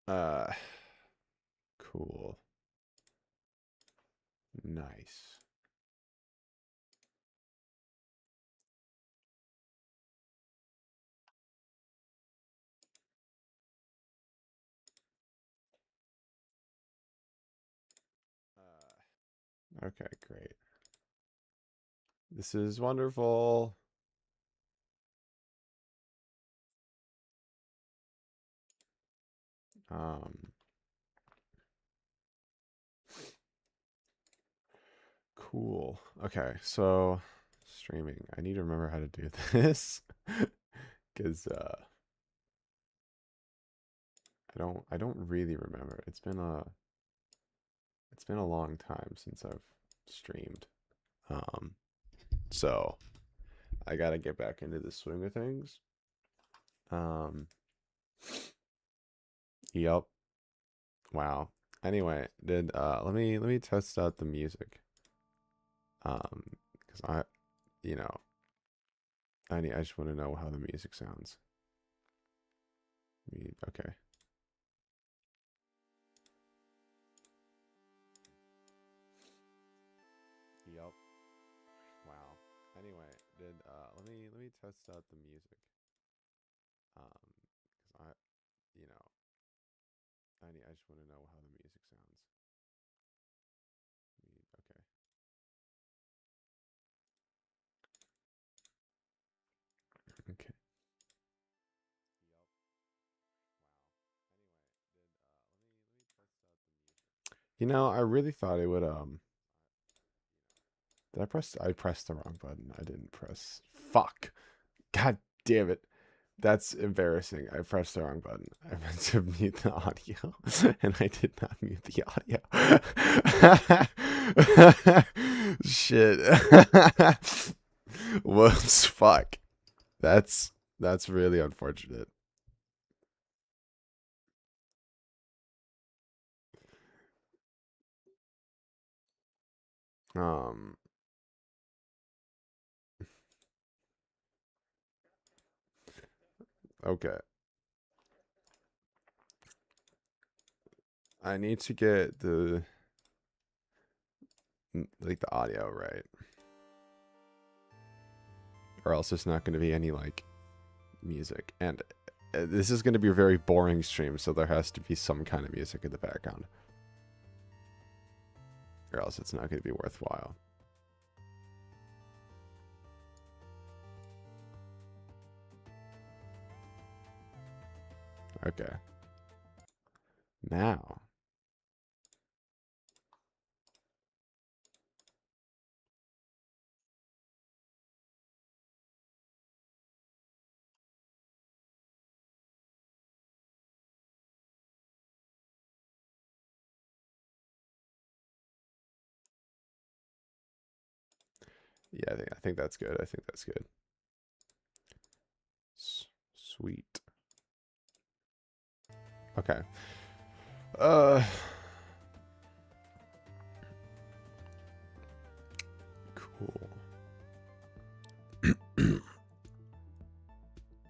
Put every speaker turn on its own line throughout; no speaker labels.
Uh, cool. Nice. Okay, great. This is wonderful. Um, cool. Okay, so streaming. I need to remember how to do this because I don't really remember. It's been a long time since I've streamed. Um, so I gotta get back into the swing of things. Um, yep. Wow. Anyway, did let me test out the music. Because you know, I just want to know how the music sounds. Okay. Yep. Wow. Anyway, did let me test out the music. Because you know, I just want to know how the music sounds. Okay. Okay. I really thought it would I pressed the wrong button. I didn't press. Fuck. God damn it. That's embarrassing. I pressed the wrong button. I meant to mute the audio, and I did not mute the audio. Shit. Whoops. Fuck. That's really unfortunate. Um. Okay. I need to get the audio right, or else there's not going to be any music. And this is going to be a very boring stream, so there has to be some kind of music in the background, or else it's not going to be worthwhile. Okay. Now. Yeah, I think that's good. I think that's good. Sweet. Okay. Cool.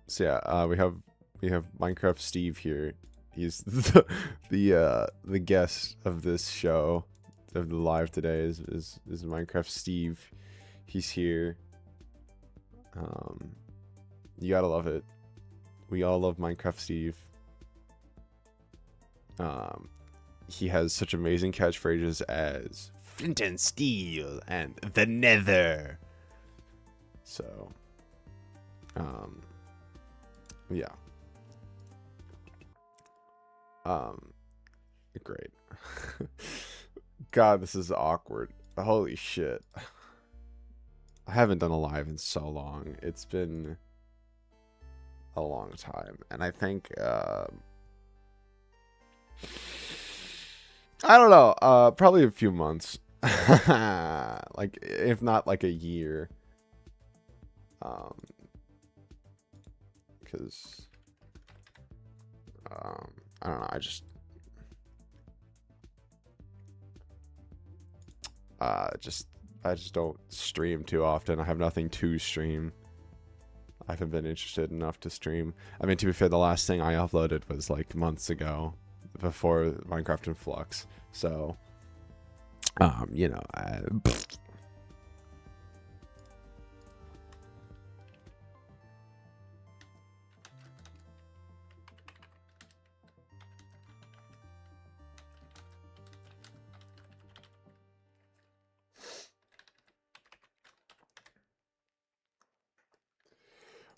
So yeah, we have Minecraft Steve here. He's the guest of this show, of the live today is Minecraft Steve. He's here. You gotta love it. We all love Minecraft Steve. He has such amazing catchphrases as flint and steel and the nether. So, yeah. Great. God, this is awkward. Holy shit. I haven't done a live in so long. It's been a long time. And I think, I don't know, probably a few months. If not like a year. Because, I don't know, I just don't stream too often. I have nothing to stream. I haven't been interested enough to stream. I mean, to be fair, the last thing I uploaded was like months ago. before Minecraft in Flux. So, you know,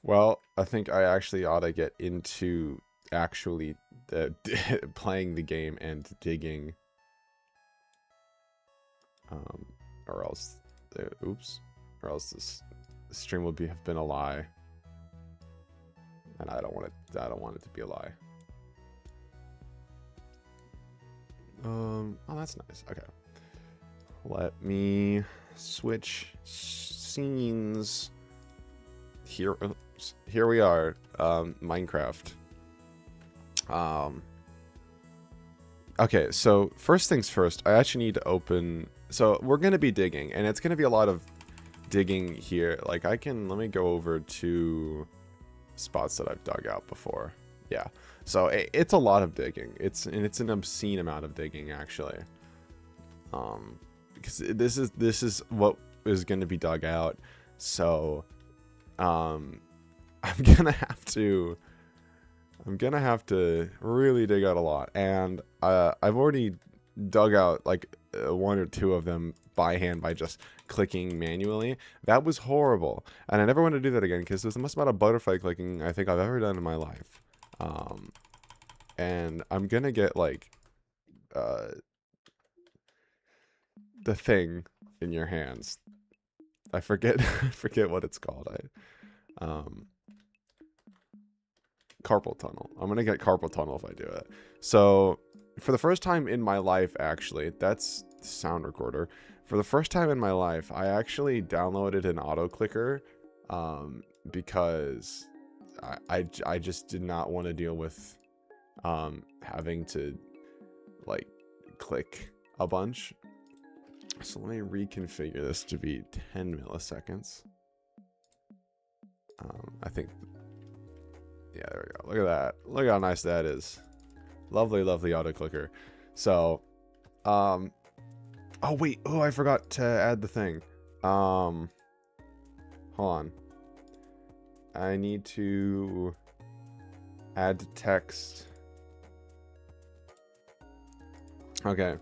well, I think I actually ought to get into actually playing the game and digging. Or else, oops, or else this stream will have been a lie, and I don't want it. I don't want it to be a lie. Oh, that's nice. Okay, let me switch scenes. Here we are. Minecraft. Okay, so first things first, I actually need to open. So we're gonna be digging, and it's gonna be a lot of digging here. Like let me go over to spots that I've dug out before. Yeah, so it's a lot of digging. It's an obscene amount of digging actually. Because this is what is gonna be dug out. So, I'm gonna have to really dig out a lot, and I've already dug out like one or two of them by hand by just clicking manually. That was horrible, and I never want to do that again because there's the most amount of butterfly clicking I think I've ever done in my life. And I'm gonna get like the thing in your hands. I forget what it's called. Carpal tunnel. I'm gonna get carpal tunnel if I do it. So for the first time in my life, actually, that's sound recorder. For the first time in my life, I actually downloaded an auto clicker because I just did not want to deal with having to like click a bunch. So let me reconfigure this to be 10 milliseconds. I think, yeah, there we go. Look at that. Look how nice that is. Lovely, lovely auto clicker. So, oh wait, oh, I forgot to add the thing. Hold on. I need to add text. Okay.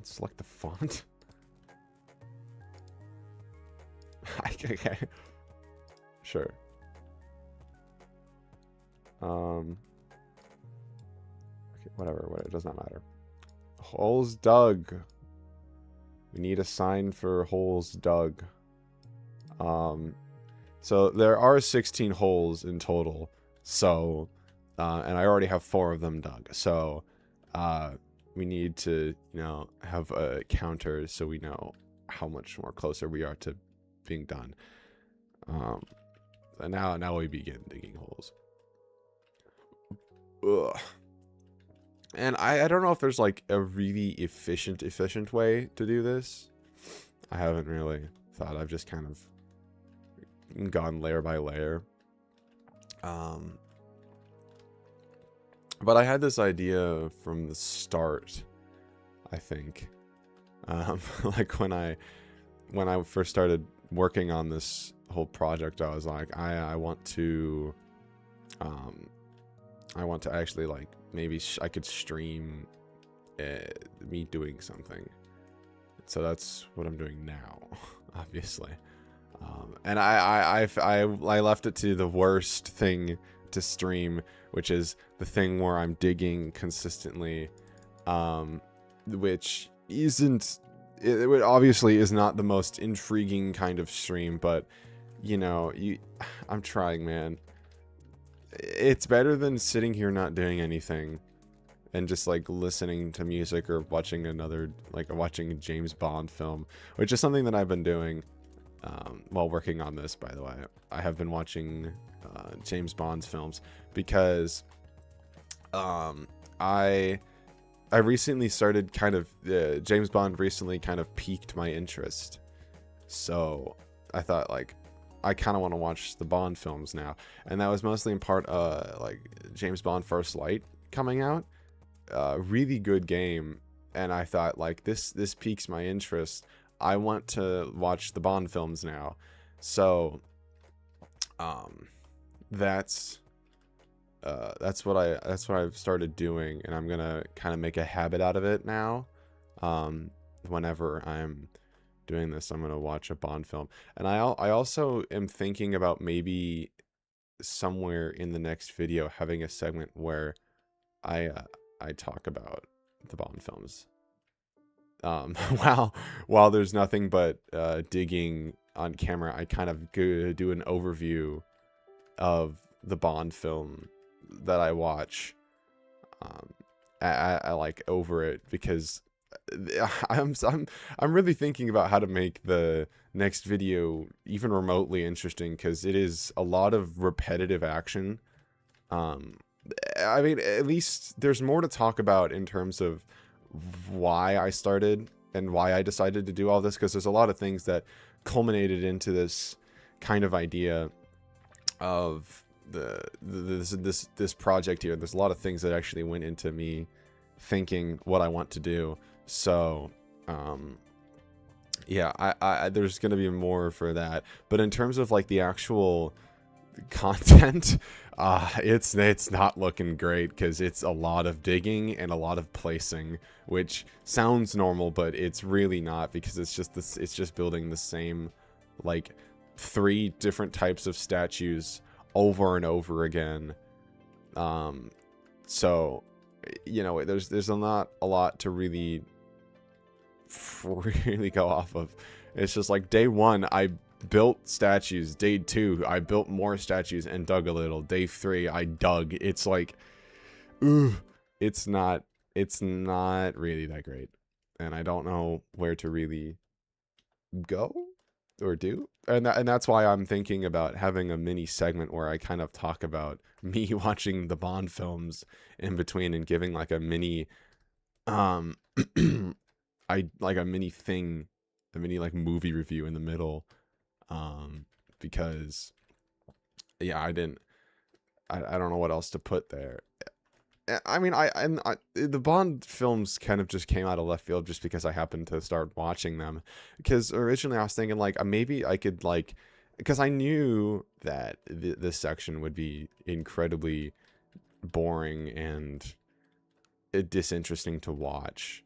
Select the font. Okay. Sure. Okay, whatever, it does not matter. Holes dug. We need a sign for holes dug. So there are 16 holes in total. So, and I already have 4 of them dug. So, we need to, you know, have a counter so we know how much more closer we are to being done. And now we begin digging holes. Ugh. And I don't know if there's like a really efficient way to do this. I haven't really thought. I've just kind of gone layer by layer. But I had this idea from the start, I think. Like when I first started working on this whole project, I was like, I want to actually like maybe I could stream me doing something. So that's what I'm doing now, obviously. And I left it to the worst thing to stream, which is the thing where I'm digging consistently, which isn't, it obviously is not the most intriguing kind of stream, but you know, I'm trying, man. It's better than sitting here not doing anything and just like listening to music or watching watching a James Bond film, which is something that I've been doing while working on this, by the way. I have been watching James Bond's films because Um, I I recently started kind of James Bond recently kind of piqued my interest. So I thought like I kind of want to watch the Bond films now, and that was mostly in part like James Bond First Light coming out. Really good game, and I thought like this piques my interest. I want to watch the Bond films now. So um that's that's what I've started doing, and I'm gonna kind of make a habit out of it now. Whenever I'm doing this, I'm gonna watch a Bond film, and I also am thinking about maybe somewhere in the next video having a segment where I uh, I talk about the Bond films. While there's nothing but digging on camera, I kind of do an overview of the Bond film that I watch. Um, I like over it because I'm really thinking about how to make the next video even remotely interesting, because it is a lot of repetitive action. Um, I mean, at least there's more to talk about in terms of why I started and why I decided to do all this, because there's a lot of things that culminated into this kind of idea of this project here. There's a lot of things that actually went into me thinking what I want to do. So yeah, I there's gonna be more for that, but in terms of like the actual content, it's not looking great, because it's a lot of digging and a lot of placing, which sounds normal, but it's really not, because it's just building the same like 3 different types of statues over and over again. So you know, there's not a lot to really go off of. It's just like day 1 I built statues, day 2 I built more statues and dug a little, day 3 I dug. It's like, ooh, it's not really that great, and I don't know where to really go or do, and that's why I'm thinking about having a mini segment where I kind of talk about me watching the Bond films in between, and giving like a mini um I like a mini thing, a mini like movie review in the middle, because yeah, I don't know what else to put there. I mean, the Bond films kind of just came out of left field just because I happened to start watching them. Because originally I was thinking like maybe I could like, because I knew that this section would be incredibly boring and disinteresting to watch.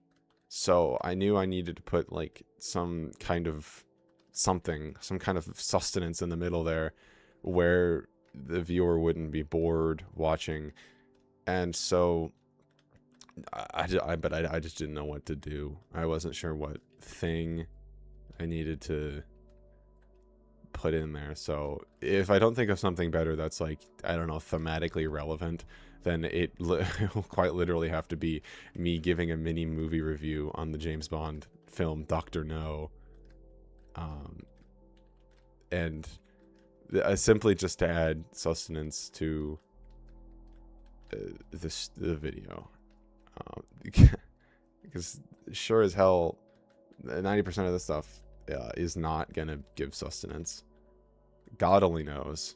So I knew I needed to put like some kind of something, some kind of sustenance in the middle there, where the viewer wouldn't be bored watching. And so I just didn't know what to do. I wasn't sure what thing I needed to put in there. So if I don't think of something better that's like, I don't know, thematically relevant, then it will quite literally have to be me giving a mini movie review on the James Bond film Dr. No. And simply just to add sustenance to the video, because sure as hell 90% of this stuff is not gonna give sustenance. God only knows.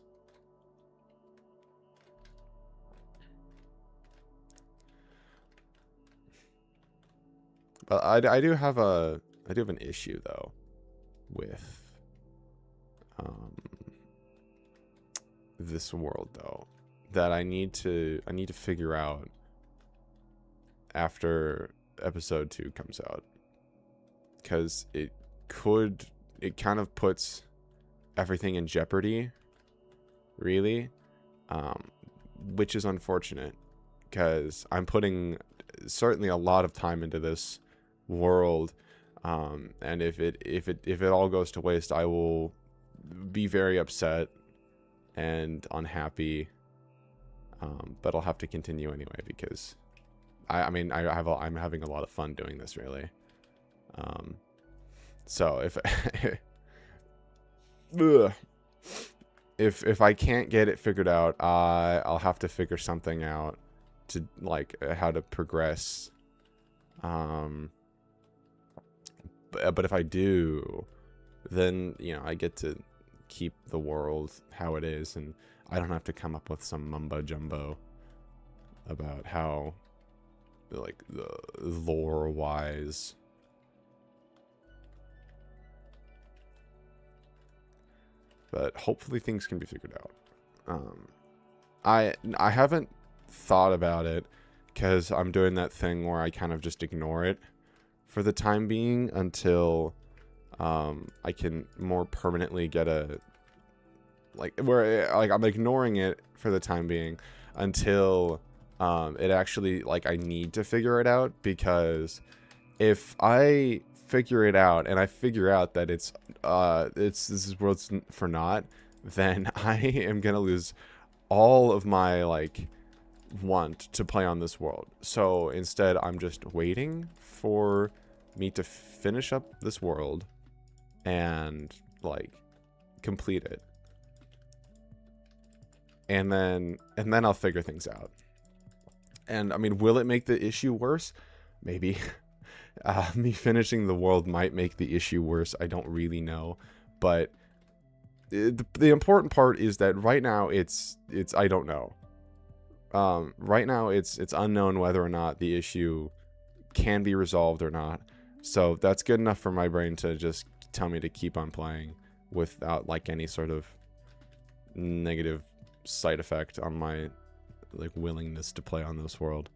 But I do have an issue though with this world though, that I need to figure out after episode 2 comes out, because it kind of puts everything in jeopardy, really, which is unfortunate, because I'm putting certainly a lot of time into this world, and if it all goes to waste, I will be very upset and unhappy, but I'll have to continue anyway, because I'm having a lot of fun doing this, really. So if I can't get it figured out, I'll have to figure something out to like how to progress. But if I do, then I get to keep the world how it is, and I don't have to come up with some mumbo jumbo about how, like, the lore wise. But hopefully things can be figured out. I haven't thought about it because I'm doing that thing where I kind of just ignore it for the time being until I can more permanently get a, like, where like I'm ignoring it for the time being until it actually, like, I need to figure it out, because if I figure it out and I figure out that it's this world's for naught, then I am gonna lose all of my, like, want to play on this world. So instead, I'm just waiting for me to finish up this world and, like, complete it, and then I'll figure things out. And I mean, will it make the issue worse? Maybe. Me finishing the world might make the issue worse. I don't really know, but the important part is that right now it's I don't know. Right now it's unknown whether or not the issue can be resolved or not. So that's good enough for my brain to just tell me to keep on playing without, like, any sort of negative side effect on my, like, willingness to play on this world.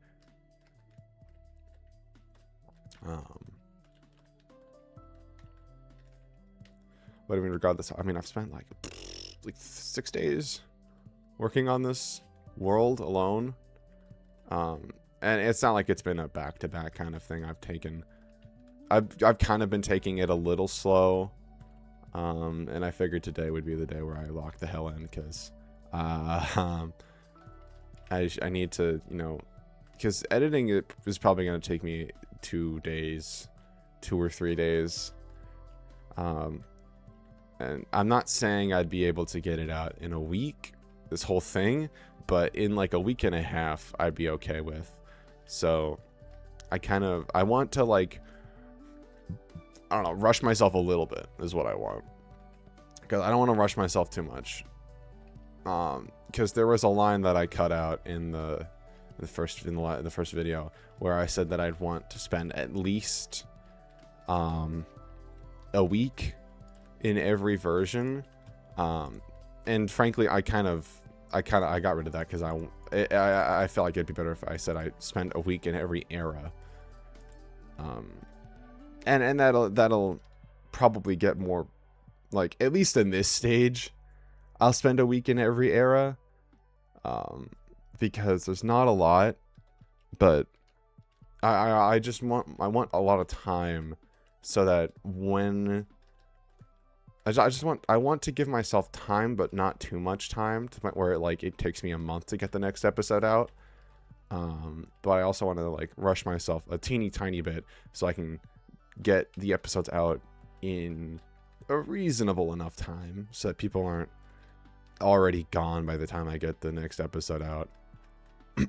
But I mean, regardless, I mean, I've spent like 6 days working on this world alone. And it's not like it's been a back-to-back kind of thing. I've kind of been taking it a little slow. And I figured today would be the day where I lock the hell in, because I need to, because editing it is probably going to take me 2 or 3 days. And I'm not saying I'd be able to get it out in a week, this whole thing, but in like a week and a half, I'd be okay with. So I want to, like, I don't know, rush myself a little bit is what I want. Because I don't want to rush myself too much. Because there was a line that I cut out in the first video where I said that I'd want to spend at least a week in every version. And frankly, I got rid of that because I felt like it'd be better if I said I spent a week in every era. And that'll probably get more, like, at least in this stage, I'll spend a week in every era. Because there's not a lot, but I want a lot of time, so that when I want to give myself time, but not too much time, to the point where it takes me a month to get the next episode out. But I also want to, like, rush myself a teeny tiny bit so I can get the episodes out in a reasonable enough time so that people aren't already gone by the time I get the next episode out. But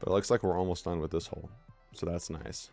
it looks like we're almost done with this hole, so that's nice.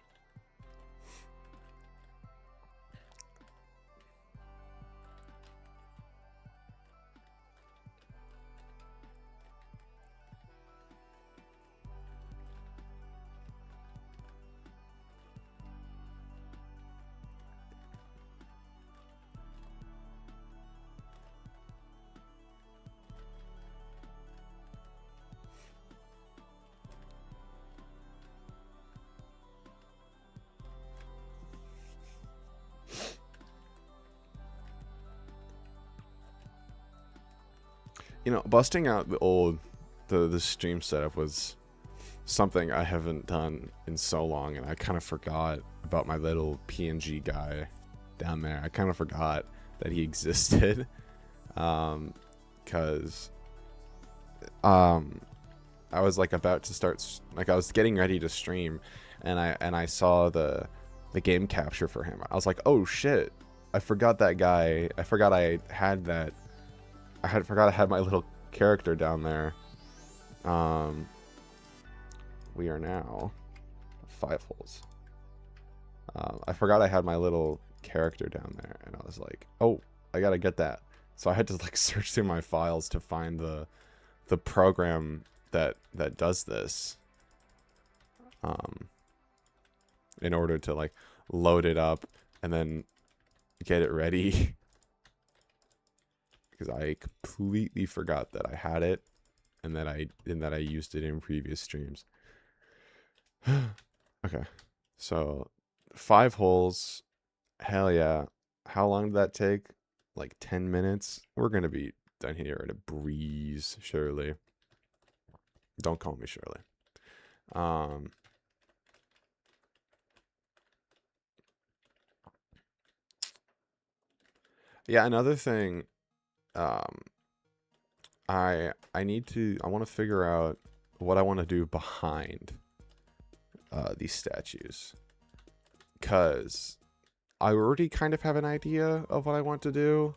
Busting out the stream setup was something I haven't done in so long, and I kind of forgot about my little PNG guy down there. I kind of forgot that he existed, because I was about to start, I was getting ready to stream, and I saw the game capture for him. I was like, oh shit, I forgot that guy. I forgot I had that. Forgot I had my little character down there. We are now 5 holes. I forgot I had my little character down there, and I was like, oh, I gotta get that. So I had to like search through my files to find the program that does this, in order to like load it up and then get it ready. Because I completely forgot that I had it, and that I used it in previous streams. Okay, so 5 holes. Hell yeah. How long did that take? Like 10 minutes? We're gonna be done here at a breeze, surely. Don't call me Shirley. Yeah, another thing, I want to figure out what I want to do behind these statues, because I already kind of have an idea of what I want to do.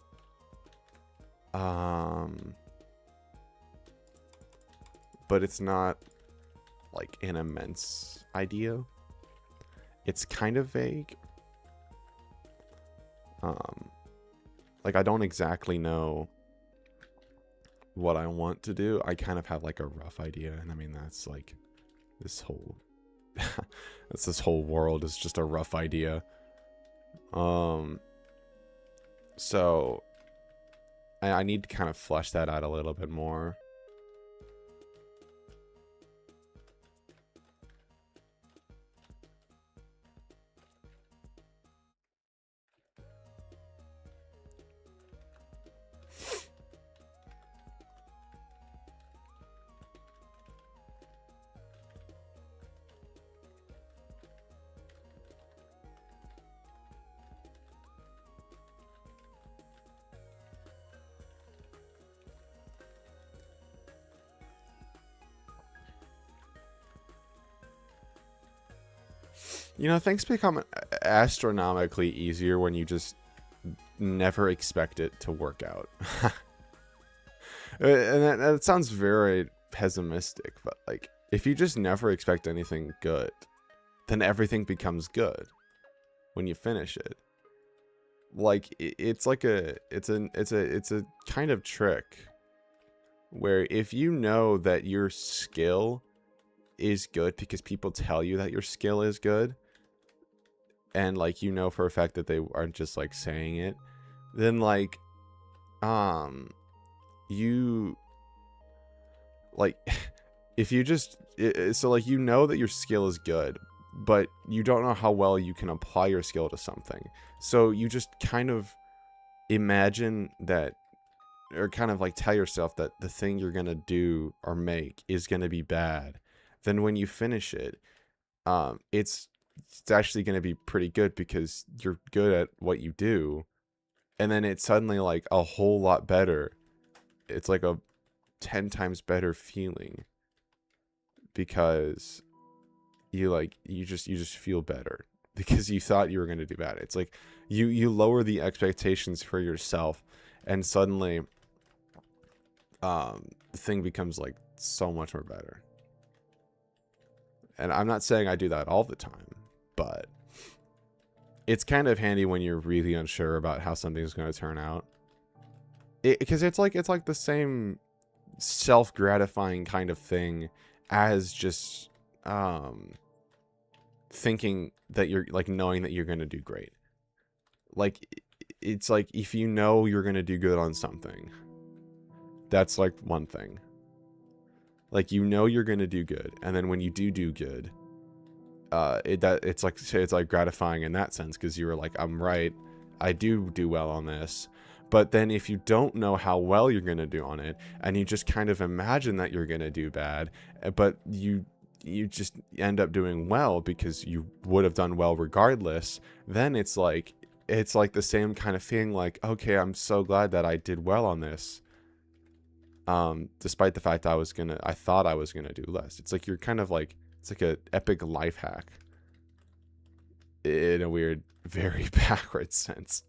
But it's not like an immense idea. It's kind of vague. Like I don't exactly know what I want to do. I kind of have like a rough idea, and I mean that's like this whole this whole world is just a rough idea. So I need to kind of flesh that out a little bit more. You know, things become astronomically easier when you just never expect it to work out. And that sounds very pessimistic, but like if you just never expect anything good, then everything becomes good when you finish it. Like it's a kind of trick where if you know that your skill is good because people tell you that your skill is good, and like you know for a fact that they aren't just like saying it, then like you like if you just so like you know that your skill is good, but you don't know how well you can apply your skill to something, so you just kind of imagine that, or kind of like tell yourself that the thing you're gonna do or make is gonna be bad. Then when you finish it, it's actually going to be pretty good because you're good at what you do, and then it's suddenly like a whole lot better. It's like a 10 times better feeling because you just feel better because you thought you were going to do bad. It's like you lower the expectations for yourself, and suddenly the thing becomes like so much more better. And I'm not saying I do that all the time, but it's kind of handy when you're really unsure about how something's going to turn out. Because it's like the same self-gratifying kind of thing as just thinking that you're like knowing that you're going to do great. Like it's like if you know you're going to do good on something, that's like one thing. Like you know you're going to do good, and then when you do good, it's like gratifying in that sense because you were like, I'm right, I do well on this. But then if you don't know how well you're going to do on it, and you just kind of imagine that you're going to do bad, but you just end up doing well because you would have done well regardless, then it's like the same kind of thing. Like, okay, I'm so glad that I did well on this, despite the fact I thought I was gonna do less. It's like you're kind of like, it's like a epic life hack in a weird, very backwards sense.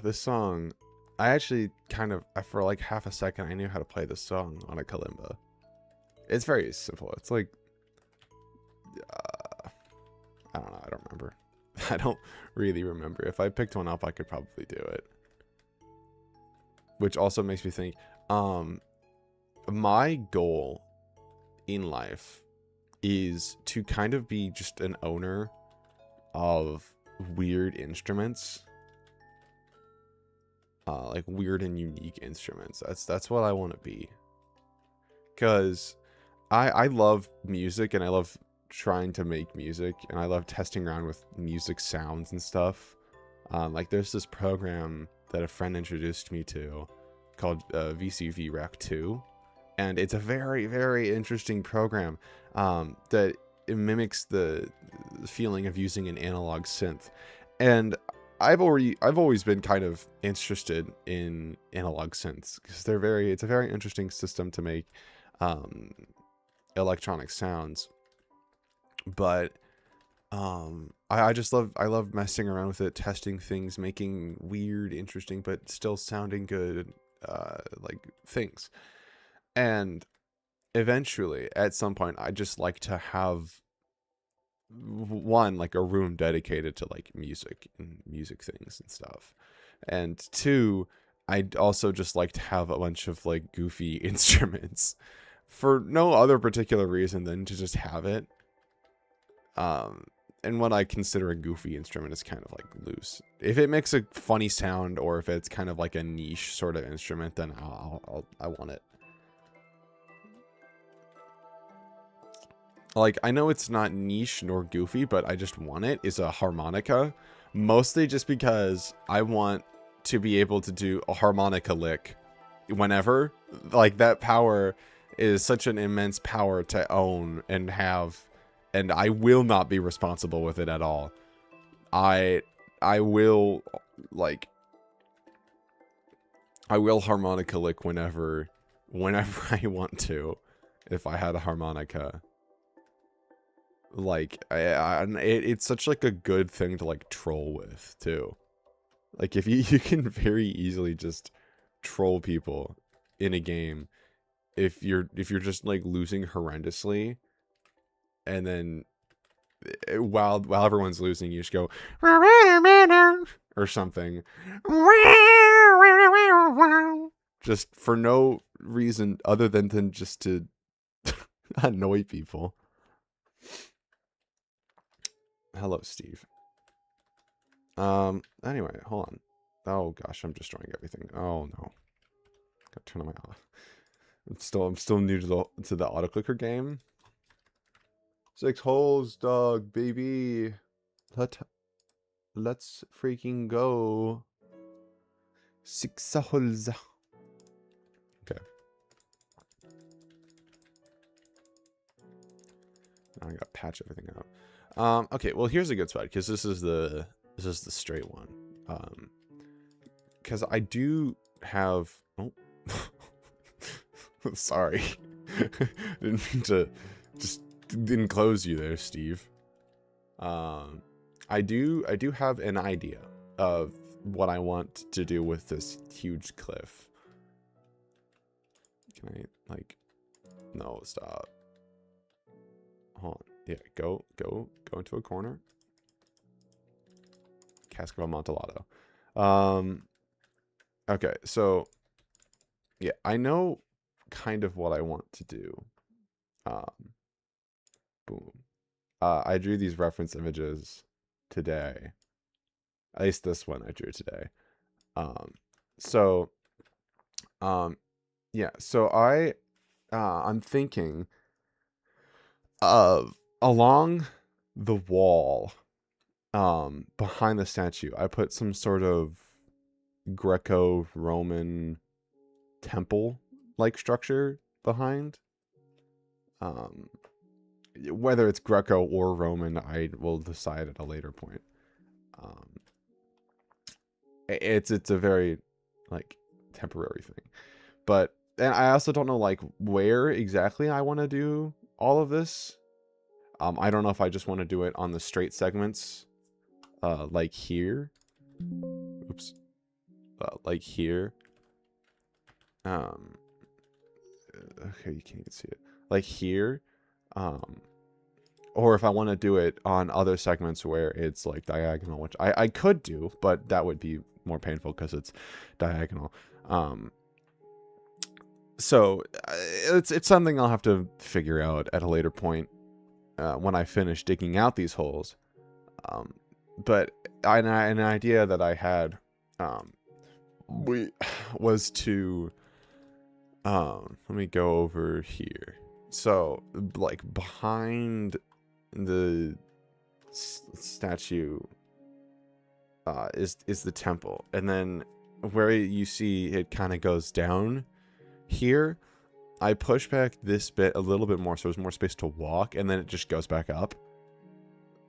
this song, I actually kind of, for like half a second, I knew how to play this song on a kalimba. It's very simple. It's like, I don't know. I don't remember. I don't really remember. If I picked one up, I could probably do it. Which also makes me think, my goal in life is to kind of be just an owner of weird instruments. Like weird and unique instruments. That's what I want to be. Because I love music, and I love trying to make music, and I love testing around with music sounds and stuff. Like there's this program that a friend introduced me to called VCV Rack 2, and it's a very, very interesting program that it mimics the feeling of using an analog synth. And I've always been kind of interested in analog synths because it's a very interesting system to make electronic sounds. But I love messing around with it, testing things, making weird, interesting, but still sounding good like things. And eventually, at some point, I just like to have one, like a room dedicated to like music and music things and stuff. And two, I'd also just like to have a bunch of like goofy instruments for no other particular reason than to just have it. And what I consider a goofy instrument is kind of like loose. If it makes a funny sound, or if it's kind of like a niche sort of instrument, then I want it. Like, I know it's not niche nor goofy, but I just want it, is a harmonica. Mostly just because I want to be able to do a harmonica lick whenever. Like, that power is such an immense power to own and have, and I will not be responsible with it at all. I will, like, I will harmonica lick whenever I want to, if I had a harmonica. Like, it's such like a good thing to like troll with too. Like, if you can very easily just troll people in a game if you're just like losing horrendously, and then while everyone's losing, you just go or something, just for no reason other than just to annoy people. Hello, Steve. Anyway, hold on. Oh gosh, I'm destroying everything. Oh no. Gotta turn on my off. I'm still new to the auto clicker game. 6 holes, dog, baby. Let's freaking go. 6 holes. Okay. Now I gotta patch everything out. Okay, well here's a good spot, because this is the straight one. Because I do have, oh, sorry, didn't mean to just enclose you there, Steve. I do have an idea of what I want to do with this huge cliff. Can I, like, no, stop. Hold on. Yeah, go into a corner. Cask of Amontillado. Okay, so yeah, I know kind of what I want to do. Boom. I drew these reference images today. At least this one I drew today. Yeah, so I'm thinking of along the wall behind the statue, I put some sort of Greco-Roman temple like structure behind. Whether it's Greco or Roman, I will decide at a later point. It's a very like temporary thing, and I also don't know like where exactly I want to do all of this. I don't know if I just want to do it on the straight segments, like here. Oops. like here. Okay, you can't even see it. Like here, or if I want to do it on other segments where it's like diagonal, which I could do, but that would be more painful because it's diagonal. So it's something I'll have to figure out at a later point when I finish digging out these holes. But an idea that I had was to let me go over here. So like behind the statue is the temple, and then where you see it kind of goes down here, I push back this bit a little bit more so there's more space to walk, and then it just goes back up.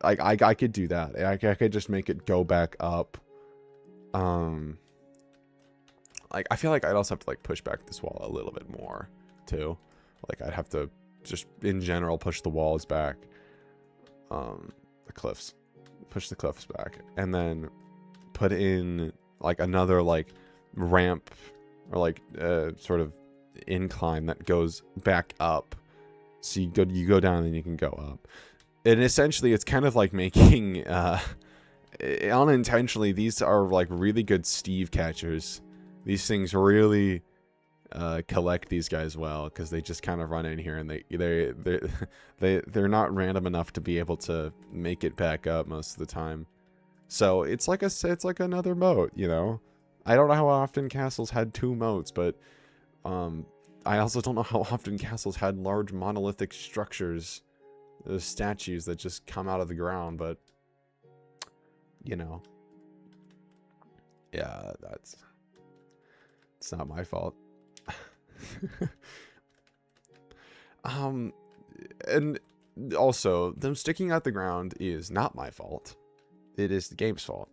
I could do that. I could just make it go back up. Like I feel like I'd also have to like push back this wall a little bit more too. Like I'd have to just in general push the walls back. The cliffs. Push the cliffs back. And then put in like another like ramp or like sort of incline that goes back up. So you go down and then you can go up. And essentially it's kind of like making unintentionally, these are like really good Steve catchers. These things really collect these guys well because they just kind of run in here and they're not random enough to be able to make it back up most of the time. So it's like another moat, you know. I don't know how often castles had 2 moats, but I also don't know how often castles had large monolithic structures, those statues that just come out of the ground. But you know, yeah, it's not my fault. And also them sticking out the ground is not my fault. It is the game's fault.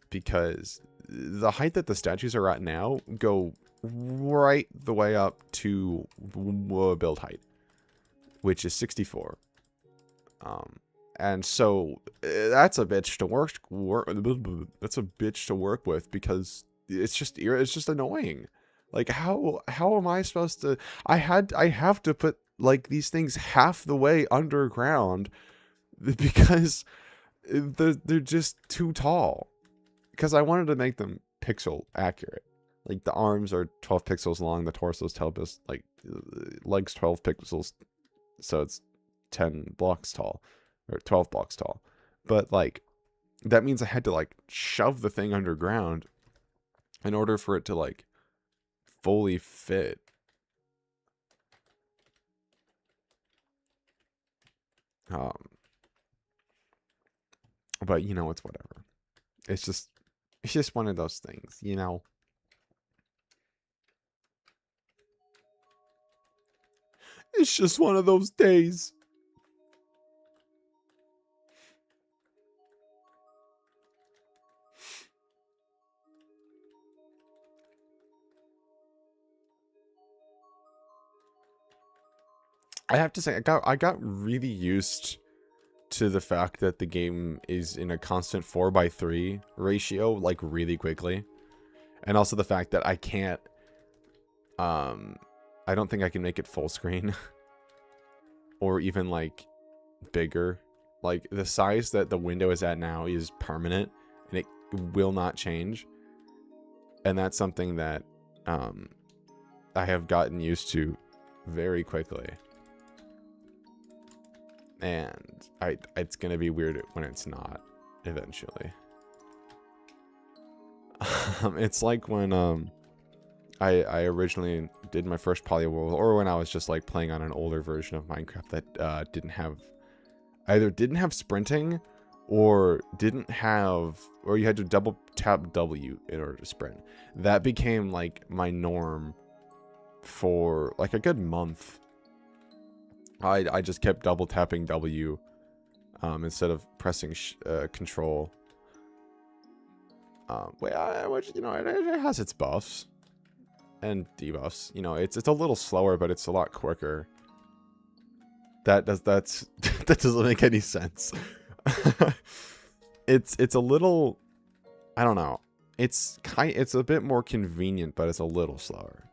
Because the height that the statues are at now go right the way up to build height, which is 64. And so that's a bitch to work with because it's just annoying. Like how am I supposed to? I have to put like these things half the way underground because they're just too tall. Because I wanted to make them pixel accurate. Like the arms are 12 pixels long, the torso's 12 like legs 12 pixels, so it's 10 blocks tall or 12 blocks tall. But like that means I had to like shove the thing underground in order for it to like fully fit. But you know, it's whatever. It's just one of those things, you know. It's just one of those days. I have to say, I got really used to the fact that the game is in a constant 4:3 ratio, like really quickly. And also the fact that I can't, I don't think I can make it full screen or even like bigger. Like the size that the window is at now is permanent and it will not change. And that's something that, I have gotten used to very quickly. And it's gonna be weird when it's not eventually. It's like when I originally did my first polyworld, or when I was just like playing on an older version of Minecraft that didn't have sprinting, or you had to double tap W in order to sprint. That became like my norm for like a good month. I just kept double tapping W instead of pressing control. Which, you know, it has its buffs and debuffs. You know, it's a little slower, but it's a lot quicker. That doesn't make any sense. It's a little, I don't know. it's a bit more convenient, but it's a little slower.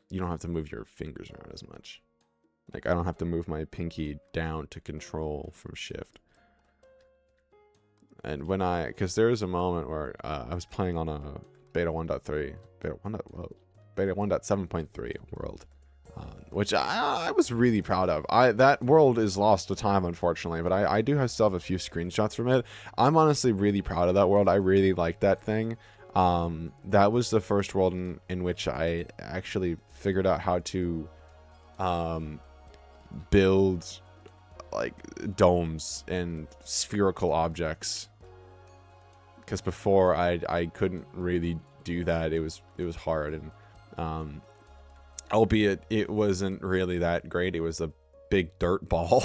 You don't have to move your fingers around as much. Like, I don't have to move my pinky down to control from shift. And when because there was a moment where I was playing on a beta 1.3, beta 1.7.3 world, which I was really proud of. That world is lost to time, unfortunately, but I do still have a few screenshots from it. I'm honestly really proud of that world. I really like that thing. That was the first world in which I actually figured out how to build like domes and spherical objects, because before I couldn't really do that. It was hard, and albeit it wasn't really that great. It was a big dirt ball.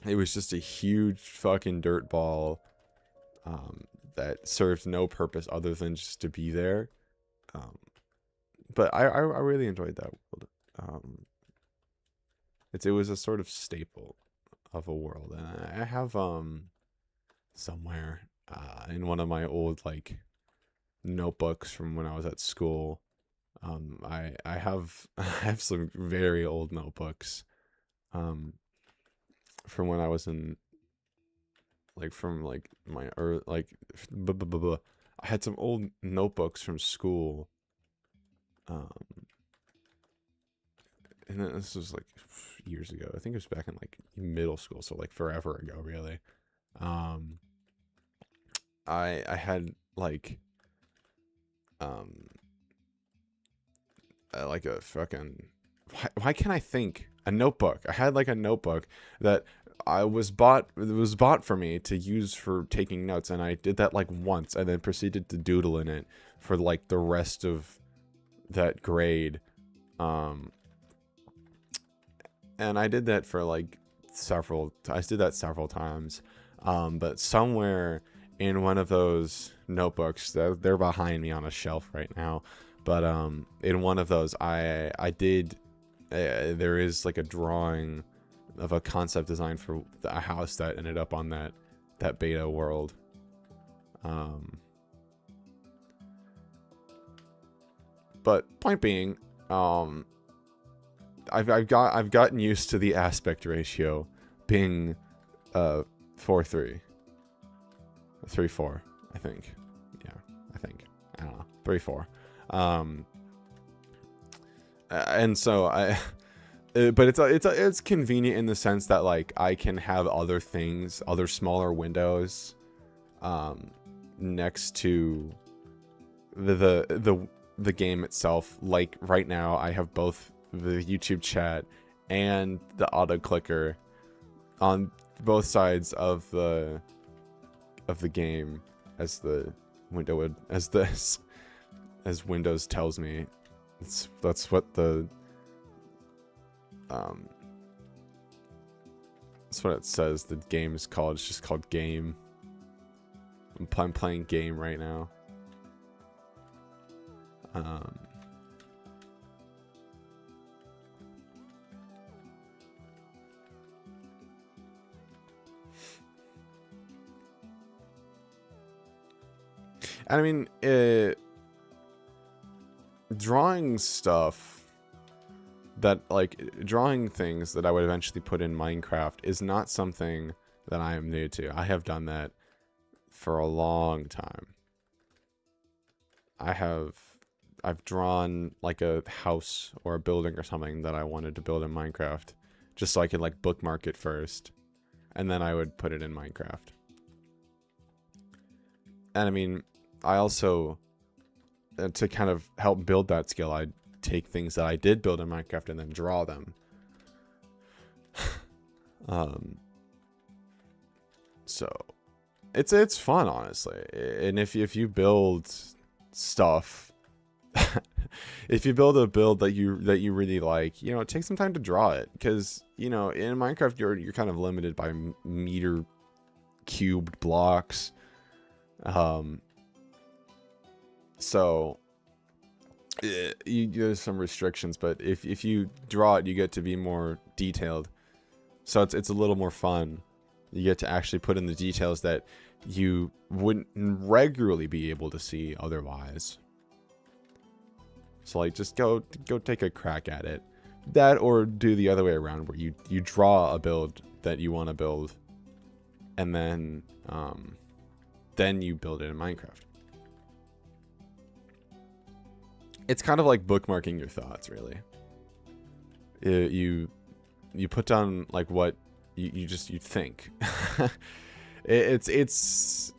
It was just a huge fucking dirt ball that served no purpose other than just to be there. But I really enjoyed that world. It was a sort of staple of a world, and I have somewhere in one of my old like notebooks from when I was at school. I have I have some very old notebooks from when I was in from my I had some old notebooks from school. And then this was like years ago. I think it was back in like middle school, so like forever ago, really. I had like a fucking why can't I think? A notebook. I had like a notebook that it was bought for me to use for taking notes, and I did that like once and then proceeded to doodle in it for like the rest of that grade. And I did that for like several times. But somewhere in one of those notebooks, they're behind me on a shelf right now, but in one of those I did there is like a drawing of a concept design for a house that ended up on that beta world. But point being, I've gotten used to the aspect ratio being 4:3, 3:4, I think. Yeah, I think. I don't know, 3:4. And so but it's convenient in the sense that like I can have other smaller windows next to the game itself. Like right now I have both the YouTube chat and the auto clicker on both sides of the game, as the window would, as Windows tells me. That's what that's what it says the game is called. It's just called game. I'm playing game right now. I mean, drawing stuff that drawing things that I would eventually put in Minecraft is not something that I am new to. I have done that for a long time. I've drawn like a house or a building or something that I wanted to build in Minecraft, just so I could like bookmark it first, and then I would put it in Minecraft. And I mean, I also, to kind of help build that skill, I'd take things that I did build in Minecraft and then draw them. So it's fun, honestly. And if you build stuff, if you build a build that you really like, you know, take some time to draw it, because you know in Minecraft you're kind of limited by meter cubed blocks. So there's some restrictions, but if you draw it, you get to be more detailed. So it's a little more fun. You get to actually put in the details that you wouldn't regularly be able to see otherwise. So like, just go take a crack at it. That, or do the other way around, where you draw a build that you want to build, and then you build it in Minecraft. It's kind of like bookmarking your thoughts, really. You put down like what you think. It's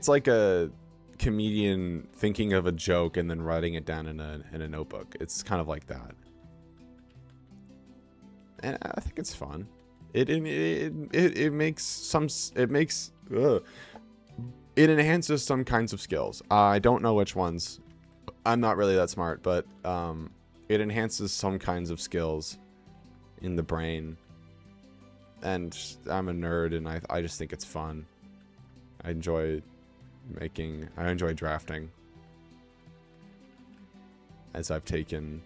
like a comedian thinking of a joke and then writing it down in a notebook. It's kind of like that, and I think it's fun. It enhances some kinds of skills. I don't know which ones. I'm not really that smart, but it enhances some kinds of skills in the brain. And I'm a nerd, and I just think it's fun. I enjoy drafting, as I've taken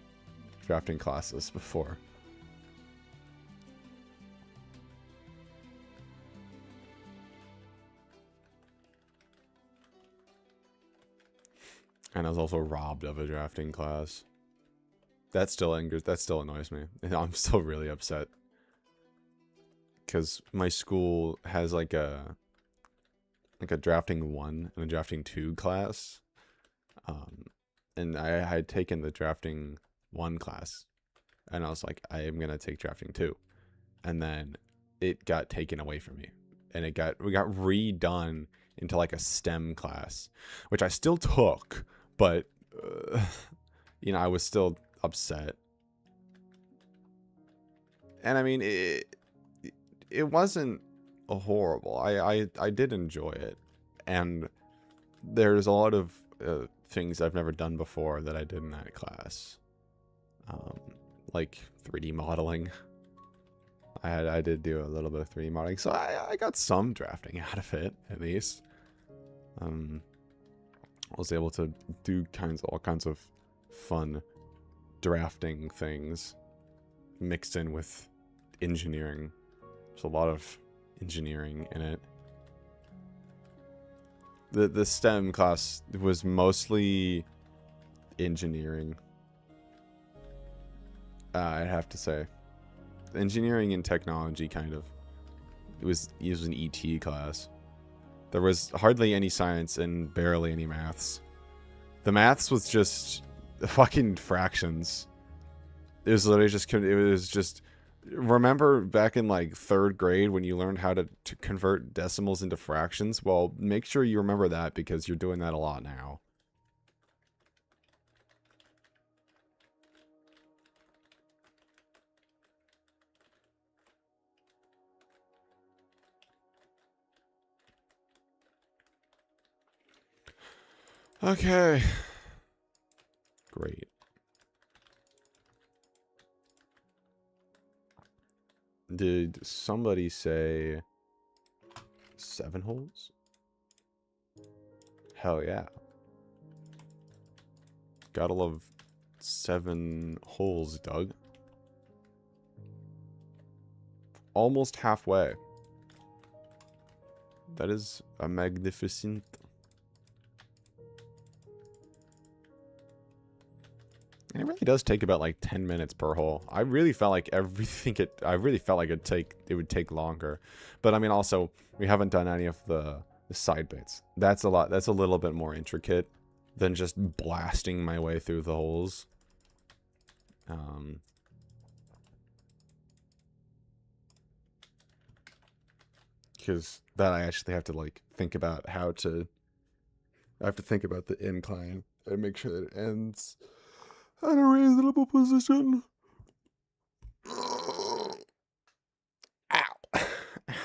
drafting classes before. And I was also robbed of a drafting class. That still annoys me. I'm still really upset. Because my school has like a drafting 1 and a drafting 2 class. And I had taken the drafting 1 class. And I was like, I am going to take drafting 2. And then it got taken away from me. And we got redone into like a STEM class, which I still took. But, you know, I was still upset. And I mean, it wasn't horrible. I did enjoy it. And there's a lot of things I've never done before that I did in that class. Like 3D modeling. I did do a little bit of 3D modeling. So I got some drafting out of it, at least. I was able to do all kinds of fun drafting things mixed in with engineering. There's a lot of engineering in it. The STEM class was mostly engineering. I have to say, engineering and technology, kind of. It was an ET class. There was hardly any science and barely any maths. The maths was just fucking fractions. It was literally just, remember back in like 3rd grade when you learned how to convert decimals into fractions? Well, make sure you remember that, because you're doing that a lot now. Okay. Great. Did somebody say 7 holes? Hell yeah. Gotta love 7 holes, Doug. Almost halfway. That is a magnificent. It really does take about like 10 minutes per hole. I really felt like it would take longer. But I mean, also, we haven't done any of the side bits. That's a little bit more intricate than just blasting my way through the holes. Because that I actually have to like think about I have to think about the incline and make sure that it ends at a reasonable position. Ow.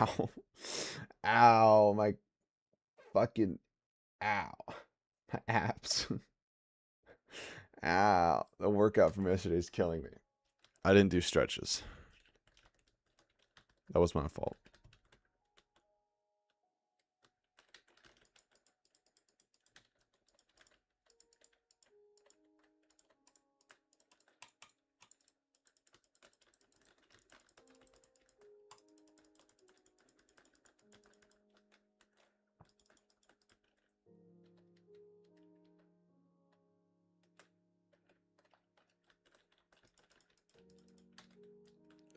Ow. Ow. My fucking ow. My abs. Ow. The workout from yesterday is killing me. I didn't do stretches. That was my fault.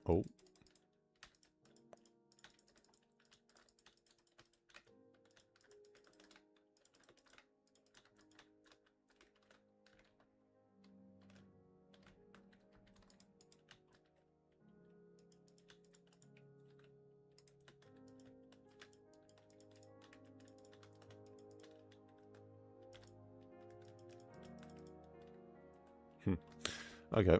Oh. Okay.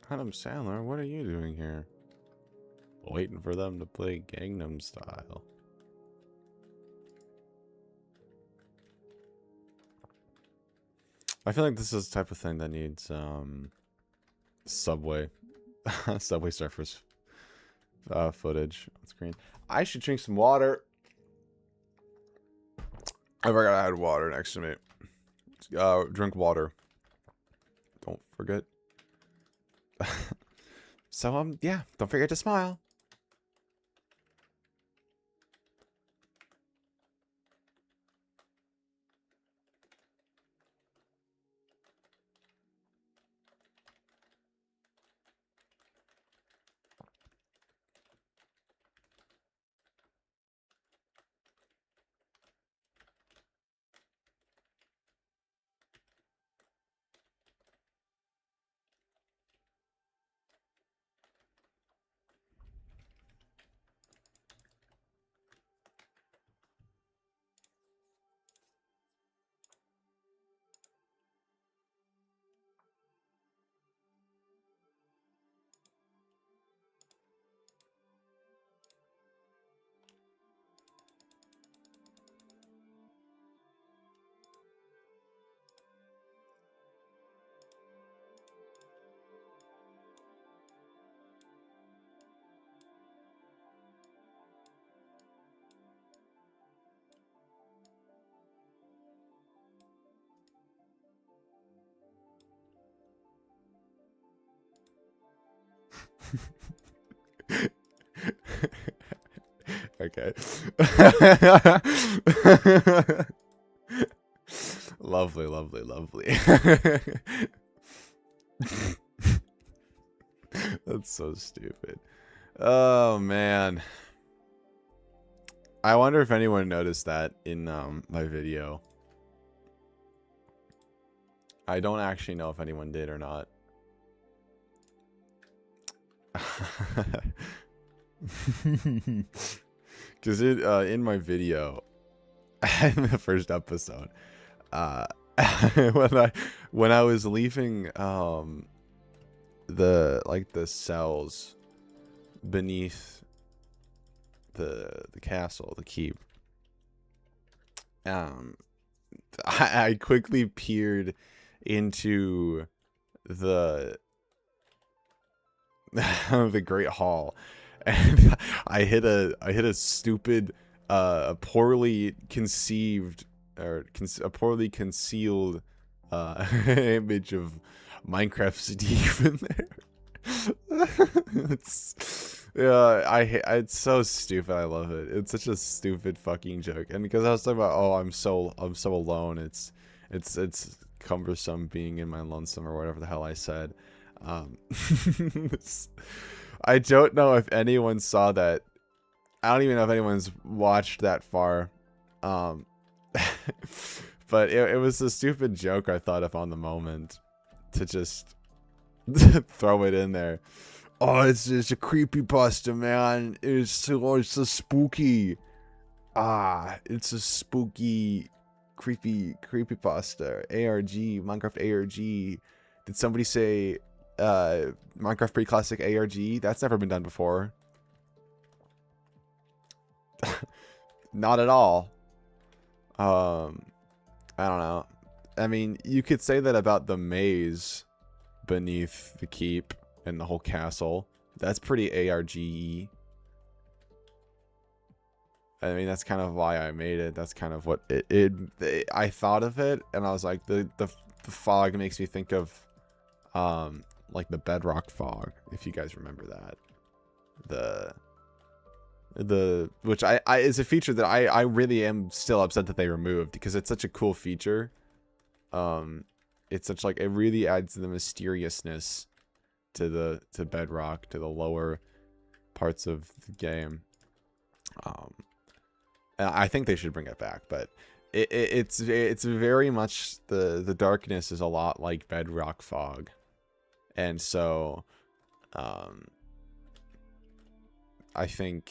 Adam Sandler, what are you doing here? Waiting for them to play Gangnam Style. I feel like this is the type of thing that needs Subway Subway Surfers footage on screen. I should drink some water. I forgot I had water next to me. Drink water. Don't forget. So yeah, don't forget to smile. Okay. Lovely, lovely, lovely. That's so stupid. Oh man. I wonder if anyone noticed that in my video. I don't actually know if anyone did or not. Because in my video, in the first episode, when I was leaving the cells beneath the castle, the keep, I quickly peered into the the Great Hall, and I hit a stupid, poorly conceived or a poorly concealed image of Minecraft Steve in there. It's so stupid. I love it. It's such a stupid fucking joke. And because I was talking about, oh, I'm so alone. It's cumbersome being in my lonesome or whatever the hell I said. I don't know if anyone saw that I don't even know if anyone's watched that far. But it was a stupid joke I thought of on the moment to just throw it in there. Oh, it's a creepypasta, man. It's so spooky. Ah, it's a spooky, creepypasta. ARG, Minecraft ARG. Did somebody say Minecraft pre-classic ARG? That's never been done before. Not at all. I don't know. I mean, you could say that about the maze beneath the keep and the whole castle. That's pretty ARG-y. I mean, that's kind of why I made it. That's kind of what I thought of it, and I was like, the fog makes me think of like the bedrock fog, if you guys remember that. Which I is a feature that I really am still upset that they removed, because it's such a cool feature. It's such like, it really adds the mysteriousness to bedrock, to the lower parts of the game. And I think they should bring it back, but it's very much, the darkness is a lot like bedrock fog, and so I think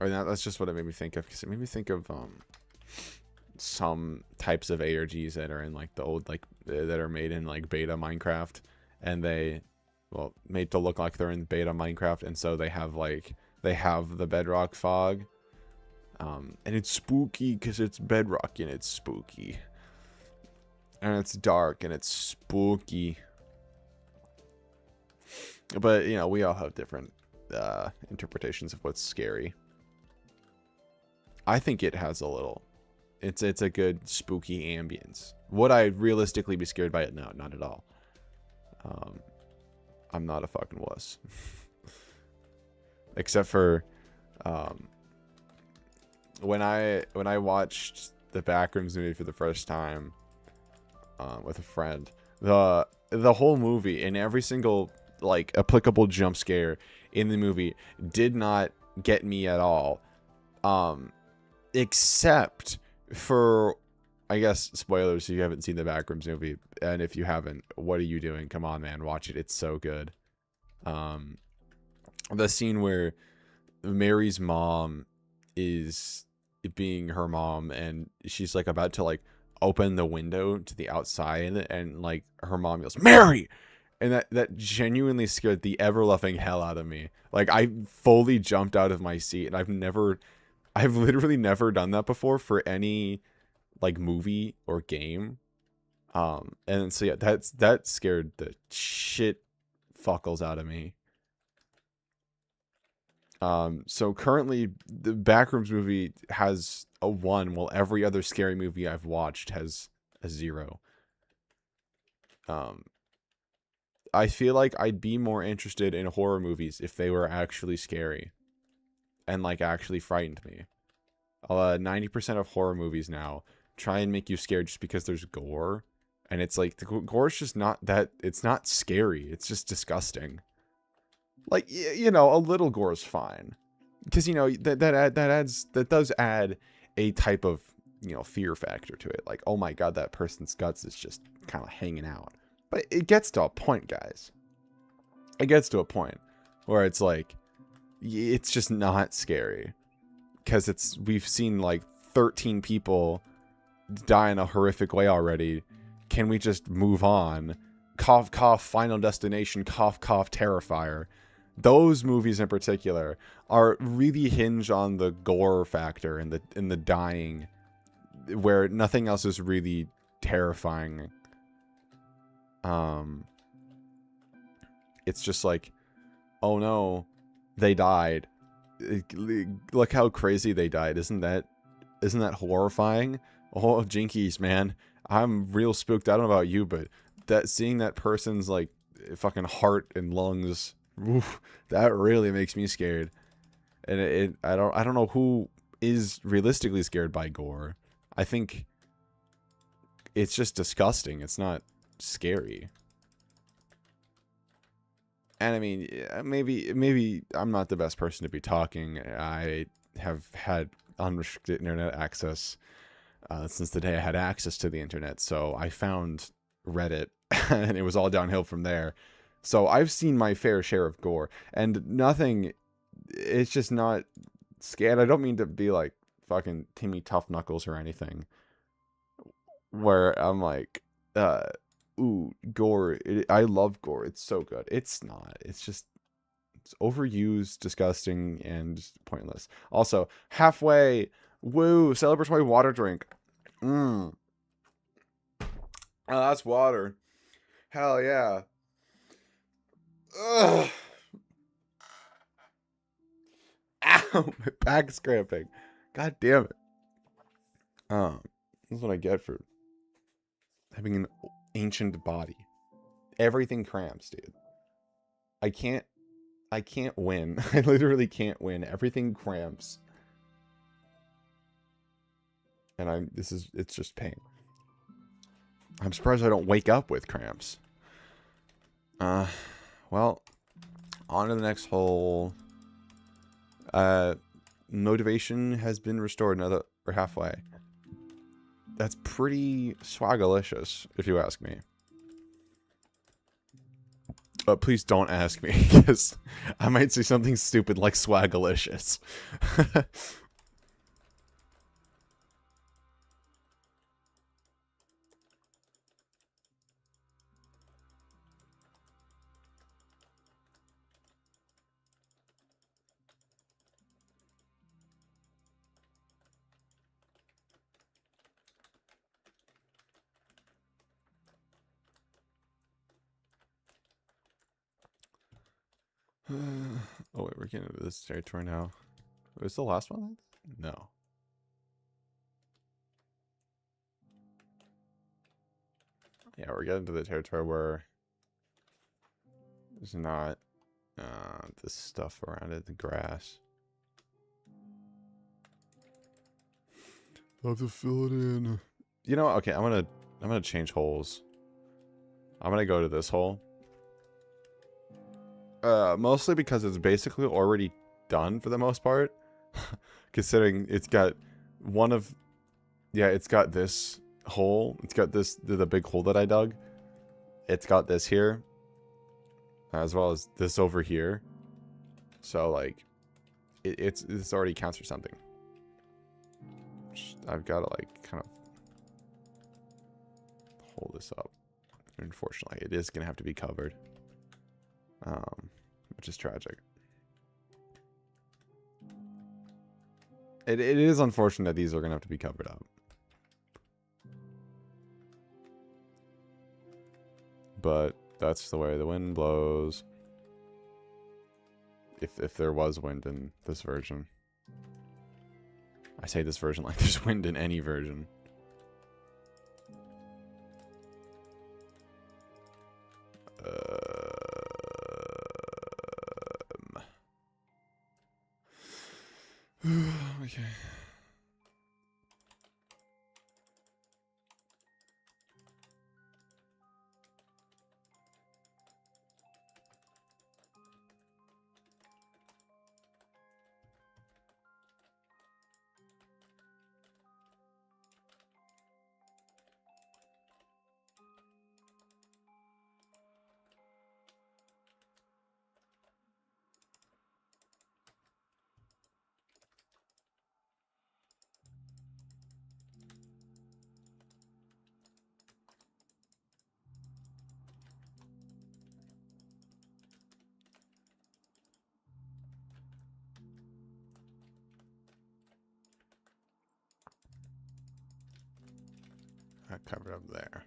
or that's just what it made me think of, because it made me think of some types of ARGs that are in like the old, like that are made in like beta Minecraft, and they, well, made to look like they're in beta Minecraft, and so they have the bedrock fog, and it's spooky because it's bedrock and it's spooky, and it's dark and it's spooky. But you know, we all have different interpretations of what's scary. I think it has a little, it's a good spooky ambience. Would I realistically be scared by it? No, not at all. I'm not a fucking wuss. Except for when I watched the Backrooms movie for the first time with a friend, the whole movie and every single like applicable jump scare in the movie did not get me at all, except for, I guess, spoilers if you haven't seen the Backrooms movie, and if you haven't, what are you doing? Come on, man, watch it. It's so good. The scene where Mary's mom is being her mom, and she's like about to like open the window to the outside, and like her mom yells, "Mary!" And that genuinely scared the ever-loving hell out of me. Like, I fully jumped out of my seat, and I've literally never done that before for any like movie or game. And so yeah, that scared the shit fuckles out of me. So currently the Backrooms movie has a 1, while every other scary movie I've watched has a 0. I feel like I'd be more interested in horror movies if they were actually scary and like actually frightened me. 90% of horror movies now try and make you scared just because there's gore, and it's like the gore's just not that, it's not scary, it's just disgusting. Like, you know, a little gore is fine, because you know that does add a type of, you know, fear factor to it. Like, oh my god, that person's guts is just kind of hanging out. But it gets to a point, guys. It gets to a point where it's like, it's just not scary, because we've seen like 13 people die in a horrific way already. Can we just move on? Cough, cough, Final Destination, cough, cough, Terrifier. Those movies in particular are really hinge on the gore factor and the dying, where nothing else is really terrifying. It's just like, oh no, they died. Look how crazy they died. Isn't that horrifying? Oh, jinkies, man. I'm real spooked. I don't know about you, but seeing that person's like fucking heart and lungs, oof, that really makes me scared. And I don't know who is realistically scared by gore. I think it's just disgusting. It's not scary. And I mean, maybe I'm not the best person to be talking. I have had unrestricted internet access since the day I had access to the internet. So I found Reddit, and it was all downhill from there. So I've seen my fair share of gore, and nothing. It's just not scared. I don't mean to be like fucking Timmy Tough Knuckles or anything, where I'm like, ooh, gore. I love gore. It's so good. It's not. It's just it's overused, disgusting, and pointless. Also, halfway, woo, celebratory water drink. Oh, that's water. Hell yeah. Ugh. Ow, my back's cramping. God damn it. This is what I get for having an ancient body. Everything cramps, dude. I can't win. I literally can't win. Everything cramps. And it's just pain. I'm surprised I don't wake up with cramps. Well, on to the next hole. Motivation has been restored. Now that we're halfway. That's pretty swagalicious, if you ask me. But please don't ask me, because I might say something stupid like swagalicious. Oh wait, we're getting into this territory now. Was the last one? No. Yeah, we're getting to the territory where there's not this stuff around it, the grass. I'll have to fill it in. You know, okay, I'm gonna change holes. I'm gonna go to this hole. Mostly because it's basically already done for the most part. Considering it's got it's got this hole. It's got the big hole that I dug. It's got this here. As well as this over here. So, like, it's already counts for something. I've got to, like, kind of hold this up. Unfortunately, it is going to have to be covered. Which is tragic. It is unfortunate that these are going to have to be covered up. But that's the way the wind blows. If there was wind in this version. I say this version like there's wind in any version. Okay. I covered up there.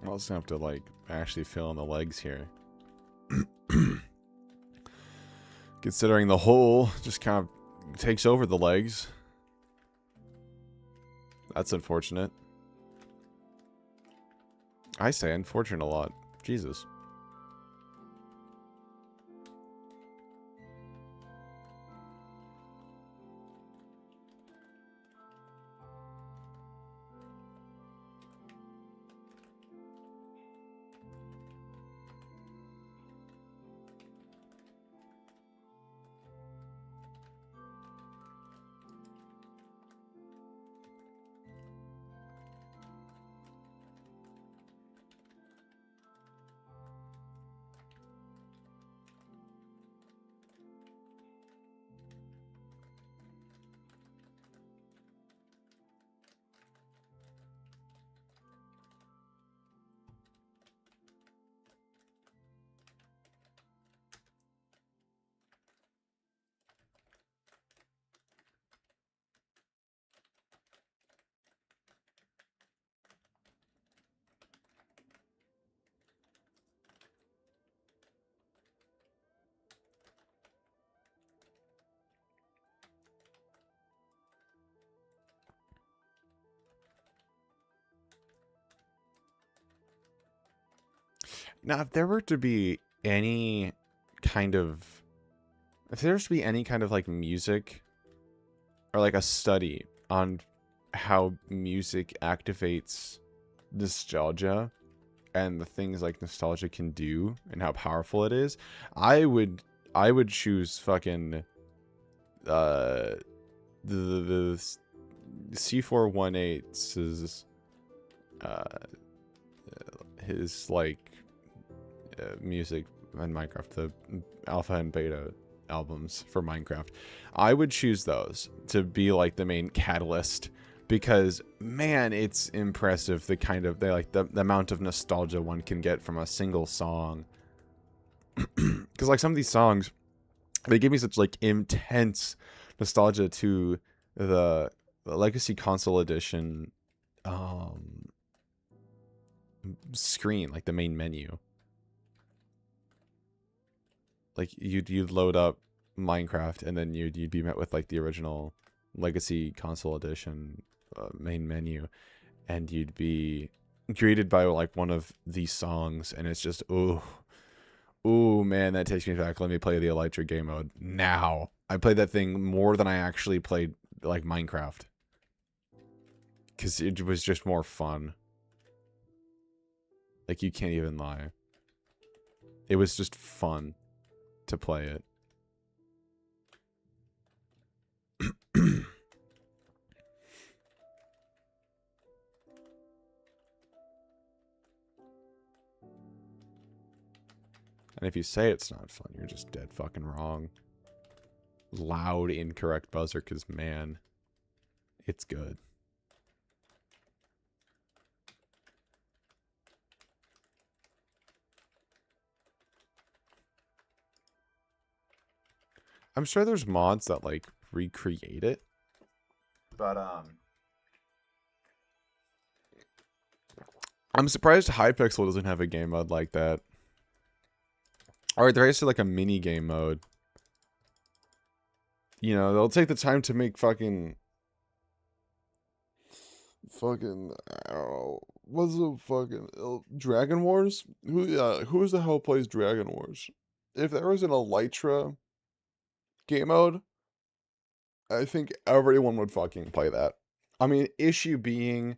I'm also gonna have to like actually fill in the legs here. Considering the hole just kind of takes over the legs. That's unfortunate. I say unfortunate a lot. Jesus. Now, if there were to be any kind of, if there was to be any kind of like music or like a study on how music activates nostalgia and the things like nostalgia can do and how powerful it is, I would choose fucking the C418's his like music in Minecraft, the alpha and beta albums for Minecraft. I would choose those to be like the main catalyst because man, it's impressive the kind of the amount of nostalgia one can get from a single song. Because like some of these songs, they give me such like intense nostalgia to the Legacy Console Edition screen, like the main menu. Like you'd load up Minecraft and then you'd be met with like the original Legacy Console Edition main menu, and you'd be greeted by like one of these songs, and it's just ooh man, that takes me back. Let me play the Elytra game mode now. I played that thing more than I actually played like Minecraft because it was just more fun. Like you can't even lie. It was just fun to play it. And if you say it's not fun, you're just dead fucking wrong. Loud, incorrect buzzer, because man, it's good. I'm sure there's mods that like recreate it. But I'm surprised Hypixel doesn't have a game mode like that. Or there is like a mini game mode. You know, they'll take the time to make fucking I don't know, what's the fucking Dragon Wars? Who the hell plays Dragon Wars? If there was an Elytra game mode, I think everyone would fucking play that. I mean, issue being,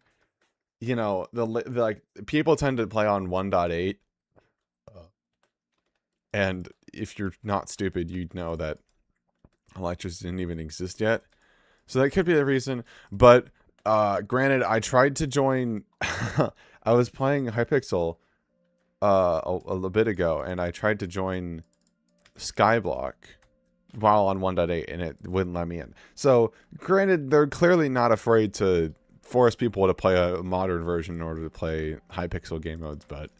you know, the like people tend to play on 1.8, and if you're not stupid, you'd know that Elytras didn't even exist yet. So that could be the reason. But granted, I tried to join. I was playing Hypixel a little bit ago, and I tried to join Skyblock while on 1.8, and it wouldn't let me in. So granted, they're clearly not afraid to force people to play a modern version in order to play Hypixel game modes, but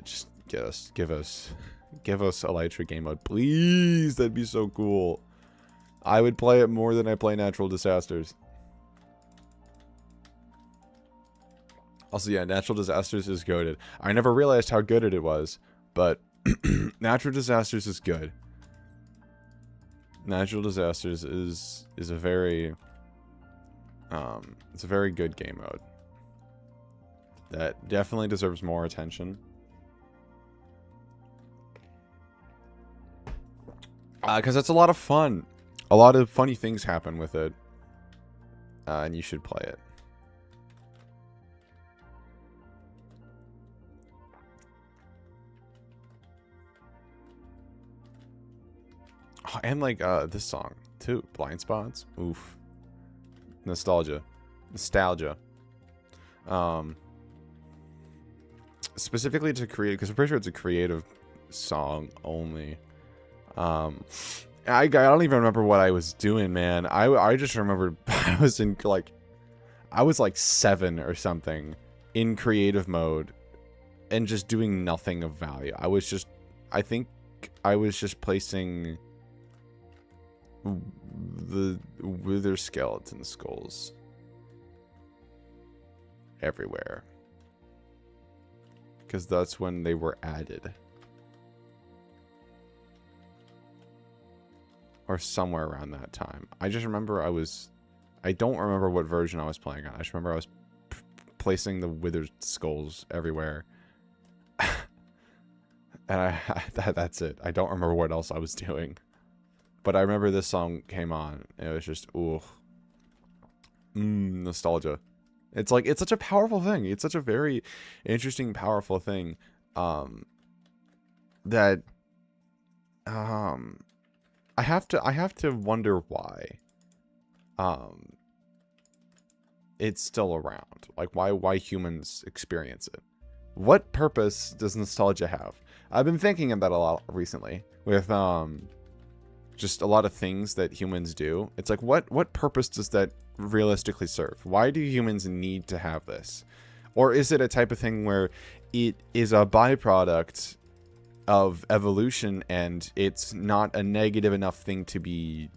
just give us Elytra game mode, please. That'd be so cool. I would play it more than I play Natural Disasters. Also, yeah, natural disasters is goated. I never realized how good it was, but natural disasters is good. Natural disasters is a very it's a very good game mode that definitely deserves more attention. Because it's a lot of fun. A lot of funny things happen with it. And you should play it. Oh, and like this song too, Blind Spots. Oof. Nostalgia. Specifically to create, because I'm pretty sure it's a creative song only. I don't even remember what I was doing, man. I just remember I was in like, I was like 7 or something in creative mode and just doing nothing of value. I think I was just placing the wither skeleton skulls everywhere. Because that's when they were added. Or somewhere around that time. I just remember I don't remember what version I was playing on. I just remember I was placing the withered skulls everywhere. And that's it. I don't remember what else I was doing. But I remember this song came on. And it was just, ooh. Nostalgia. It's like, it's such a powerful thing. It's such a very interesting, powerful thing. That I have to wonder why it's still around. Like why humans experience it. What purpose does nostalgia have? I've been thinking about a lot recently with just a lot of things that humans do. It's like what purpose does that realistically serve? Why do humans need to have this? Or is it a type of thing where it is a byproduct of evolution and it's not a negative enough thing to be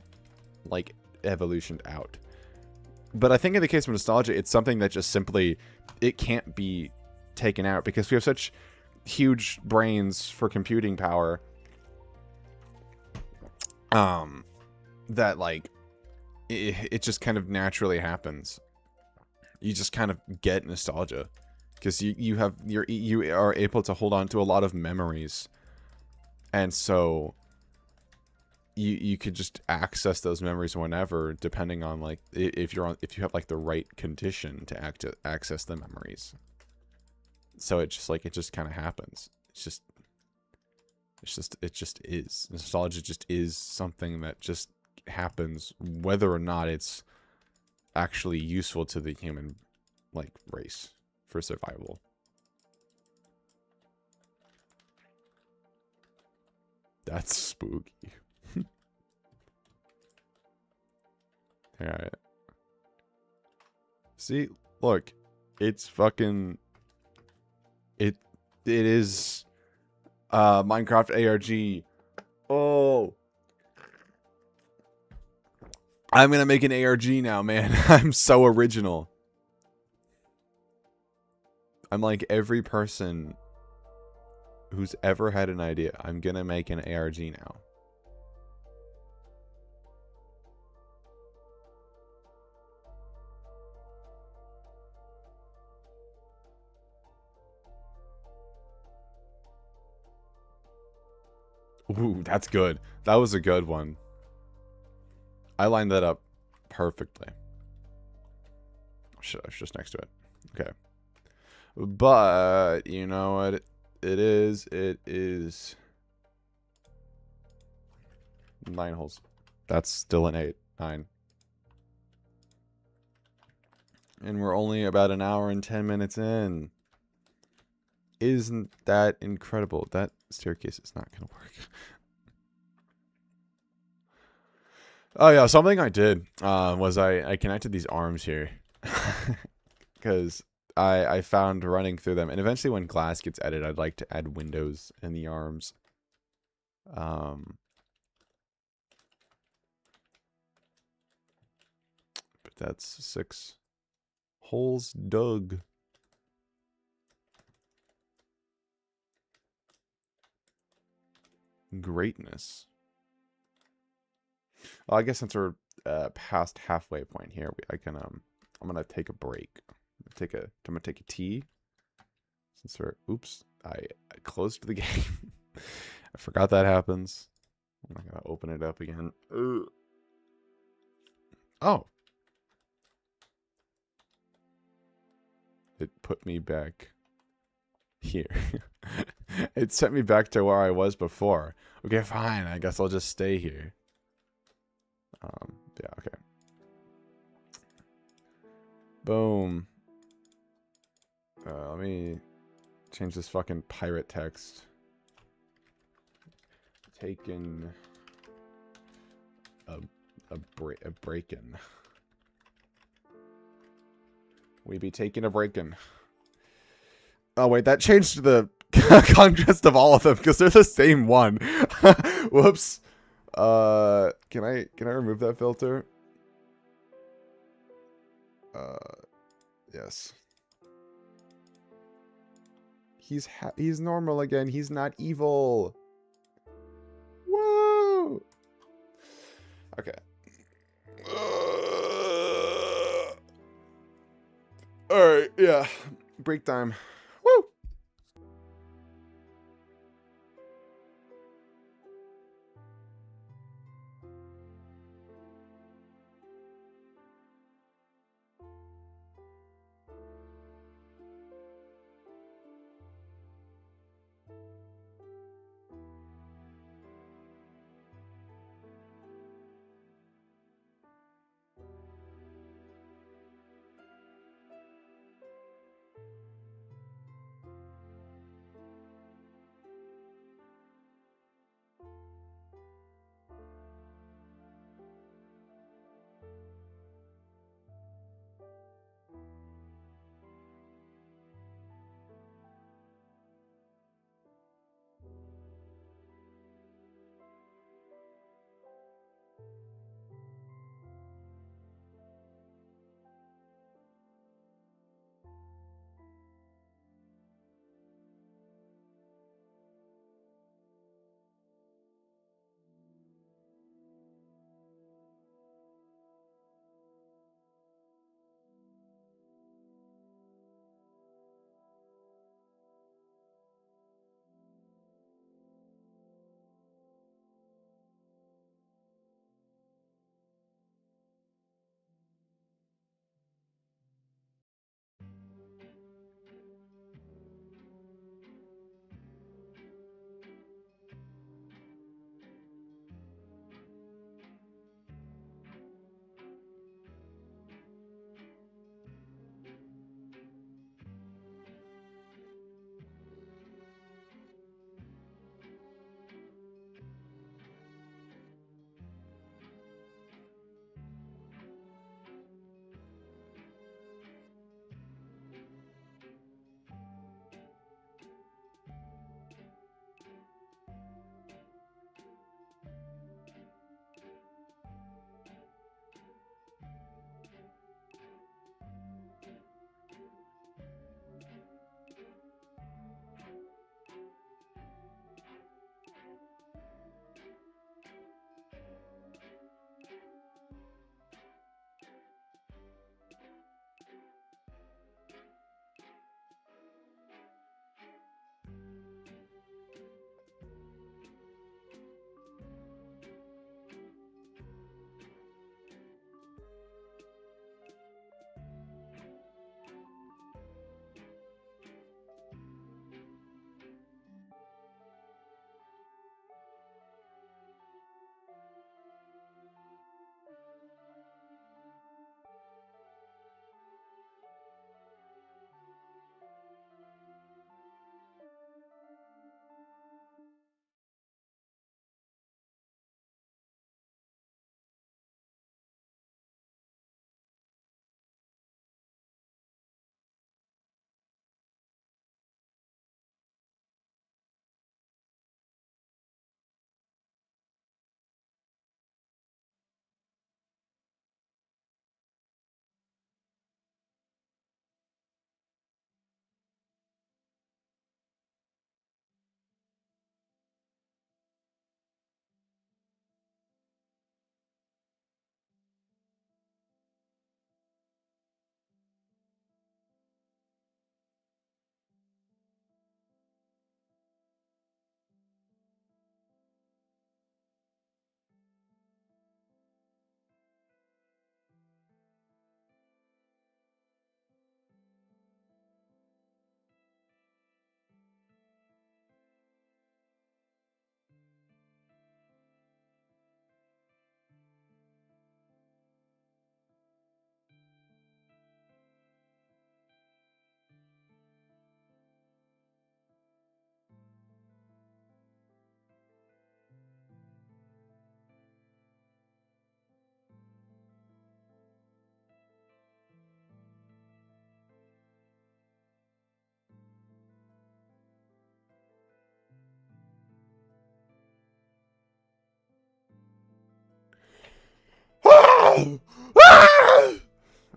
like evolutioned out? But I think in the case of nostalgia, it's something that just simply, it can't be taken out because we have such huge brains for computing power that like it just kind of naturally happens. You just kind of get nostalgia because you are able to hold on to a lot of memories. And so you could just access those memories whenever, depending on like if you have like the right condition to access the memories. So it just kind of happens. It just is. Nostalgia just is something that just happens, whether or not it's actually useful to the human like race for survival. That's spooky. Alright. See, look. It's fucking... It is... Minecraft ARG. Oh! I'm gonna make an ARG now, man. I'm so original. I'm like every person who's ever had an idea. I'm gonna make an ARG now. Ooh, that's good. That was a good one. I lined that up perfectly. Shit, I was just next to it. Okay. But, you know what it is? It is 9 holes. That's still an 8. 9. And we're only about an hour and 10 minutes in. Isn't that incredible? That staircase is not going to work. Oh, yeah. Something I did was I connected these arms here. Because I found running through them. And eventually when glass gets added, I'd like to add windows in the arms. But that's 6 holes dug. greatness. Well, I guess since we're past halfway point here, I'm gonna take a break. I'm gonna take a tea. Since oops, I closed the game. I forgot that happens. I'm not gonna open it up again. Ugh. Oh. It put me back here. It sent me back to where I was before. Okay, fine. I guess I'll just stay here. Yeah, okay. Boom. Let me change this fucking pirate text. Taken a break-in. We be taking a break-in. Oh wait, that changed the contrast of all of them because they're the same one. Whoops. Can I remove that filter? Yes. He's normal again. He's not evil. Whoa. Okay. All right. Yeah. Break time. Woo.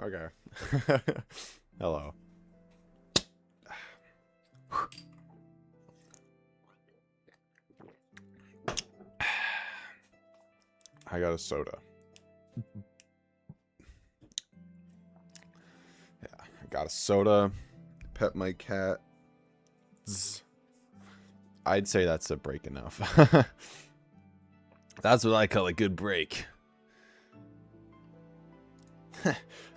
Okay. Hello. I got a soda. Yeah, I got a soda. Pet my cat. I'd say that's a break enough. That's what I call a good break.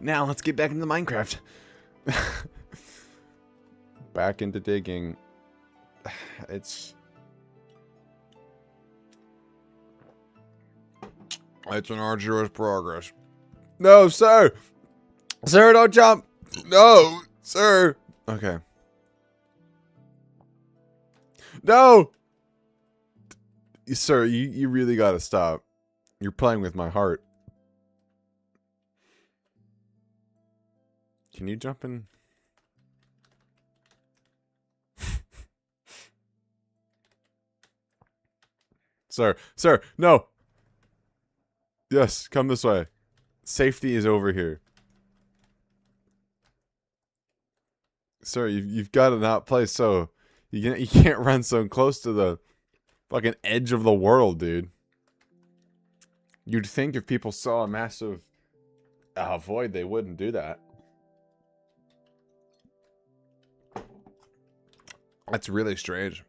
Now let's get back into Minecraft. Back into digging. It's an arduous progress. No, sir. Sir, don't jump. No, sir. Okay. No. Sir, you really gotta stop. You're playing with my heart. Can you jump in? Sir, no. Yes, come this way. Safety is over here. Sir, you've got to not play so. You can't run so close to the fucking edge of the world, dude. You'd think if people saw a massive void, they wouldn't do that. That's really strange.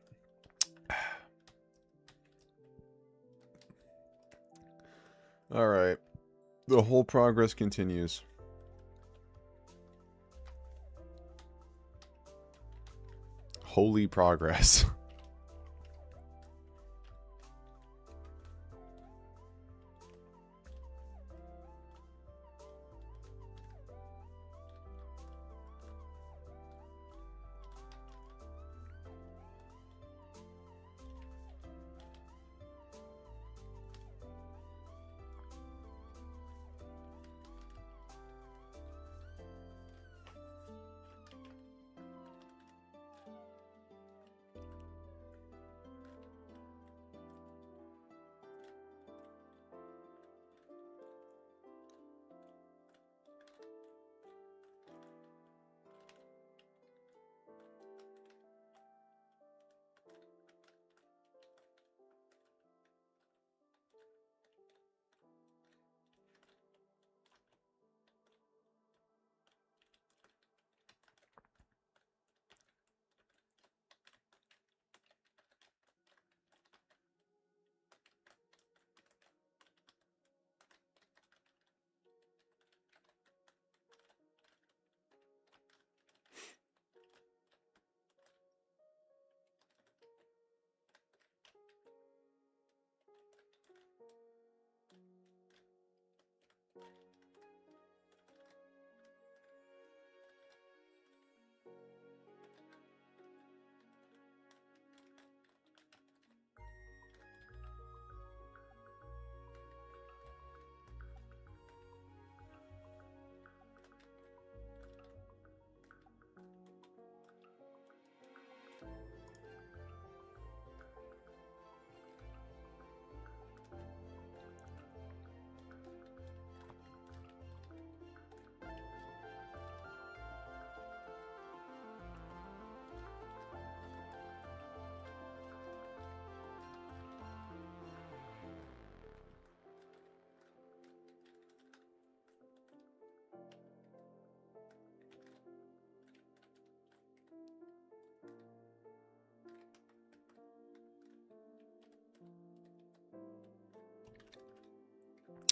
Alright. The whole progress continues. Holy progress.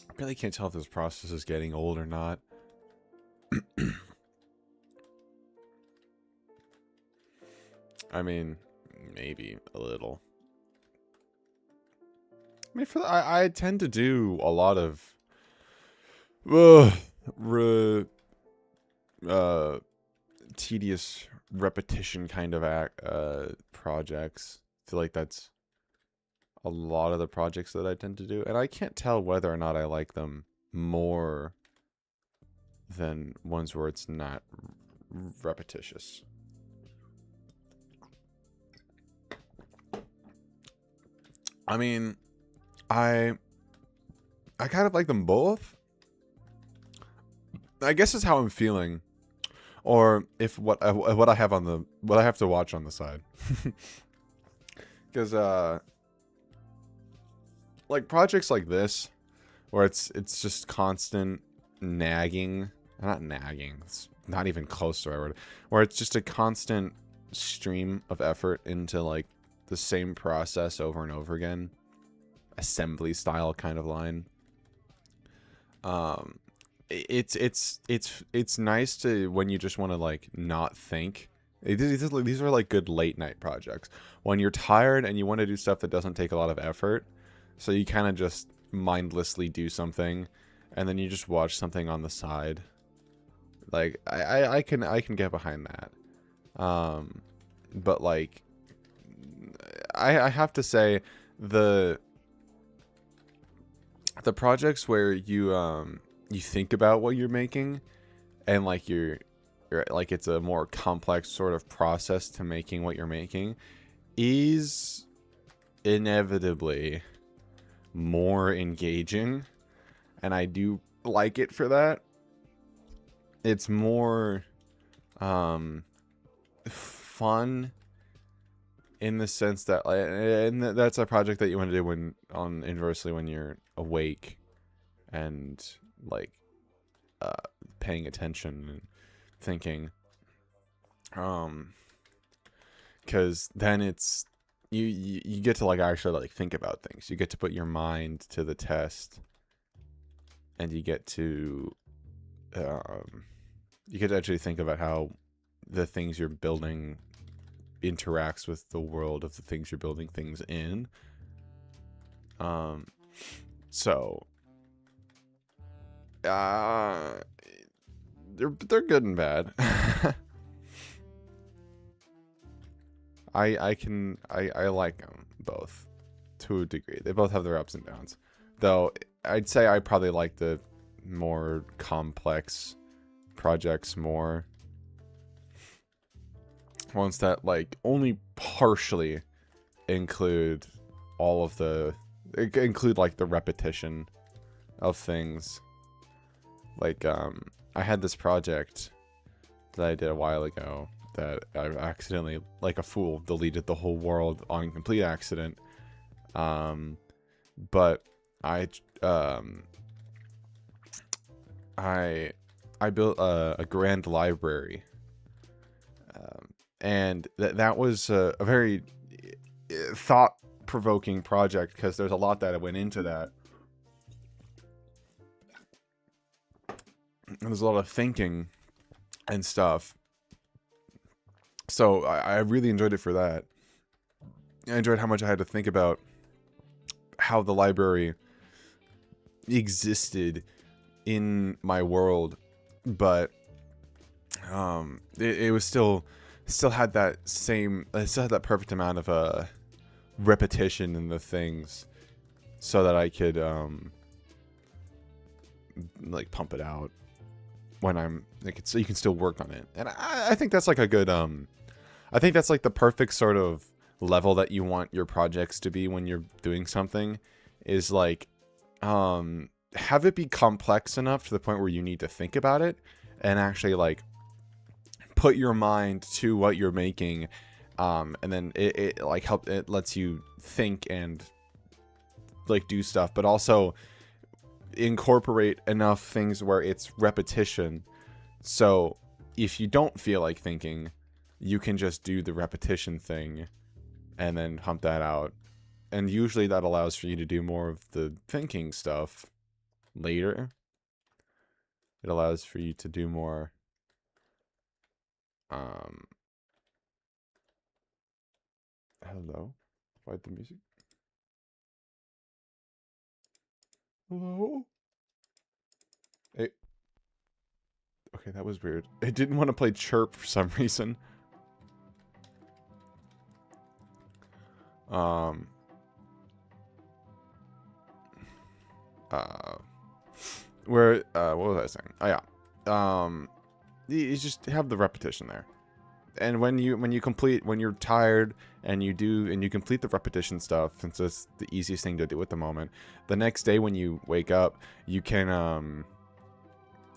I really can't tell if this process is getting old or not. I mean, maybe a little. I mean, I tend to do a lot of tedious repetition kind of projects. I feel like that's a lot of the projects that I tend to do, and I can't tell whether or not I like them more than ones where it's not repetitious. I mean, I kind of like them both, I guess is how I'm feeling, or if what I have on the what I have to watch on the side, because like projects like this, where it's just constant nagging, not nagging, it's not even close to the right word, where it's just a constant stream of effort into like the same process over and over again, assembly style kind of line. It's nice to when you just want to like not think. These are like good late night projects when you're tired and you want to do stuff that doesn't take a lot of effort, so you kind of just mindlessly do something and then you just watch something on the side. Like I can get behind that. But like I have to say the projects where you think about what you're making, and like you're like it's a more complex sort of process to making what you're making, is inevitably more engaging, and I do like it for that. It's more fun in the sense that, and that's a project that you want to do when inversely when you're awake and like paying attention and thinking, because then it's you get to like actually like think about things. You get to put your mind to the test, and you get to actually think about how the things you're building interacts with the world of the things you're building things in. So they're good and bad. I like them both to a degree. They both have their ups and downs, though I'd say I probably like the more complex projects more, ones that like only partially include all of the like the repetition of things. Like I had this project that I did a while ago that I accidentally, like a fool, deleted the whole world on complete accident. But I built a grand library, and that was a very thought-provoking project, because there's a lot that went into that. And there's a lot of thinking and stuff. So I really enjoyed it for that. I enjoyed how much I had to think about how the library existed in my world, but it was still had that same, it still had that perfect amount of repetition in the things, so that I could like pump it out when I'm like, so you can still work on it. And I think that's like a good I think that's like the perfect sort of level that you want your projects to be when you're doing something, is like have it be complex enough to the point where you need to think about it and actually like put your mind to what you're making, and then it like it lets you think and like do stuff, but also incorporate enough things where it's repetition, so if you don't feel like thinking, you can just do the repetition thing and then hump that out. And usually that allows for you to do more of the thinking stuff later. It allows for you to do more hello? Why the music? Hello? Hey. Okay, that was weird. It didn't want to play chirp for some reason. What was I saying? Oh yeah. You just have the repetition there. And when you're tired and you complete the repetition stuff, since it's the easiest thing to do at the moment, the next day when you wake up, you can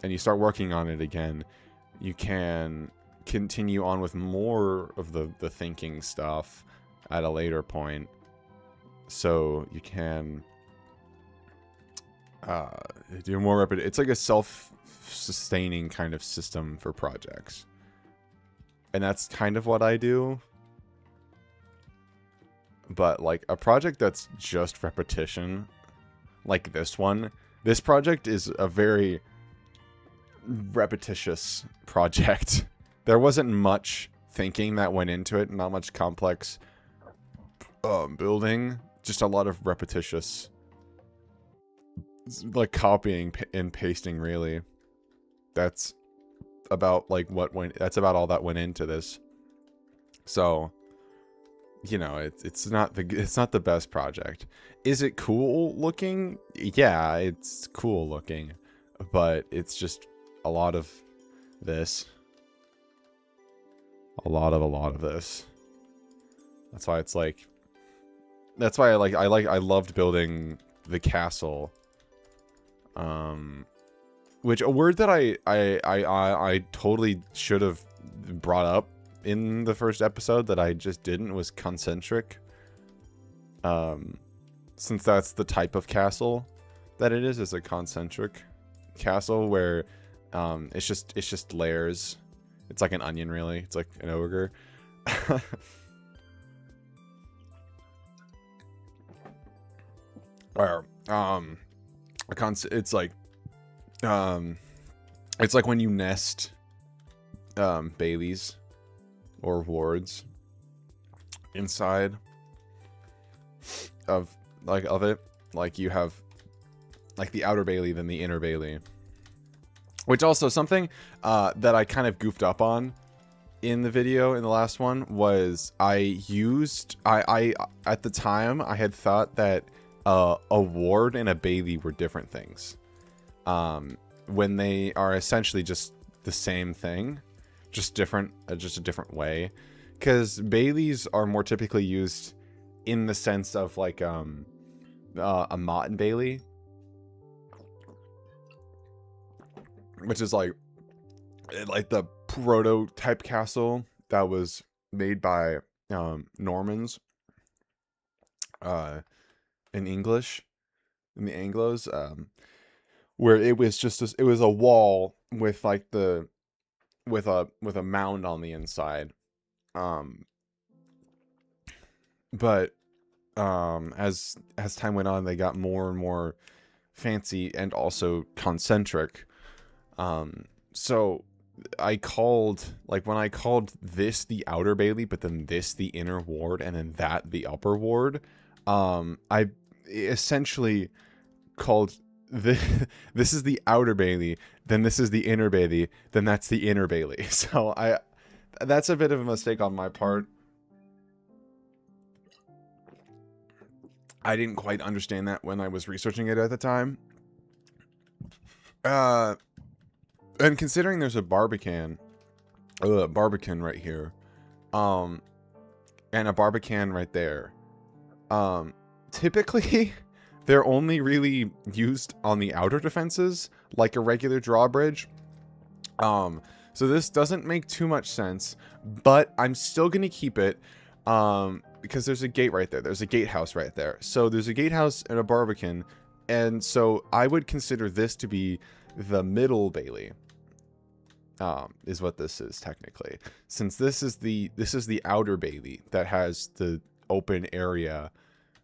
and you start working on it again, you can continue on with more of the thinking stuff at a later point. So you can do more rapid. It's like a self-sustaining kind of system for projects. And that's kind of what I do. But like a project that's just repetition, like this one, this project is a very repetitious project. There wasn't much thinking that went into it, not much complex building, just a lot of repetitious, like copying and pasting, really. That's about like that's about all that went into this. So, you know, it's not the best project. Is it cool looking? Yeah, it's cool looking, but it's just a lot of this. A lot of this. That's why it's like, that's why I loved building the castle. Which a word that I totally should have brought up in the first episode that I just didn't was concentric. Since that's the type of castle that it is a concentric castle where it's just layers. It's like an onion, really. It's like an ogre. Or it's like when you nest Baileys or wards inside of it. Like you have like the outer Bailey, then the inner Bailey. Which also something that I kind of goofed up on in the video in the last one was I at the time I had thought that a ward and a Bailey were different things. When they are essentially just the same thing, just a different way. Because Baileys are more typically used in the sense of like a Motte and Bailey, which is like the prototype castle that was made by Normans in English, in the Anglos, where it was just it was a wall with like with a mound on the inside. But as time went on, they got more and more fancy and also concentric. So I called, like when I called this the outer Bailey, but then this the inner ward, and then that the upper ward, I essentially called this is the outer Bailey, then this is the inner Bailey, then that's the inner Bailey. So that's a bit of a mistake on my part. I didn't quite understand that when I was researching it at the time. And considering there's a Barbican right here, and a Barbican right there, typically they're only really used on the outer defenses, like a regular drawbridge. So this doesn't make too much sense, but I'm still gonna keep it, because there's a gate right there. There's a gatehouse right there. So there's a gatehouse and a Barbican, and so I would consider this to be the middle Bailey. Is what this is technically, since this is the outer Bailey that has the open area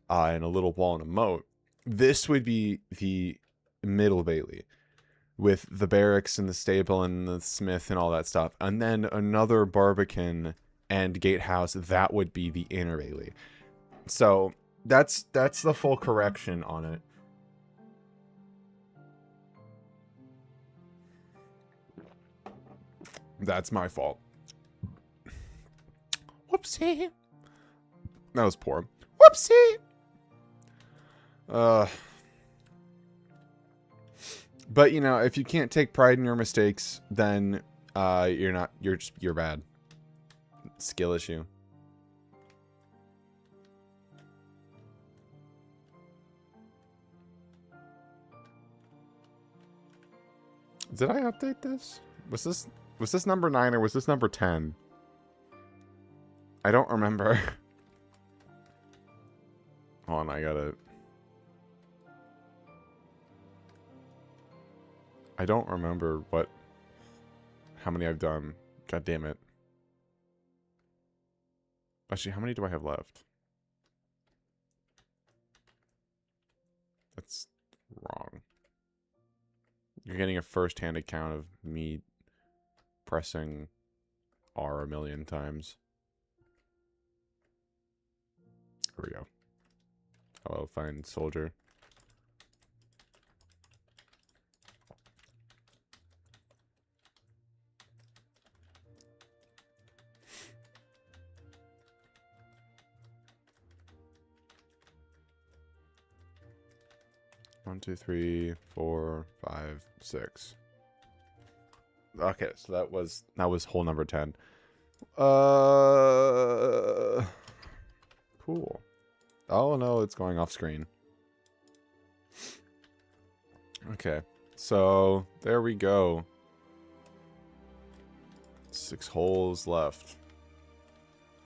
and a little wall and a moat. This would be the middle Bailey with the barracks and the stable and the smith and all that stuff, and then another Barbican and gatehouse. That would be the inner Bailey. So that's the full correction on it. That's my fault. Whoopsie. That was poor. Whoopsie. But you know, if you can't take pride in your mistakes, then you're bad. Skill issue. Did I update this? Was this number 9 or was this number 10? I don't remember. Hold on, I don't remember how many I've done. God damn it. Actually, how many do I have left? That's wrong. You're getting a first-hand account of me pressing R a million times. Here we go. Hello, fine soldier. One, two, three, 4, 5, 6. Okay, so that was hole number 10. Cool. Oh no, it's going off screen. Okay, so there we go. 6 holes left.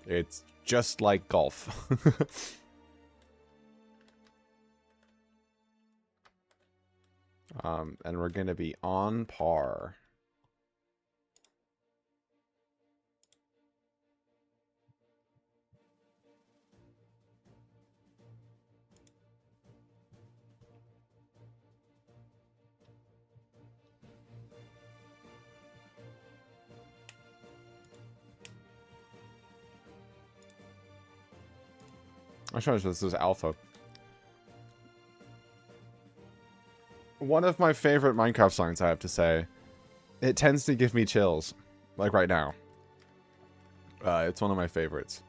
It's just like golf. And we're gonna be on par. I'm sure this is alpha. One of my favorite Minecraft songs, I have to say. It tends to give me chills, like right now. It's one of my favorites.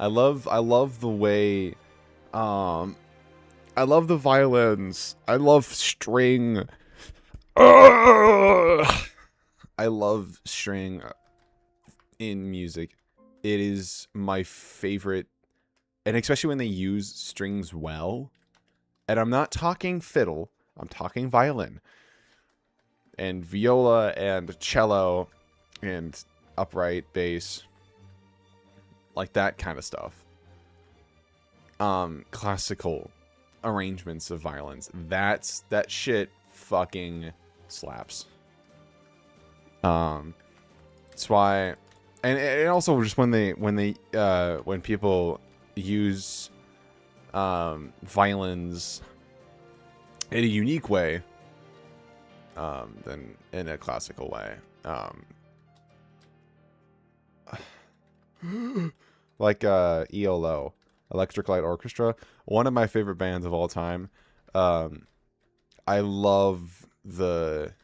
I love the way, I love the violins. I love string. I love string in music. It is my favorite, and especially when they use strings well. And I'm not talking fiddle, I'm talking violin. And viola and cello and upright bass. Like that kind of stuff. Classical arrangements of violins. That shit fucking slaps. That's why, and also just when people use violins in a unique way, than in a classical way. Like ELO, Electric Light Orchestra, one of my favorite bands of all time. I love the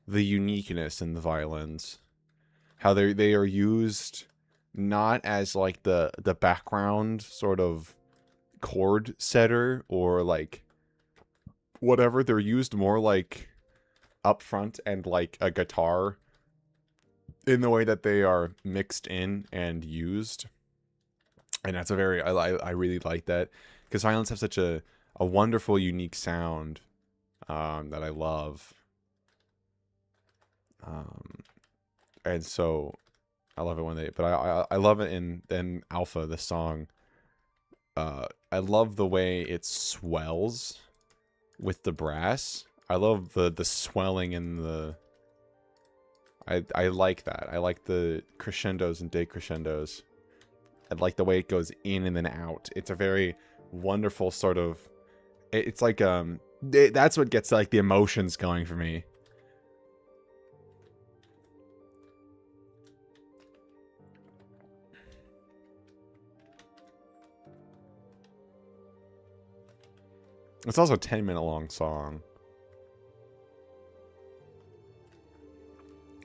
uniqueness in the violins, how they are used not as like the background sort of chord setter or like whatever. They're used more like up front and like a guitar in the way that they are mixed in and used. And that's a very, I really like that, because violins have such a wonderful, unique sound that I love. And so I love it when they, but I love it in Alpha, the song. I love the way it swells with the brass. I love the swelling in the, I like that. I like the crescendos and decrescendos. I like the way it goes in and then out. It's a very wonderful sort of, it's like, that's what gets like the emotions going for me. It's also a 10-minute long song.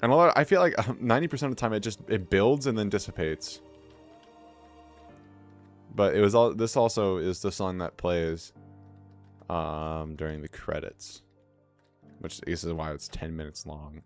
And I feel like 90% of the time it builds and then dissipates. But this also is the song that plays during the credits, which is why it's 10 minutes long.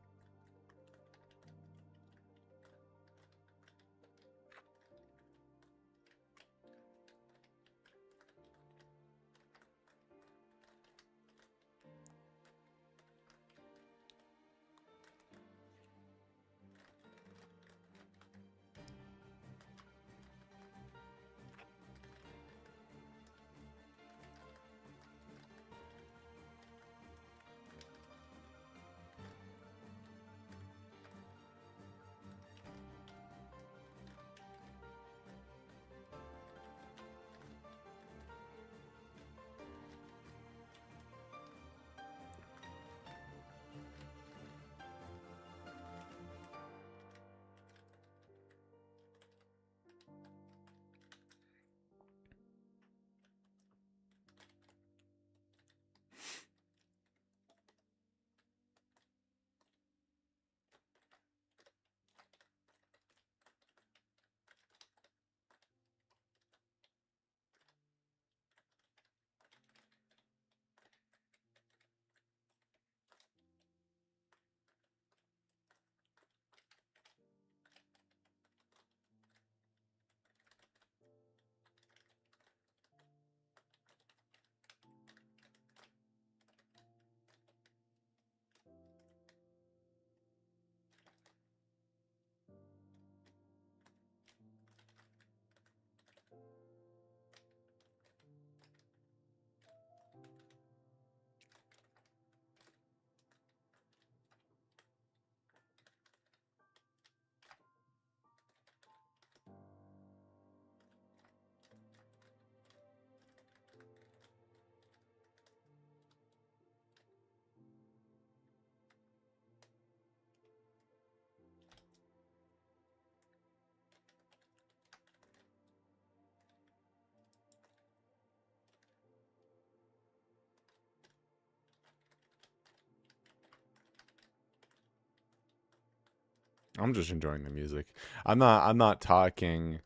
I'm just enjoying the music. I'm not talking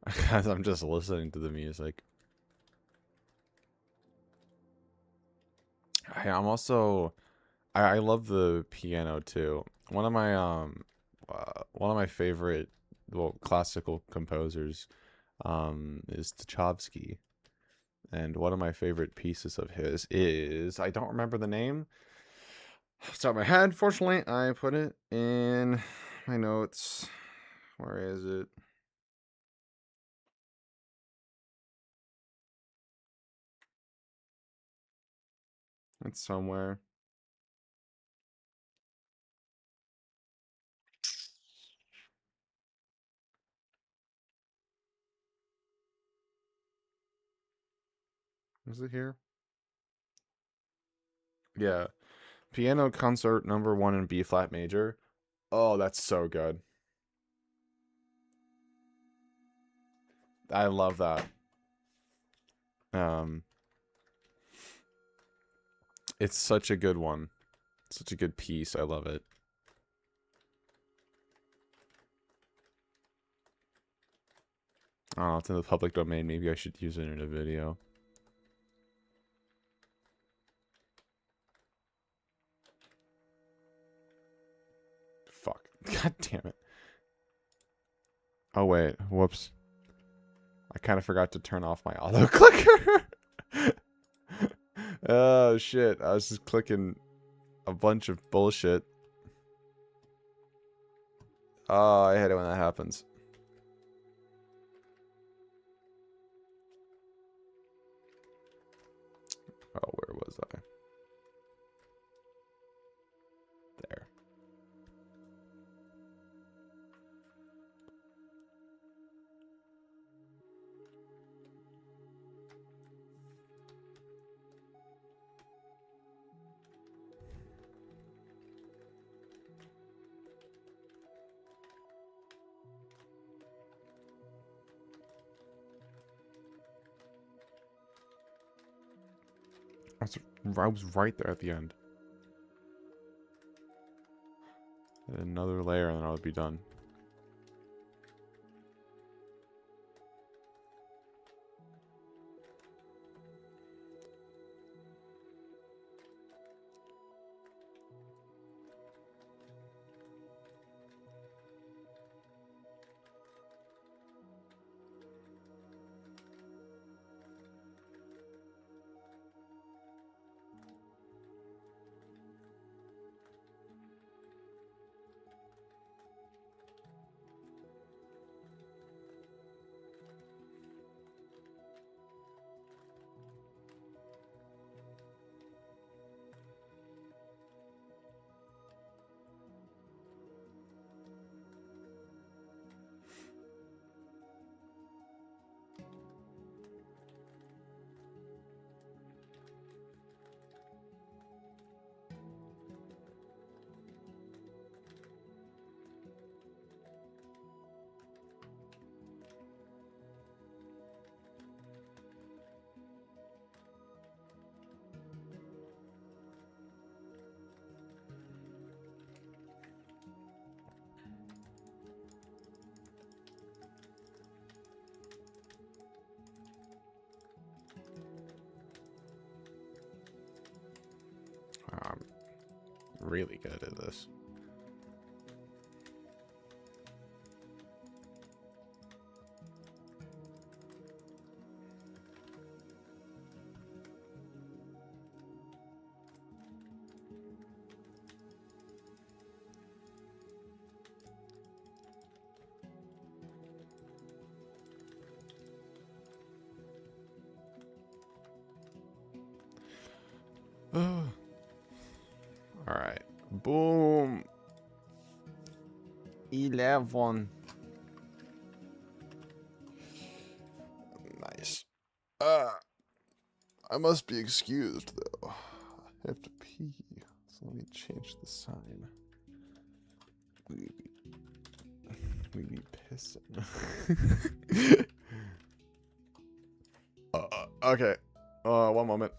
because I'm just listening to the music. I'm also I love the piano too. One of my favorite classical composers is Tchaikovsky. And one of my favorite pieces of his is, I don't remember the name off the top of my head. Fortunately, I put it in my notes. Where is it? It's somewhere. Is it here? Yeah. Piano Concert Number 1 in B flat major. Oh, that's so good. I love that. Um, it's such a good one. Such a good piece. I love it. I don't know, it's in the public domain. Maybe I should use it in a video. Fuck. God damn it. Oh, wait. Whoops. I kind of forgot to turn off my auto clicker. Oh, shit. I was just clicking a bunch of bullshit. Oh, I hate it when that happens. Oh, where was I? There. I was right there at the end. Another layer and then I would be done. I'm really good at this. Alright. Boom. 11. Nice. I must be excused, though. I have to pee. So let me change the sign. We be pissing. Okay. One moment.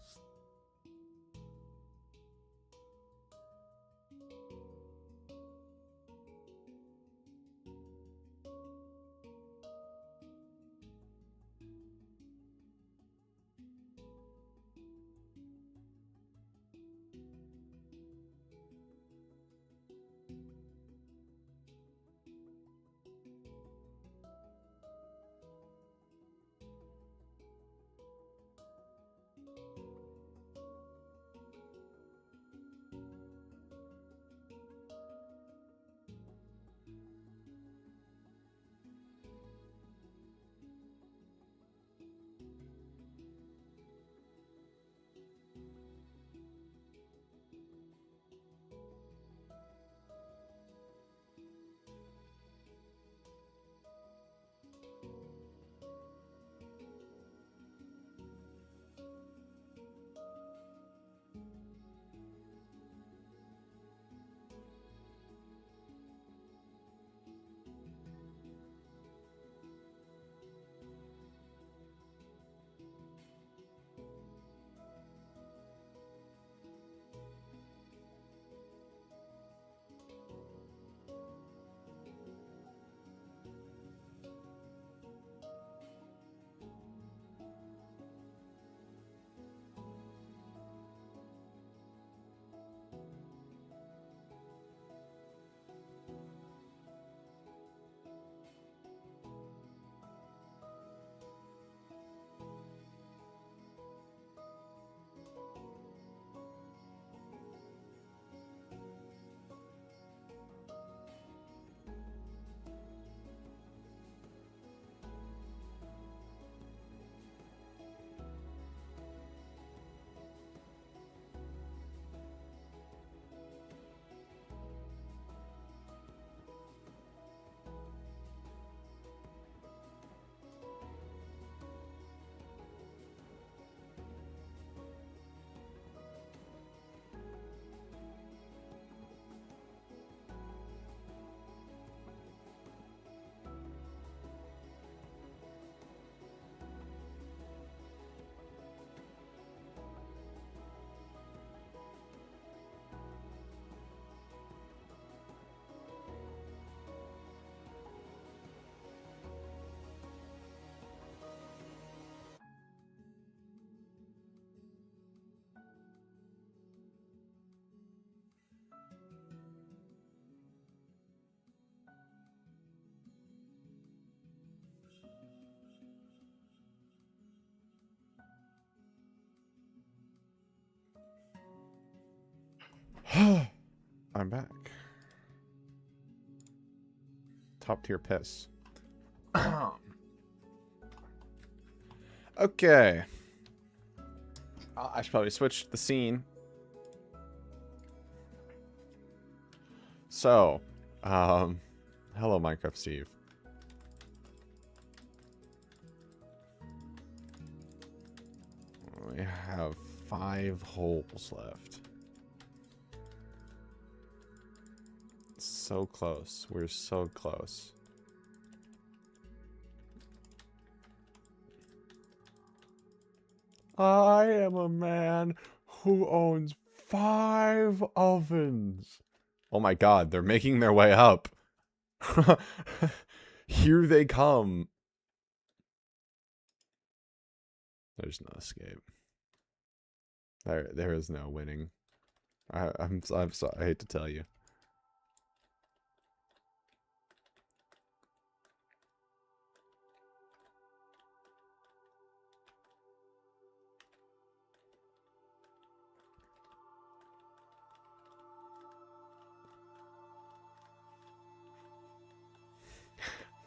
I'm back. Top tier piss. Okay. I should probably switch the scene. So, hello Minecraft Steve. We have 5 holes left. So close. We're so close. I am a man who owns 5 ovens. Oh my god, they're making their way up. Here they come. There's no escape. There is no winning. I'm sorry, I hate to tell you.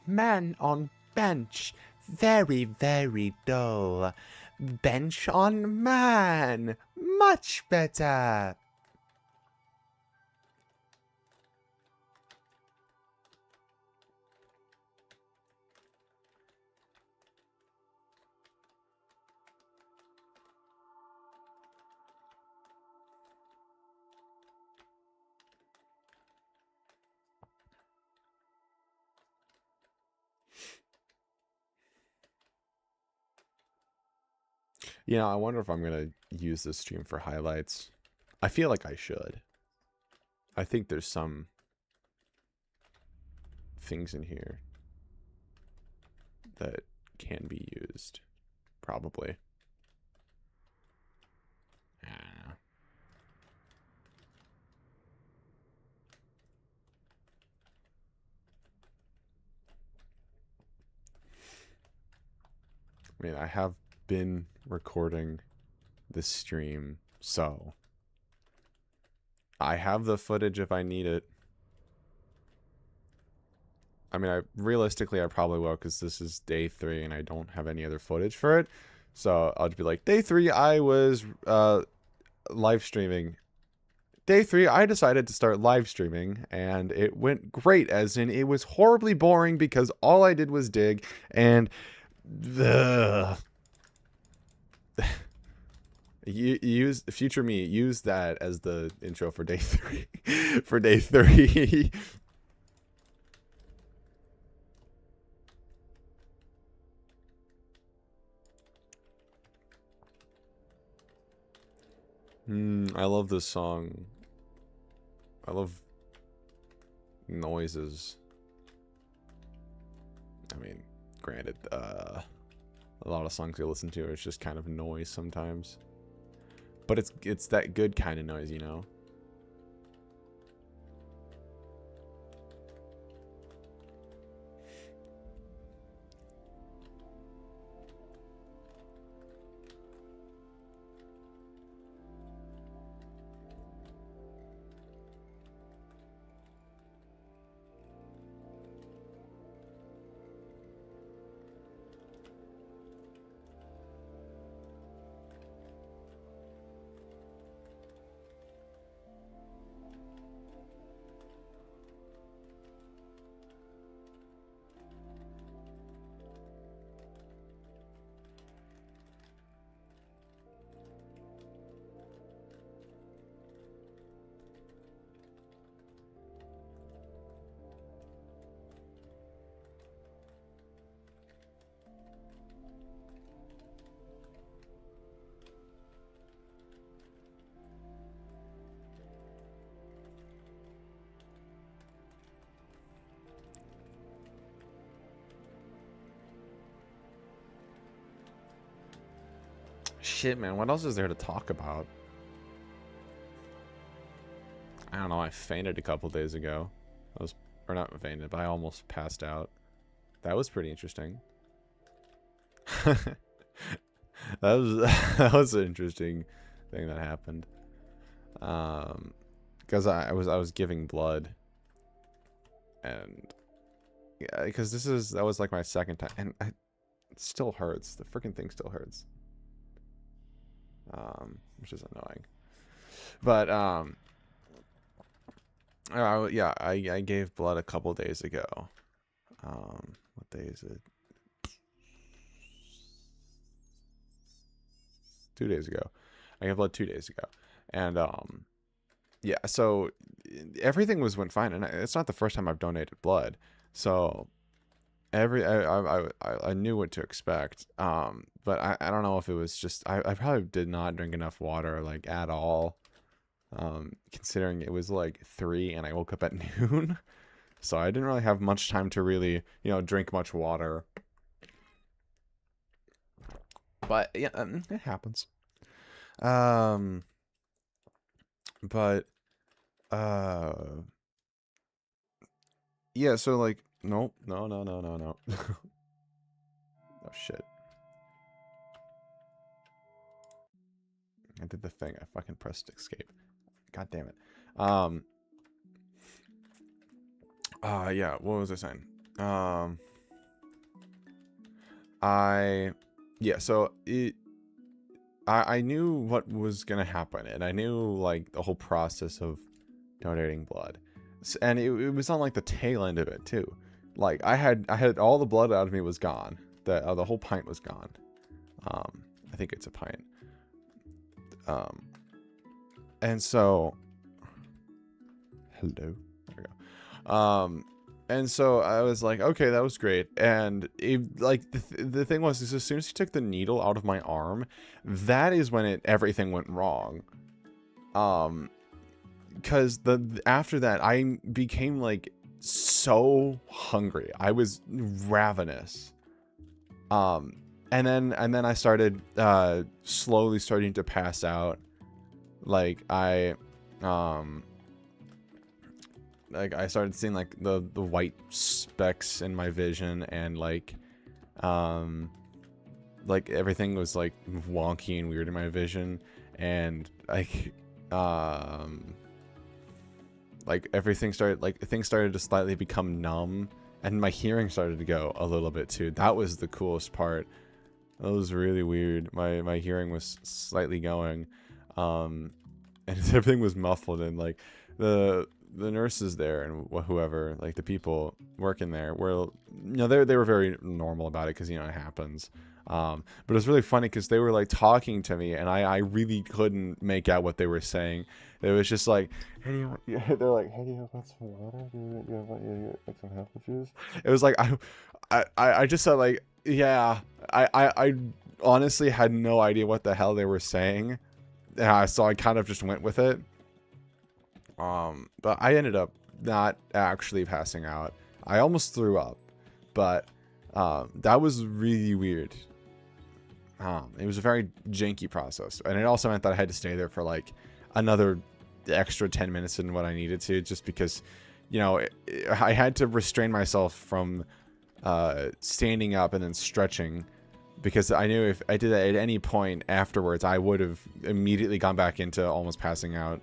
Man on bench, very, very dull. Bench on man, much better. You know, I wonder if I'm going to use this stream for highlights. I feel like I should. I think there's some things in here that can be used. Probably. I don't know. I mean, I have been recording this stream, so I have the footage if I need it. I mean, realistically, I probably will, because this is day 3 and I don't have any other footage for it. So I'll just be like, day 3, I was live streaming. Day 3, I decided to start live streaming, and it went great, as in it was horribly boring because all I did was dig, and use future me, use that as the intro for day 3. For day 3. I love this song. I love noises. I mean, granted, a lot of songs I listen to is just kind of noise sometimes. But it's that good kind of noise, you know? Shit, man, what else is there to talk about? I don't know, I fainted a couple days ago. Or not fainted, but I almost passed out. That was pretty interesting. that was an interesting thing that happened. because I was giving blood, and yeah, because that was like my second time, and it still hurts. The freaking thing still hurts, which is annoying. But yeah, I gave blood a couple days ago. What day is it? 2 days ago. I gave blood 2 days ago, and yeah, so everything went fine, and it's not the first time I've donated blood, so I knew what to expect. But I don't know if it was just I probably did not drink enough water, like, at all. Considering it was like 3 and I woke up at noon, so I didn't really have much time to really, drink much water. But yeah, it happens. But yeah, so like, nope, no. Oh shit. I did the thing. I fucking pressed escape. God damn it. Yeah, what was I saying? I knew what was gonna happen, and I knew like the whole process of donating blood, and it was on like the tail end of it too. Like I had all the blood out of me was gone. The whole pint was gone. I think it's a pint. And so, hello. There we go. And so I was like, okay, that was great. And like the thing was, is as soon as he took the needle out of my arm, that is when everything went wrong. Because after that, I became like so hungry. I was ravenous. And then I started slowly starting to pass out. Like I started seeing like the white specks in my vision, and like everything was like wonky and weird in my vision, and like everything started, like things started to slightly become numb, and my hearing started to go a little bit too. That was the coolest part. That was really weird. My hearing was slightly going, and everything was muffled, and like the nurses there and whoever, like the people working there, were, they were very normal about it, because it happens. But it was really funny because they were like talking to me, and I really couldn't make out what they were saying. It was just like, hey, they're like, hey, do you have some water? Do you have like some health issues? It was like I just said like, yeah. I honestly had no idea what the hell they were saying. So I kind of just went with it. But I ended up not actually passing out. I almost threw up, but that was really weird. It was a very janky process, and it also meant that I had to stay there for like another extra 10 minutes than what I needed to, just because, I had to restrain myself from standing up and then stretching, because I knew if I did that at any point afterwards, I would have immediately gone back into almost passing out.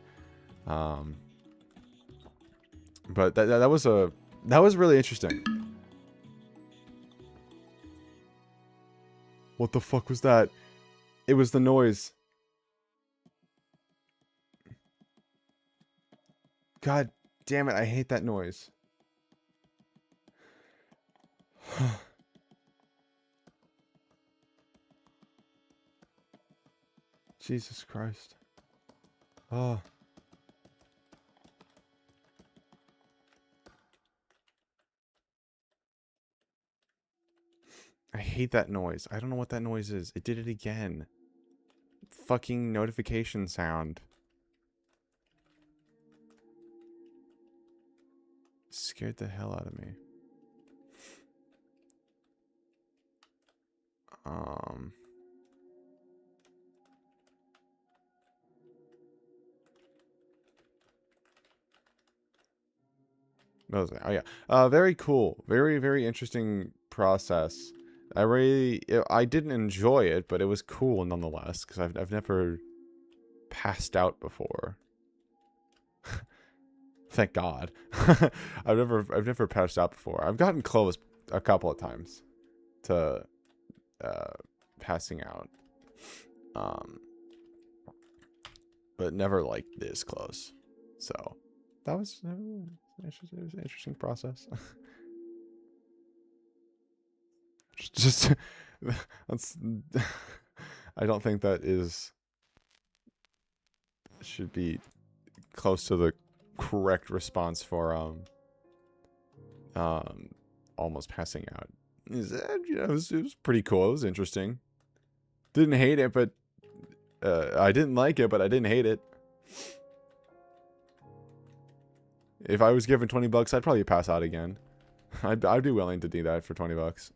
But that was really interesting. What the fuck was that? It was the noise. God damn it, I hate that noise. Jesus Christ. Oh. I hate that noise. I don't know what that noise is. It did it again. Fucking notification sound. Scared the hell out of me. Oh yeah. Very cool. Very, very interesting process. I didn't enjoy it, but it was cool nonetheless, because I've never passed out before. Thank God. I've never passed out before. I've gotten close a couple of times to passing out. But never like this close. So that was an interesting process. Just that's I don't think that should be close to the correct response for almost passing out. It was pretty cool. It was interesting. Didn't hate it, but I didn't like it, but I didn't hate it. If I was given $20, I'd probably pass out again. I'd be willing to do that for $20.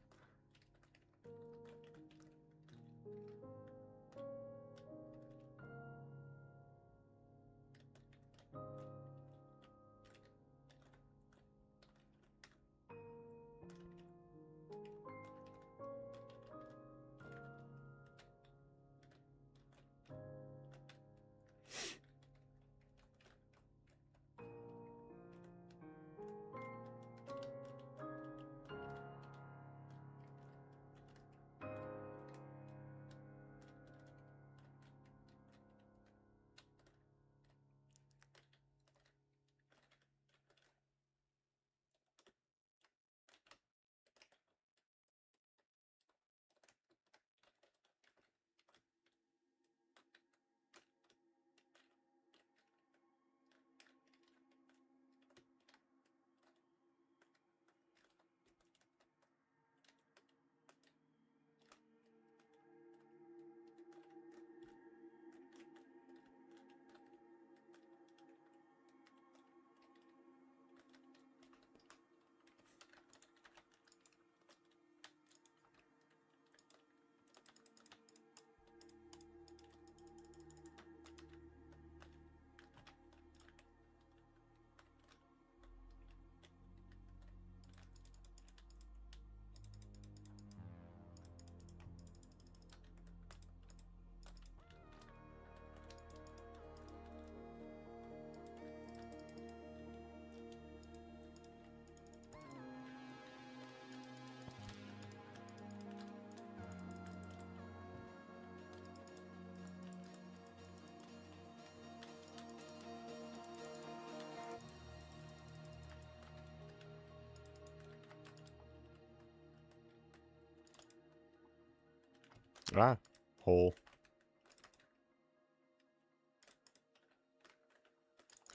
Ah, hole.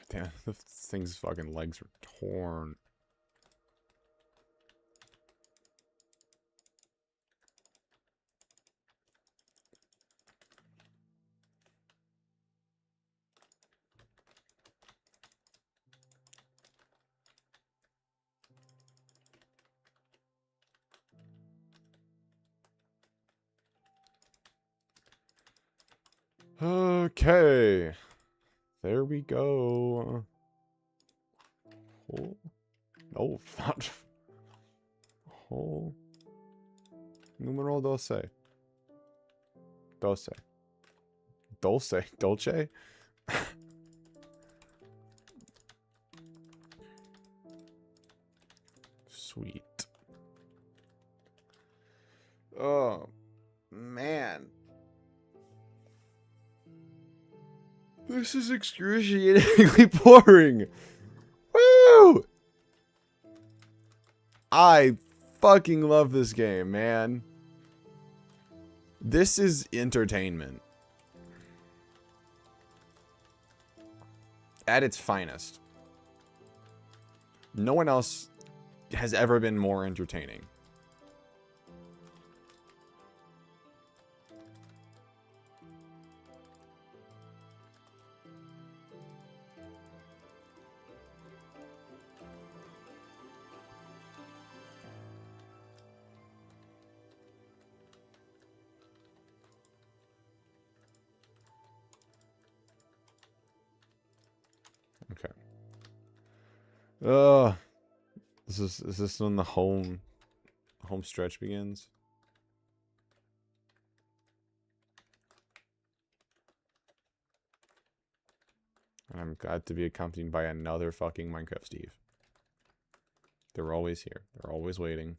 Damn, this thing's fucking legs are torn. Okay. There we go. Hole. Oh, not. Hole. Numero 12. 12. Dulce. Dolce? Sweet. Oh, man. This is excruciatingly boring. Woo! I fucking love this game, man. This is entertainment. At its finest. No one else has ever been more entertaining. Okay. Is this when the home stretch begins? And I'm glad to be accompanied by another fucking Minecraft Steve. They're always here. They're always waiting.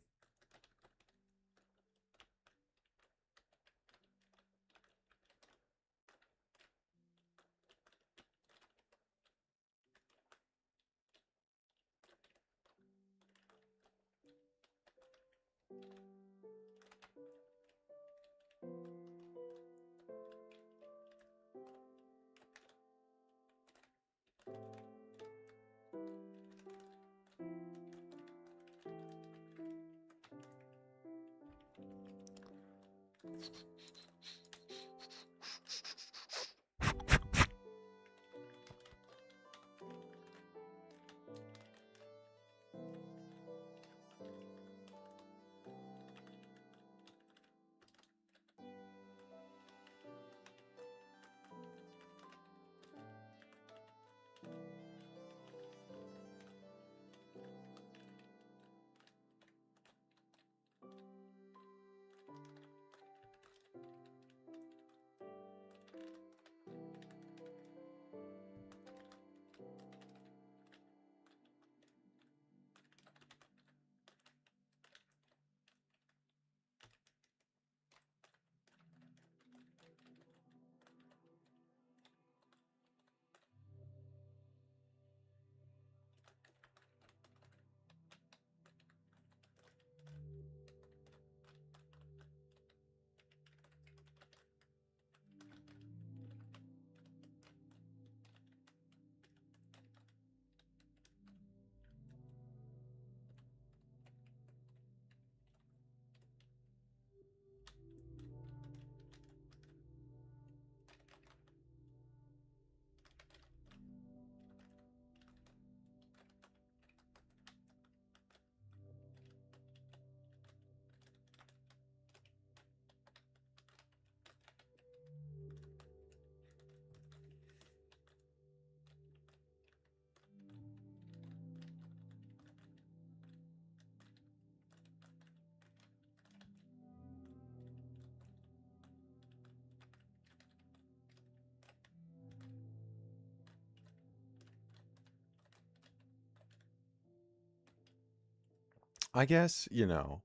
I guess, you know,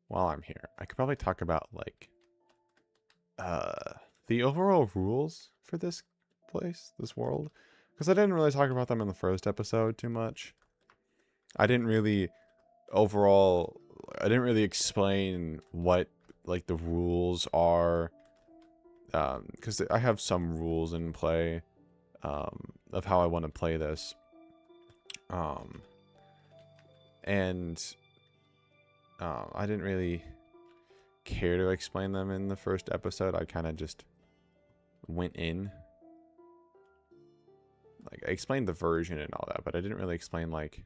while I'm here, I could probably talk about, like, the overall rules for this place, this world. Because I didn't really talk about them in the first episode too much. I didn't really, overall, I didn't really explain what, like, the rules are. Because I have some rules in play, of how I want to play this. And I didn't really care to explain them in the first episode. I kind of just went in. Like, I explained the version and all that, but I didn't really explain, like,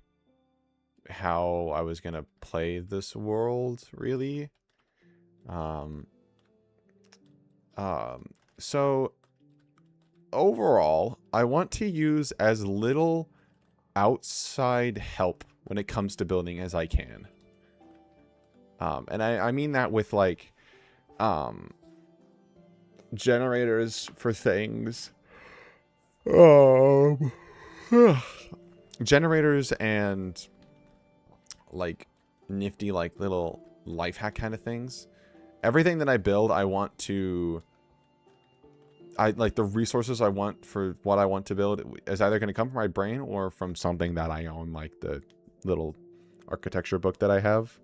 how I was gonna play this world, really. So, overall, I want to use as little outside help when it comes to building as I can. And I mean that with, like, generators for things. Generators and, like, nifty, like, little life hack kind of things. Everything that I build, I want to... like, the resources I want for what I want to build is either going to come from my brain or from something that I own, like the little architecture book that I have.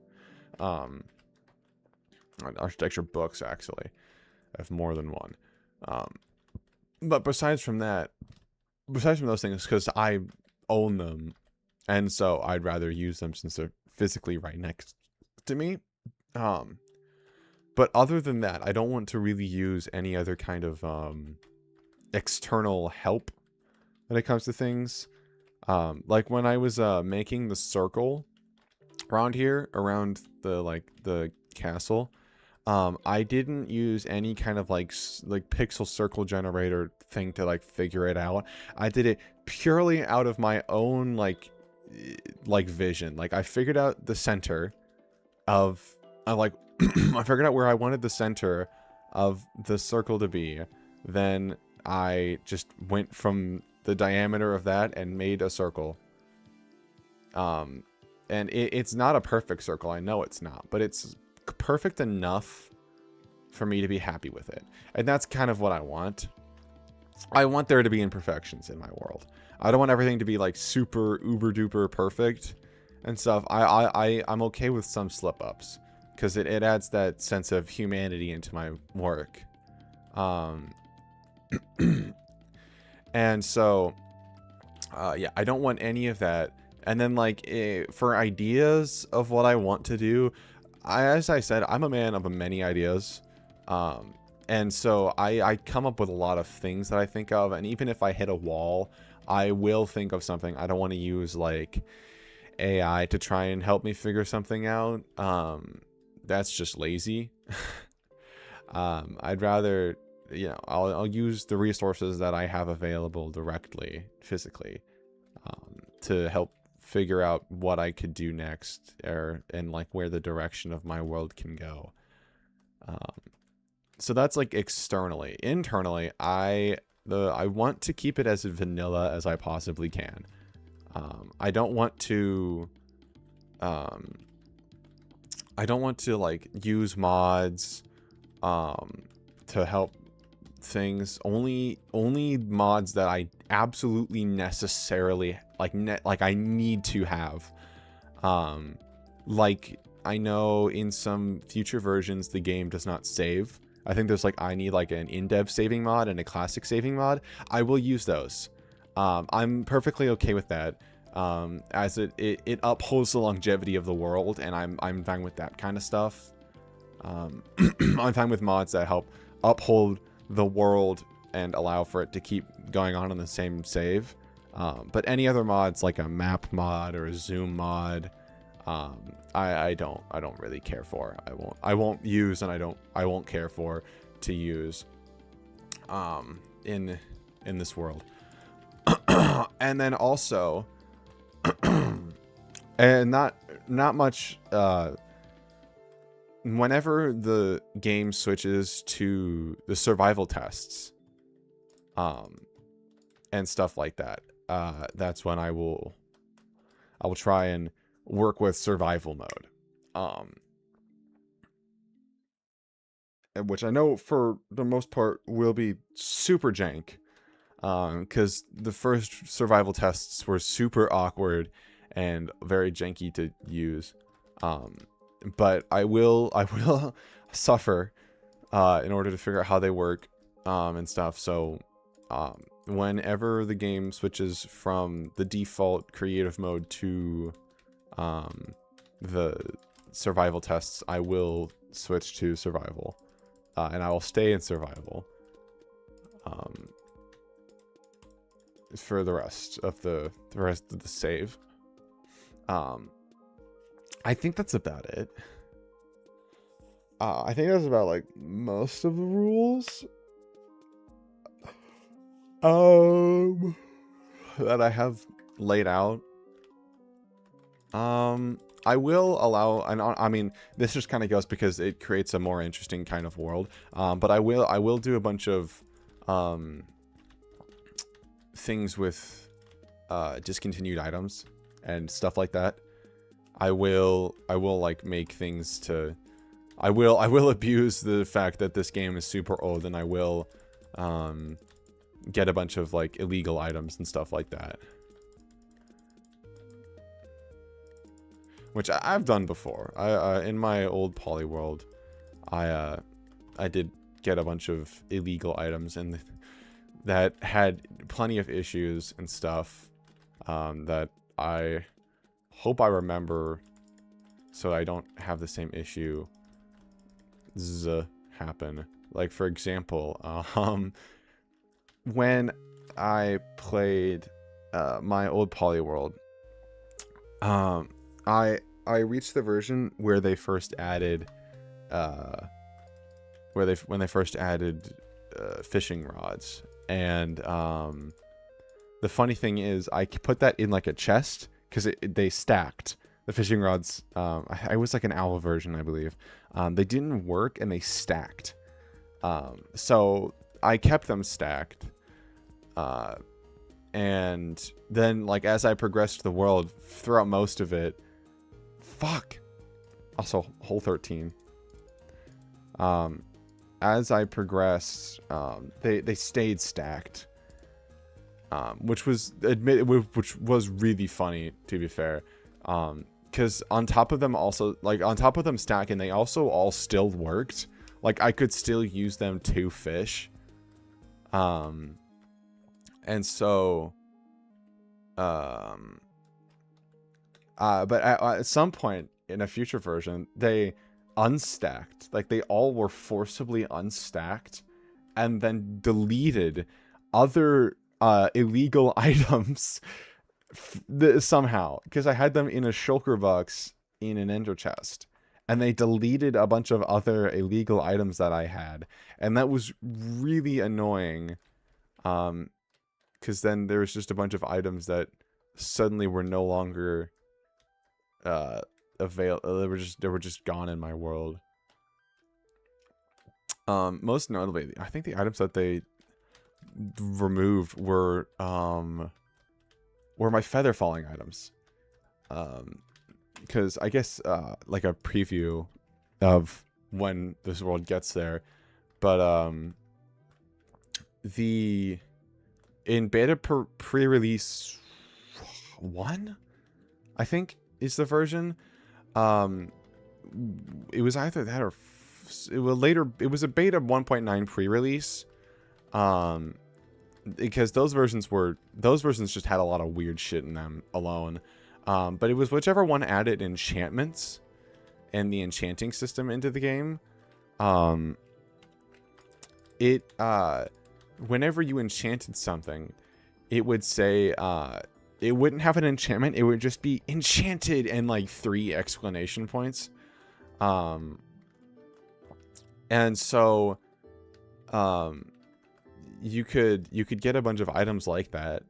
Architecture books, actually. I have more than one. But besides from those things, because I own them, and so I'd rather use them since they're physically right next to me. But other than that, I don't want to really use any other kind of external help when it comes to things. Like when I was making the circle around here, around the castle, I didn't use any kind of like pixel circle generator thing to like figure it out. I did it purely out of my own like vision. Like I figured out the center of I figured out where I wanted the center of the circle to be. Then I just went from the diameter of that and made a circle. And it's not a perfect circle. I know it's not, but it's perfect enough for me to be happy with it. And that's kind of what I want. I want there to be imperfections in my world. I don't want everything to be like super uber duper perfect and stuff. I'm okay with some slip ups because it adds that sense of humanity into my work. And so, yeah, I don't want any of that. And then like for ideas of what I want to do, as I said, I'm a man of many ideas. And so I come up with a lot of things that I think of, and even if I hit a wall, I will think of something. I don't want to use like AI to try and help me figure something out. That's just lazy. I'd rather, you know, I'll use the resources that I have available directly, physically, to help figure out what I could do next, and like where the direction of my world can go. So that's like externally. Internally, I want to keep it as vanilla as I possibly can. I don't want to like use mods to help things. Only mods that I absolutely necessarily like I need to have. Like I know in some future versions the game does not save. I think there's like, I need like an in-dev saving mod and a classic saving mod. I will use those. I'm perfectly okay with that. As it upholds the longevity of the world, and I'm fine with that kind of stuff. I'm fine with mods that help uphold the world and allow for it to keep going on in the same save. But any other mods like a map mod or a zoom mod, I don't really care for. I won't use, and I won't care for to use in this world. And then also and not much whenever the game switches to the survival tests and stuff like that, that's when I will try and work with survival mode, which I know for the most part will be super jank, because the first survival tests were super awkward and very janky to use, but I will suffer in order to figure out how they work, and stuff. So whenever the game switches from the default creative mode to the survival tests, I will switch to survival, and I will stay in survival for the rest of the save. I think that's about it. I think that's about like most of the rules that I have laid out. I will allow, and I mean, this just kind of goes because it creates a more interesting kind of world. But I will do a bunch of things with discontinued items and stuff like that. I will like make things to, I will abuse the fact that this game is super old, and I will get a bunch of like illegal items and stuff like that, which I've done before. In my old poly world, I did get a bunch of illegal items, and that had plenty of issues and stuff, that I hope I remember so I don't have the same issue happen. Like, for example, when I played my old poly world, I reached the version where they first added when they first added fishing rods, and the funny thing is I put that in like a chest because they stacked the fishing rods. I was like an owl version, I believe. They didn't work and they stacked, so I kept them stacked, And then, like, as I progressed the world throughout most of it, also hole 13. As I progressed, they stayed stacked, which was really funny, to be fair. Because on top of them stacking, they also all still worked. Like, I could still use them to fish. And so, but at some point in a future version, they unstacked. Like, they all were forcibly unstacked and then deleted other illegal items somehow, because I had them in a shulker box in an ender chest, and they deleted a bunch of other illegal items that I had, and that was really annoying. Because then there was just a bunch of items that suddenly were no longer they were just gone in my world. Most notably, I think the items that they removed were my feather falling items. Because I guess like a preview of when this world gets there, but in beta pre-release 1, I think, is the version. It was either that or it was a beta 1.9 pre-release. Because those versions just had a lot of weird shit in them alone. But it was whichever one added enchantments and the enchanting system into the game. Whenever you enchanted something, it would say, it wouldn't have an enchantment, it would just be enchanted and like 3 exclamation points. And so, you could get a bunch of items like that,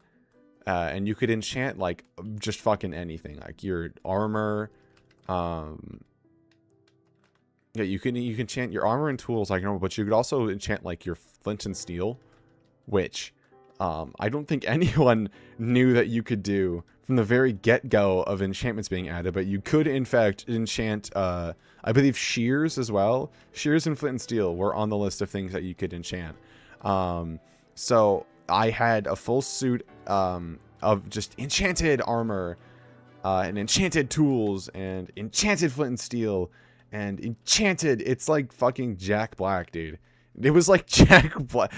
and you could enchant like just fucking anything, like your armor. Yeah, you can enchant your armor and tools like normal, but you could also enchant like your flint and steel, which I don't think anyone knew that you could do from the very get-go of enchantments being added, but you could in fact enchant I believe shears as well. Shears and flint and steel were on the list of things that you could enchant. So I had a full suit of just enchanted armor, and enchanted tools, and enchanted flint and steel, and enchanted, it's like fucking Jack Black, dude. It was like Jack Black.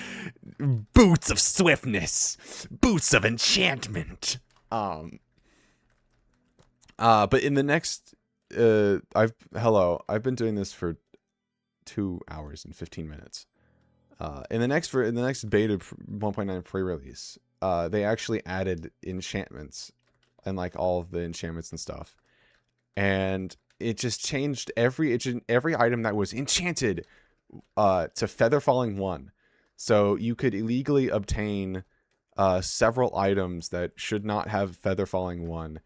Boots of swiftness. Boots of enchantment. But in the next, I've been doing this for 2 hours and 15 minutes. In the next beta 1.9 pre-release, they actually added enchantments and like all of the enchantments and stuff, and it just changed every item that was enchanted to feather falling 1. So you could illegally obtain several items that should not have feather falling 1,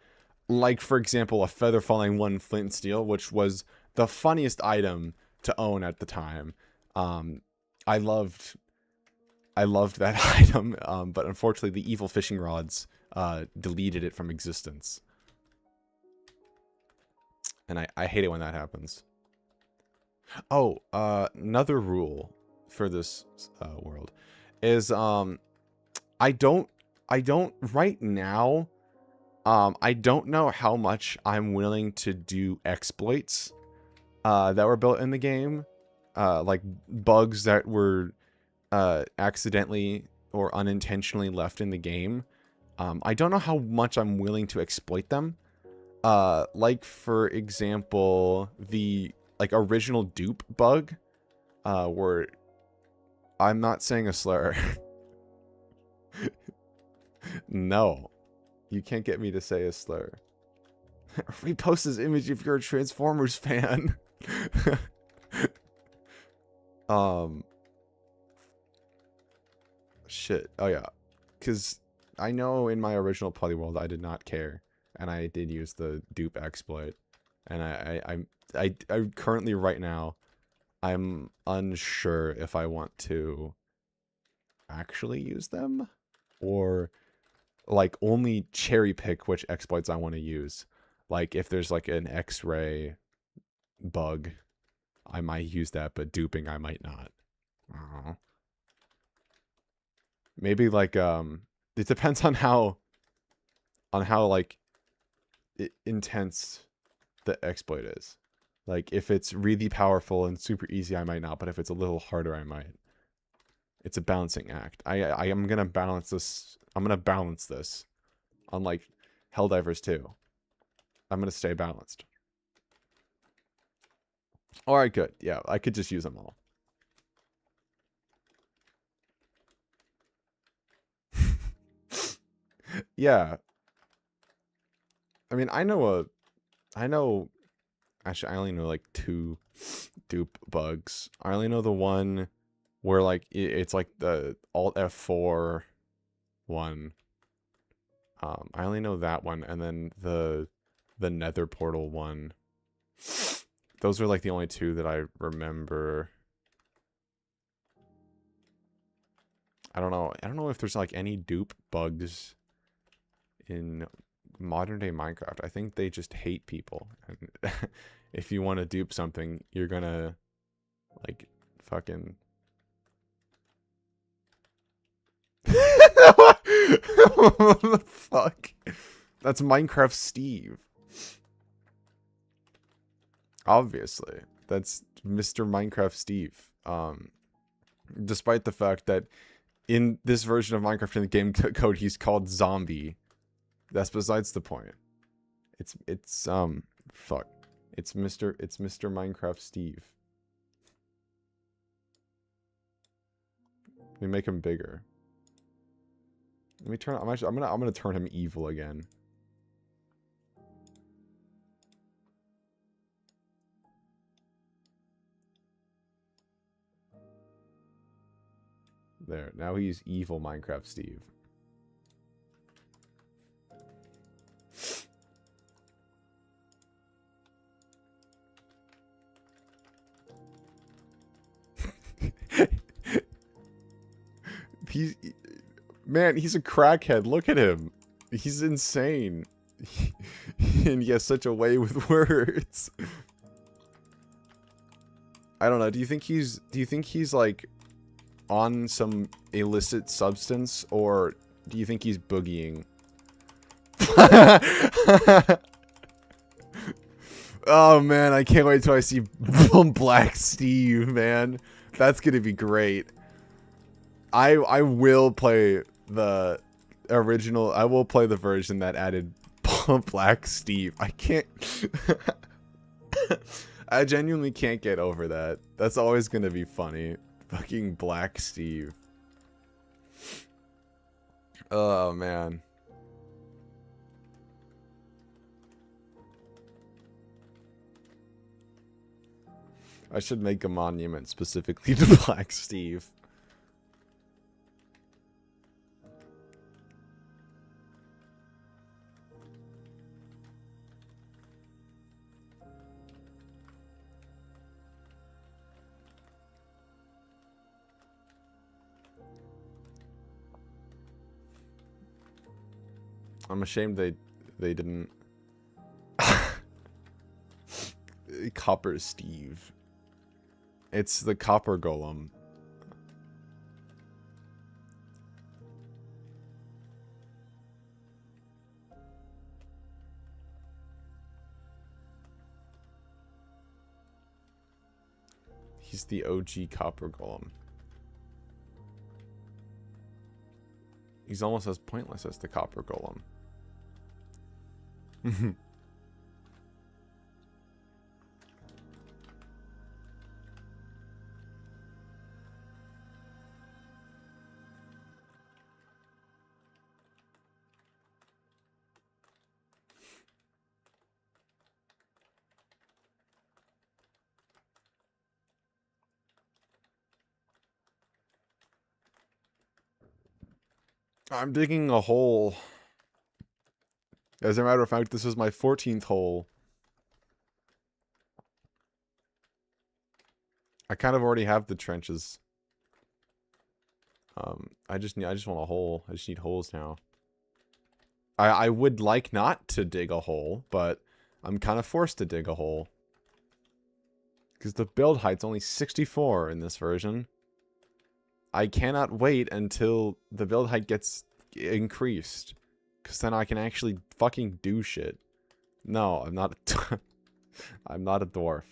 like for example a feather falling 1 flint and steel, which was the funniest item to own at the time. I loved that item, but unfortunately the evil fishing rods deleted it from existence. And I hate it when that happens. Oh, another rule for this world is I don't right now, I don't know how much I'm willing to do exploits that were built in the game, like bugs that were accidentally or unintentionally left in the game. I don't know how much I'm willing to exploit them. Like for example, the like original dupe bug, where I'm not saying a slur. No, you can't get me to say a slur. Repost this image if you're a Transformers fan. Shit. Oh yeah, because I know in my original Putty World I did not care, and I did use the dupe exploit, and I currently right now I'm unsure if I want to actually use them or like only cherry pick which exploits I want to use. Like if there's like an X-ray bug, I might use that, but duping I might not. I don't know. Maybe like it depends on how like intense the exploit is. Like if it's really powerful and super easy, I might not, but if it's a little harder, I might. It's a balancing act. I am gonna balance this. I'm gonna balance this. Unlike Helldivers 2. I'm gonna stay balanced. Alright, good. Yeah, I could just use them all. Yeah. I mean, I know, actually, I only know like 2 dupe bugs. I only know the one where like, it's like the Alt F4 one. I only know that one, and then the Nether Portal one. Those are like the only 2 that I remember. I don't know if there's like any dupe bugs in modern day Minecraft. I think they just hate people. And if you want to dupe something, you're gonna like fucking what the fuck? That's Minecraft Steve. Obviously. That's Mr. Minecraft Steve. Despite the fact that in this version of Minecraft in the game code he's called Zombie. That's besides the point. It's fuck. It's Mr. Minecraft Steve. Let me make him bigger. Let me turn. I'm gonna turn him evil again. There. Now he's evil Minecraft Steve. Man, he's a crackhead. Look at him. He's insane. And he has such a way with words. I don't know. Do you think he's like on some illicit substance, or do you think he's boogieing? Oh man, I can't wait till I see Black Steve, man. That's gonna be great. I will play the original. I will play the version that added Black Steve. I can't. I genuinely can't get over that. That's always gonna be funny. Fucking Black Steve. Oh man. I should make a monument specifically to Black Steve. I'm ashamed they didn't. Copper Steve. It's the copper golem. He's the OG copper golem. He's almost as pointless as the copper golem. I'm digging a hole. As a matter of fact, this is my 14th hole. I kind of already have the trenches. I just want a hole. I just need holes now. I would like not to dig a hole, but I'm kind of forced to dig a hole. Because the build height's only 64 in this version. I cannot wait until the build height gets increased. Because then I can actually fucking do shit. No, I'm not a I'm not a dwarf.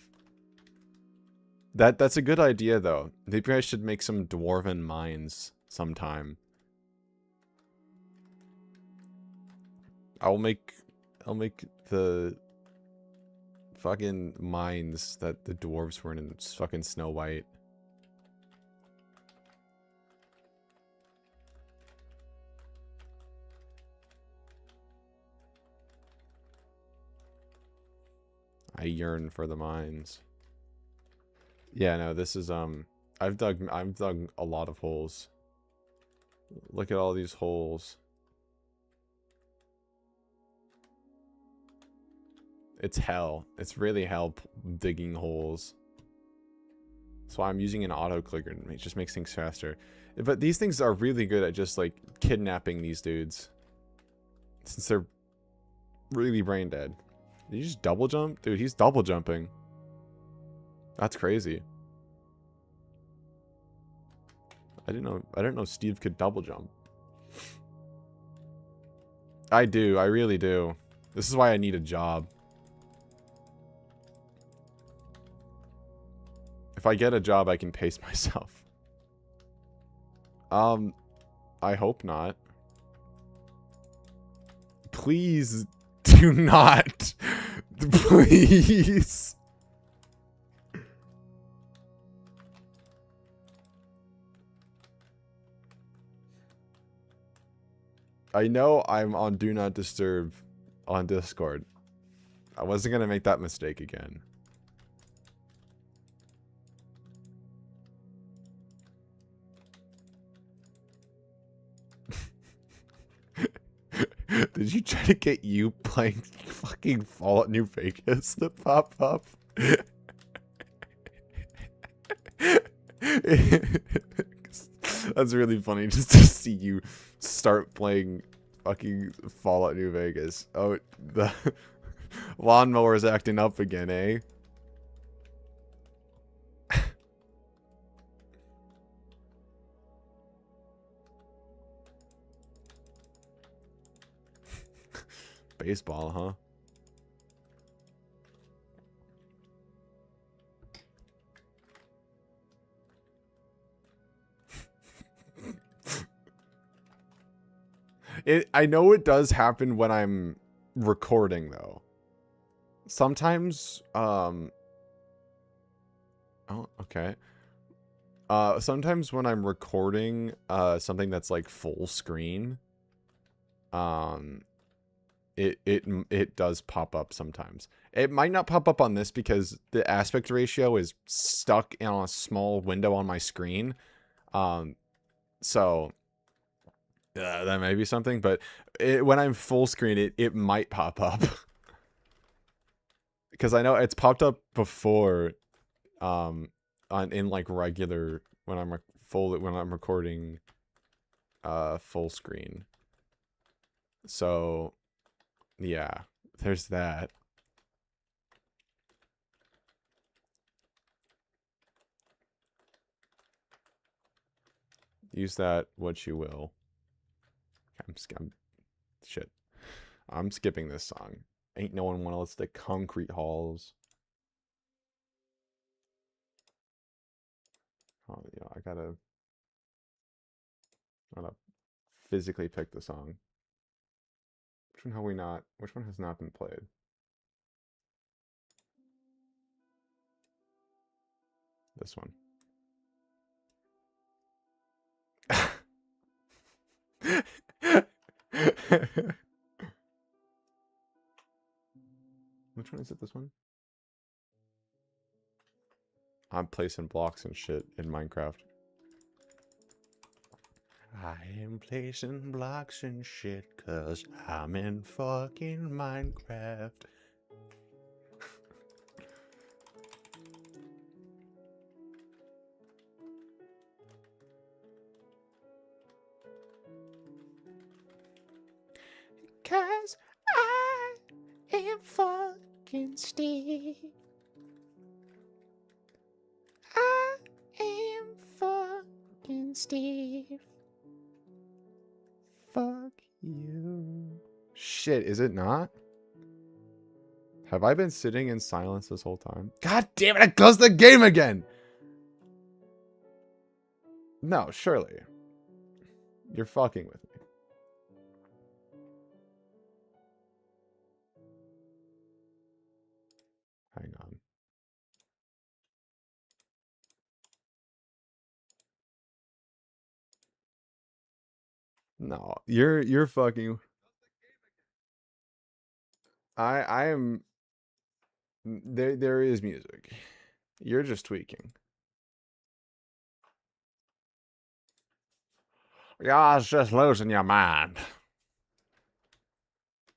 That's a good idea, though. Maybe I should make some dwarven mines sometime. I'll make the fucking mines that the dwarves were in fucking Snow White. I yearn for the mines. Yeah, no, this is I've dug a lot of holes. Look at all these holes. It's hell. It's really hell digging holes. That's why I'm using an auto clicker. It just makes things faster. But these things are really good at just like kidnapping these dudes. Since they're really brain dead. Did you just double jump? Dude, he's double jumping. That's crazy. I didn't know Steve could double jump. I do, I really do. This is why I need a job. If I get a job, I can pace myself. I hope not. Please do not. Please. I know I'm on Do Not Disturb on Discord. I wasn't gonna make that mistake again. Did you try to get you playing fucking Fallout New Vegas to pop up? That's really funny just to see you start playing fucking Fallout New Vegas. Oh, the lawnmower's acting up again, eh? Baseball, huh? I know it does happen when I'm recording though. Sometimes oh, okay. Sometimes when I'm recording something that's like full screen, it does pop up sometimes. It might not pop up on this because the aspect ratio is stuck in a small window on my screen. So that may be something, but when I'm full screen, it might pop up. Because I know it's popped up before, in like regular when I'm recording, full screen. So, yeah, there's that. Use that what you will. Shit. I'm skipping this song. Ain't no one wanna listen to Concrete Halls. Oh, yeah, I gotta physically pick the song. Which one have we not? Which one has not been played? This one. Which one is it? This one? I'm placing blocks and shit in Minecraft. I am placing blocks and shit cause I'm in fucking Minecraft. 'Cause I am fucking Steve. I am fucking Steve. Fuck you. Shit, is it not? Have I been sitting in silence this whole time? God damn it, I closed the game again! No, surely. You're fucking with me. Hang on. No, you're fucking. I am. There is music. You're just tweaking. Yeah, it's just losing your mind.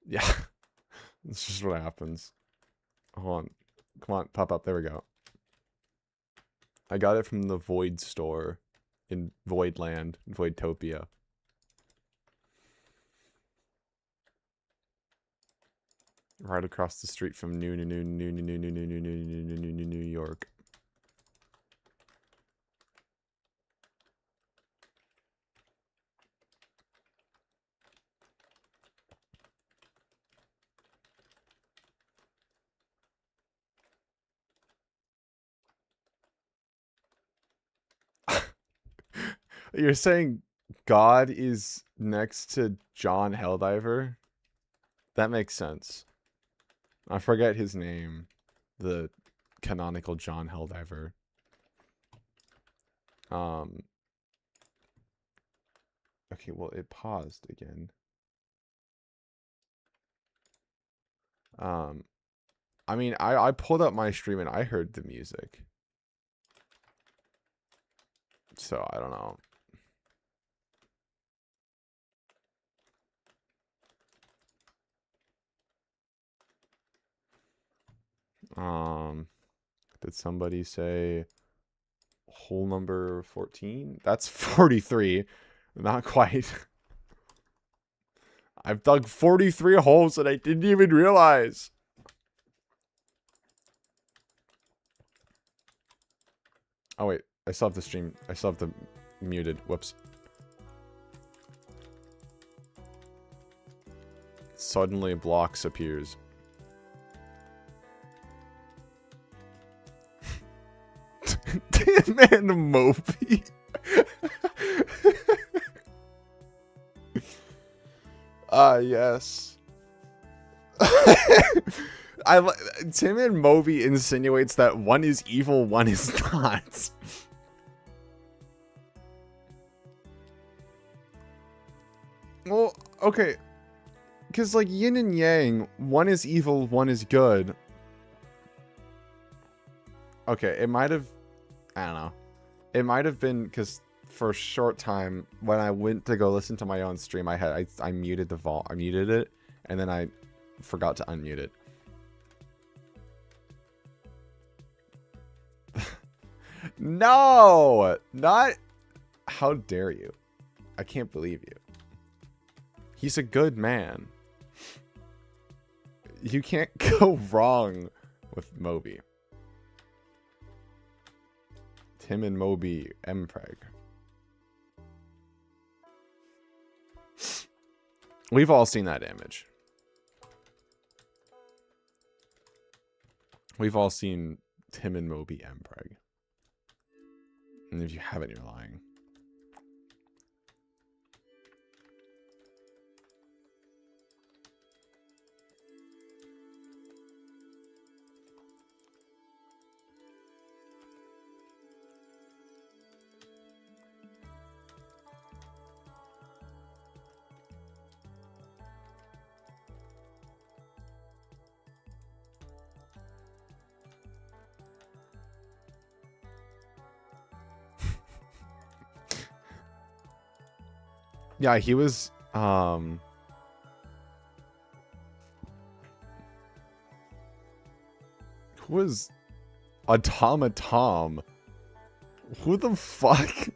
Yeah, it's just what happens. Hold on, come on, pop up. There we go. I got it from the Void store in Voidland, Voidtopia. Right across the street from New York. You're saying God is next to John Helldiver? That makes sense. I forget his name. The canonical John Helldiver. Okay, well, it paused again. I mean, I pulled up my stream and I heard the music. So, I don't know. Did somebody say hole number 14? That's 43. Not quite. I've dug 43 holes and I didn't even realize. Oh wait, I still have the stream. I still have the muted. Whoops. Suddenly blocks appears. Man, Moby. Yes. Tim and Moby insinuates that one is evil, one is not. Well, okay. Because, like, yin and yang, one is evil, one is good. Okay, it might have... I don't know. It might have been because for a short time, when I went to go listen to my own stream, I muted the I muted it, and then I forgot to unmute it. No! Not... How dare you? I can't believe you. He's a good man. You can't go wrong with Moby. Tim and Moby Mpreg. We've all seen that image. We've all seen Tim and Moby Mpreg. And if you haven't, you're lying. Yeah, he was, who was Automatom? Who the fuck?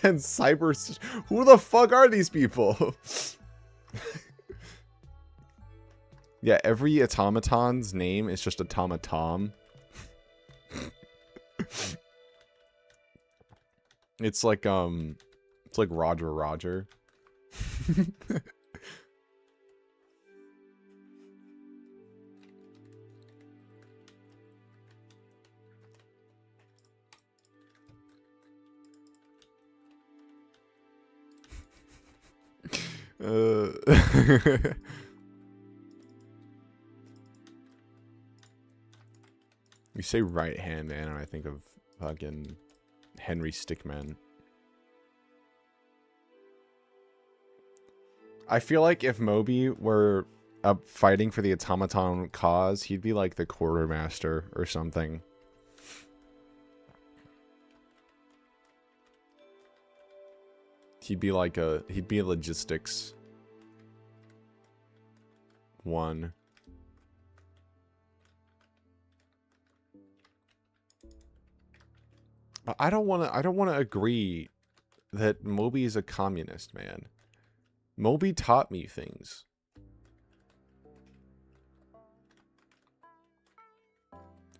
and cyber. Who the fuck are these people? Yeah, every automaton's name is just automaton. It's like Roger Roger. You say right hand man, and I think of fucking Henry Stickmin. I feel like if Moby were up fighting for the automaton cause, he'd be like the quartermaster or something. He'd be a logistics one. I don't want to agree that Moby is a communist, man. Moby taught me things.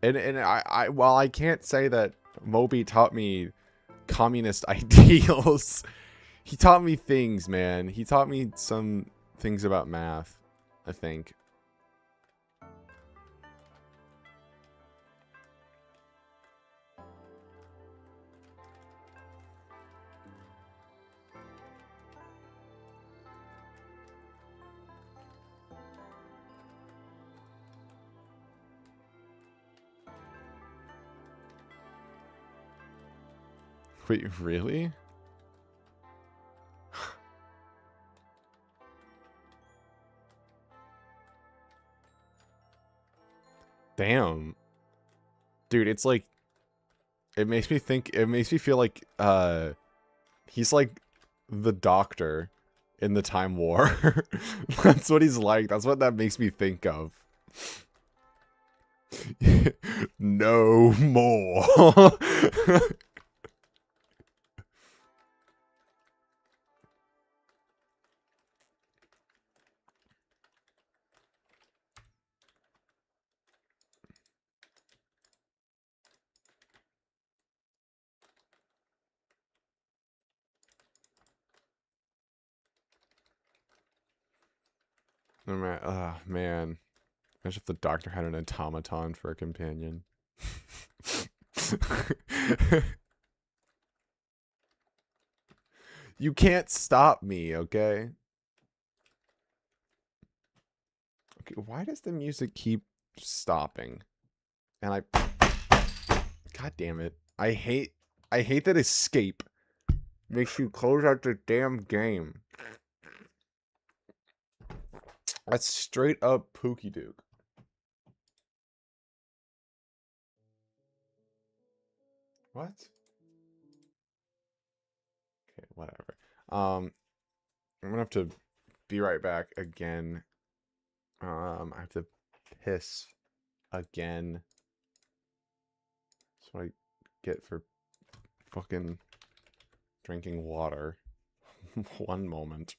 And while I can't say that Moby taught me communist ideals, he taught me things, man. He taught me some things about math, I think. Wait, really? Damn. Dude, it's like, it makes me feel like, he's like the Doctor in the Time War. That's what he's like. That's what that makes me think of. No more. Oh, man. Man. Imagine if the Doctor had an automaton for a companion. You can't stop me, okay? Okay, why does the music keep stopping? And God damn it. I hate that escape makes you close out the damn game. That's straight up Pookie Duke. What? Okay, whatever. I'm gonna have to be right back again. I have to piss again. That's what I get for fucking drinking water. One moment.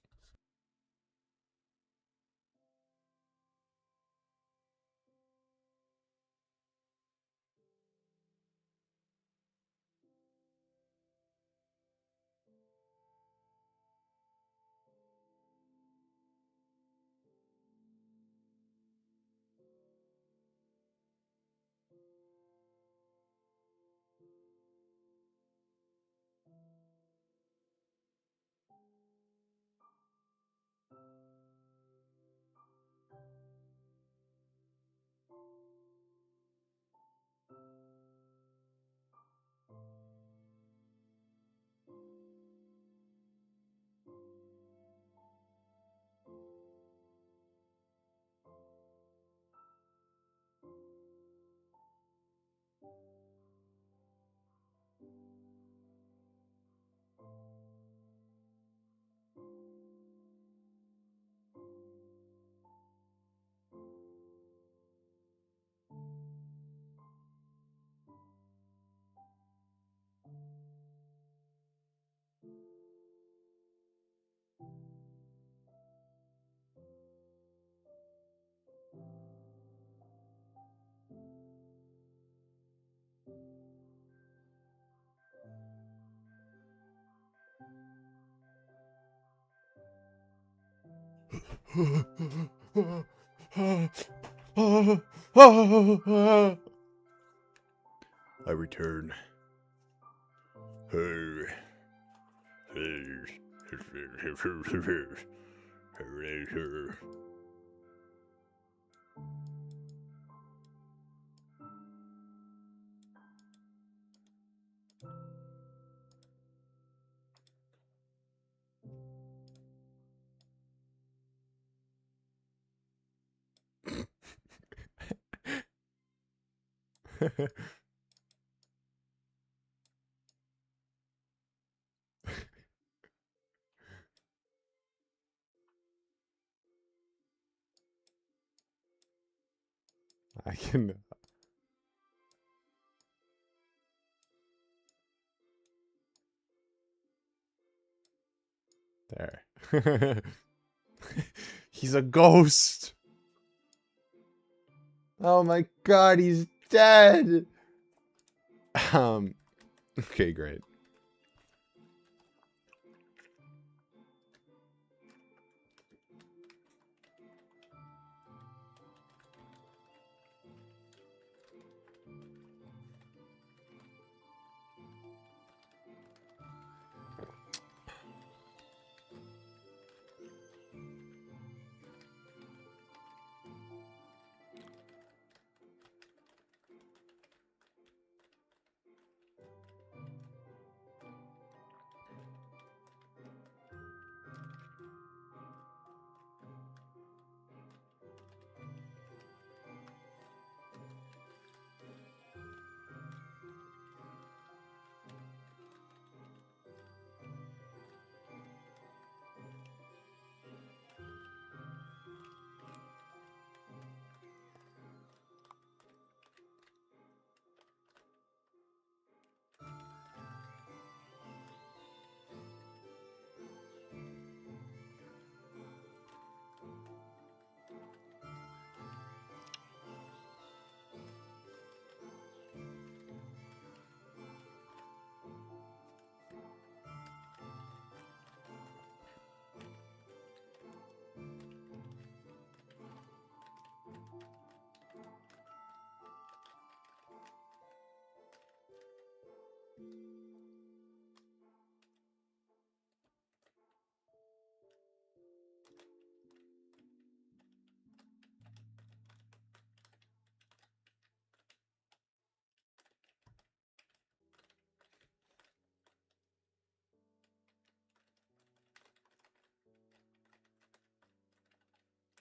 I return. I can. There. He's a ghost. Oh my god, he's dead. Okay, great.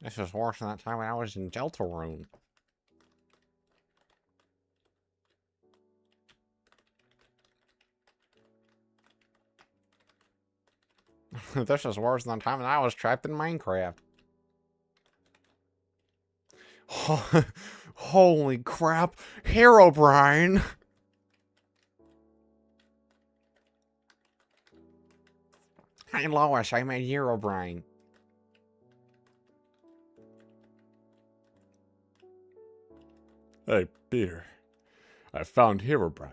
This is worse than that time when I was in Deltarune. This is worse than the time when I was trapped in Minecraft. Holy crap. Herobrine. Hey Lois, I made Herobrine. Hey, Peter. I found Herobrine.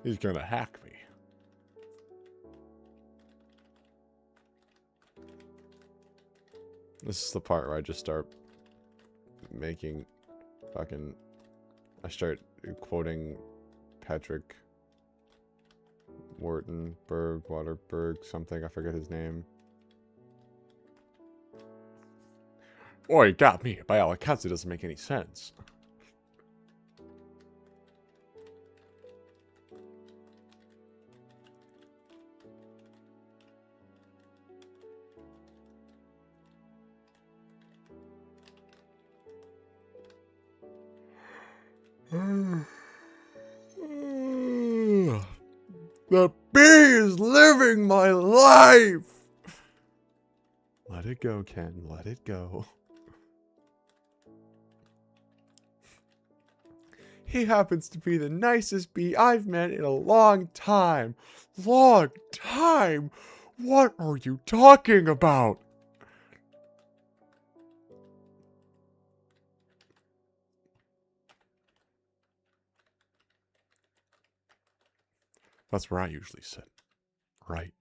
He's gonna hack me. This is the part where I just start making fucking... I start quoting Patrick Waterberg, something. I forget his name. Oh, he got me. By all accounts, it doesn't make any sense. The bee is living my life! Let it go, Ken. Let it go. He happens to be the nicest bee I've met in a long time. Long time? What are you talking about? That's where I usually sit. Right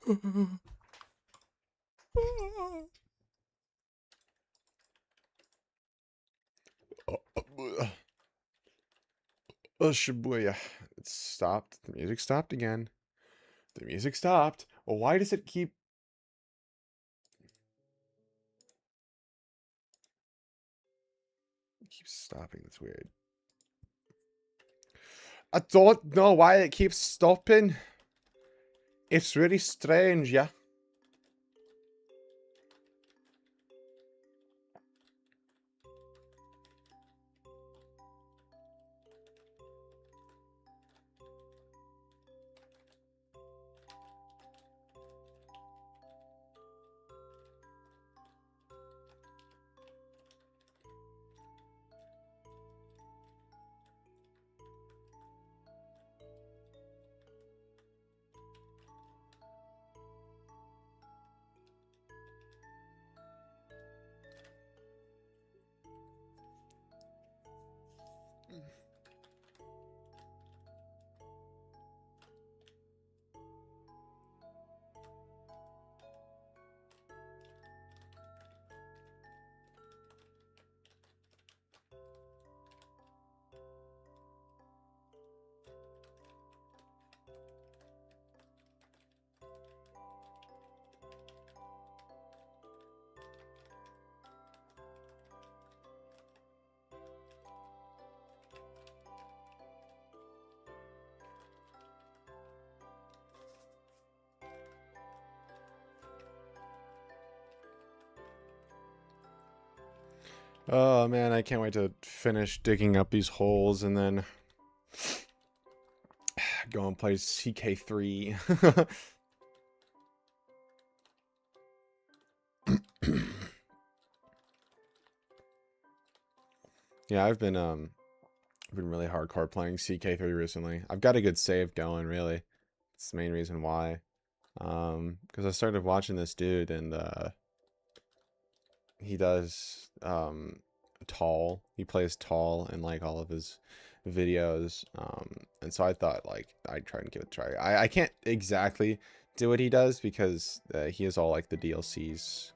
Oh, Shibuya. It stopped. The music stopped again. The music stopped. Well, why does it keep... It keeps stopping? That's weird. I don't know why it keeps stopping. It's really strange, yeah. Oh man, I can't wait to finish digging up these holes and then go and play CK3. Yeah, I've been really hardcore playing CK3 recently. I've got a good save going, really. It's the main reason why. Because I started watching this dude and he does tall. He plays tall in like all of his videos. And so I thought like I'd try and give it a try. I can't exactly do what he does because he has all like the DLCs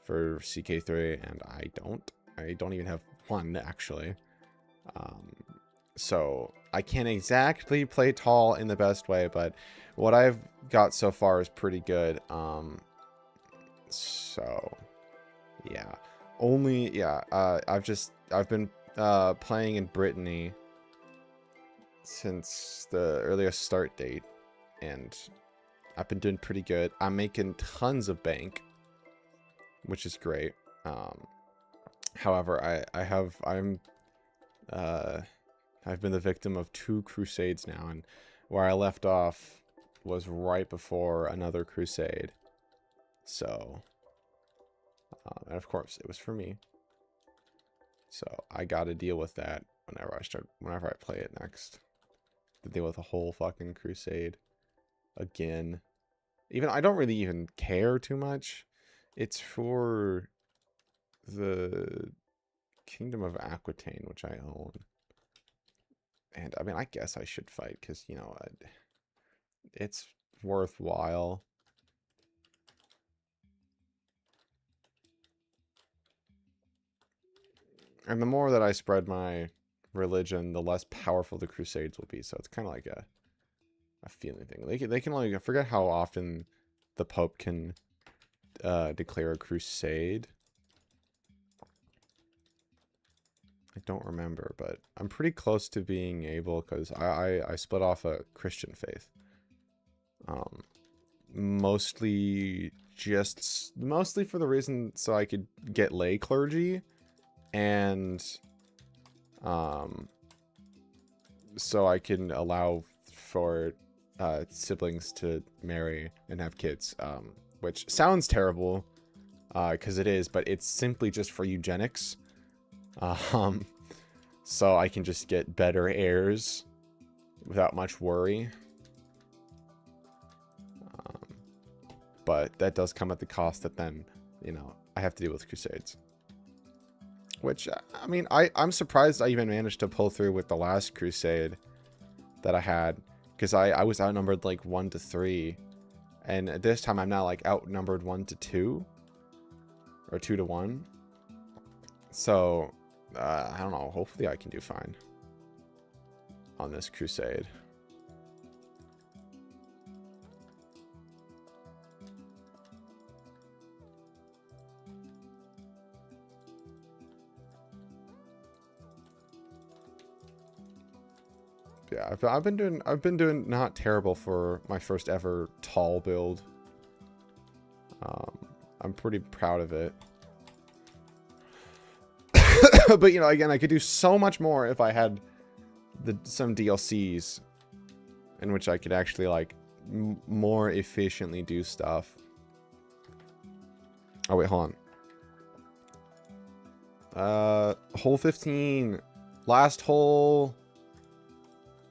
for CK3 and I don't even have one actually. So I can't exactly play tall in the best way, but what I've got so far is pretty good. So yeah, I've been playing in Brittany since the earliest start date, and I've been doing pretty good. I'm making tons of bank, which is great. However, I've been the victim of 2 crusades now, and where I left off was right before another crusade. So, and of course, it was for me. So I got to deal with that whenever I play it next. To deal with a whole fucking crusade again. I don't really even care too much. It's for the Kingdom of Aquitaine, which I own. And I mean, I guess I should fight because, you know, it's worthwhile. And the more that I spread my religion, the less powerful the crusades will be. So it's kind of like a feeling thing. They can only, I forget how often the Pope can declare a crusade. I don't remember, but I'm pretty close to being able because I split off a Christian faith. Mostly for the reason so I could get lay clergy and so I can allow for siblings to marry and have kids, which sounds terrible because it is, but it's simply just for eugenics. So I can just get better heirs without much worry. But that does come at the cost that then, you know, I have to deal with crusades. Which, I mean, I'm surprised I even managed to pull through with the last crusade that I had. Because I was outnumbered like 1 to 3. And this time I'm now like outnumbered 1-2 or 2-1. So I don't know. Hopefully I can do fine on this crusade. Yeah, I've been doing not terrible for my first ever tall build. I'm pretty proud of it. But you know, again, I could do so much more if I had some DLCs in which I could actually like more efficiently do stuff. Oh wait, hold on. Hole 15, last hole.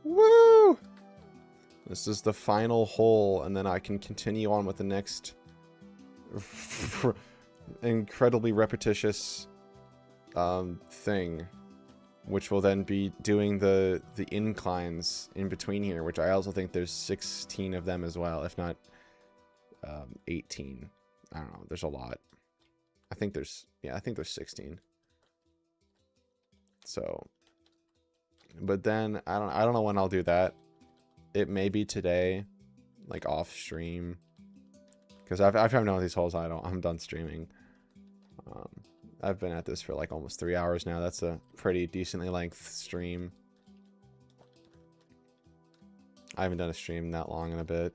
Woo! This is the final hole, and then I can continue on with the next incredibly repetitious thing, which will then be doing the inclines in between here, which I also think there's 16 of them as well, if not 18. I don't know. There's a lot. I think there's 16. So, but then I don't know when I'll do that. It may be today, like off stream, because I've known these holes. I'm done streaming. I've been at this for like almost 3 hours now. That's a pretty decently length stream. I haven't done a stream that long in a bit.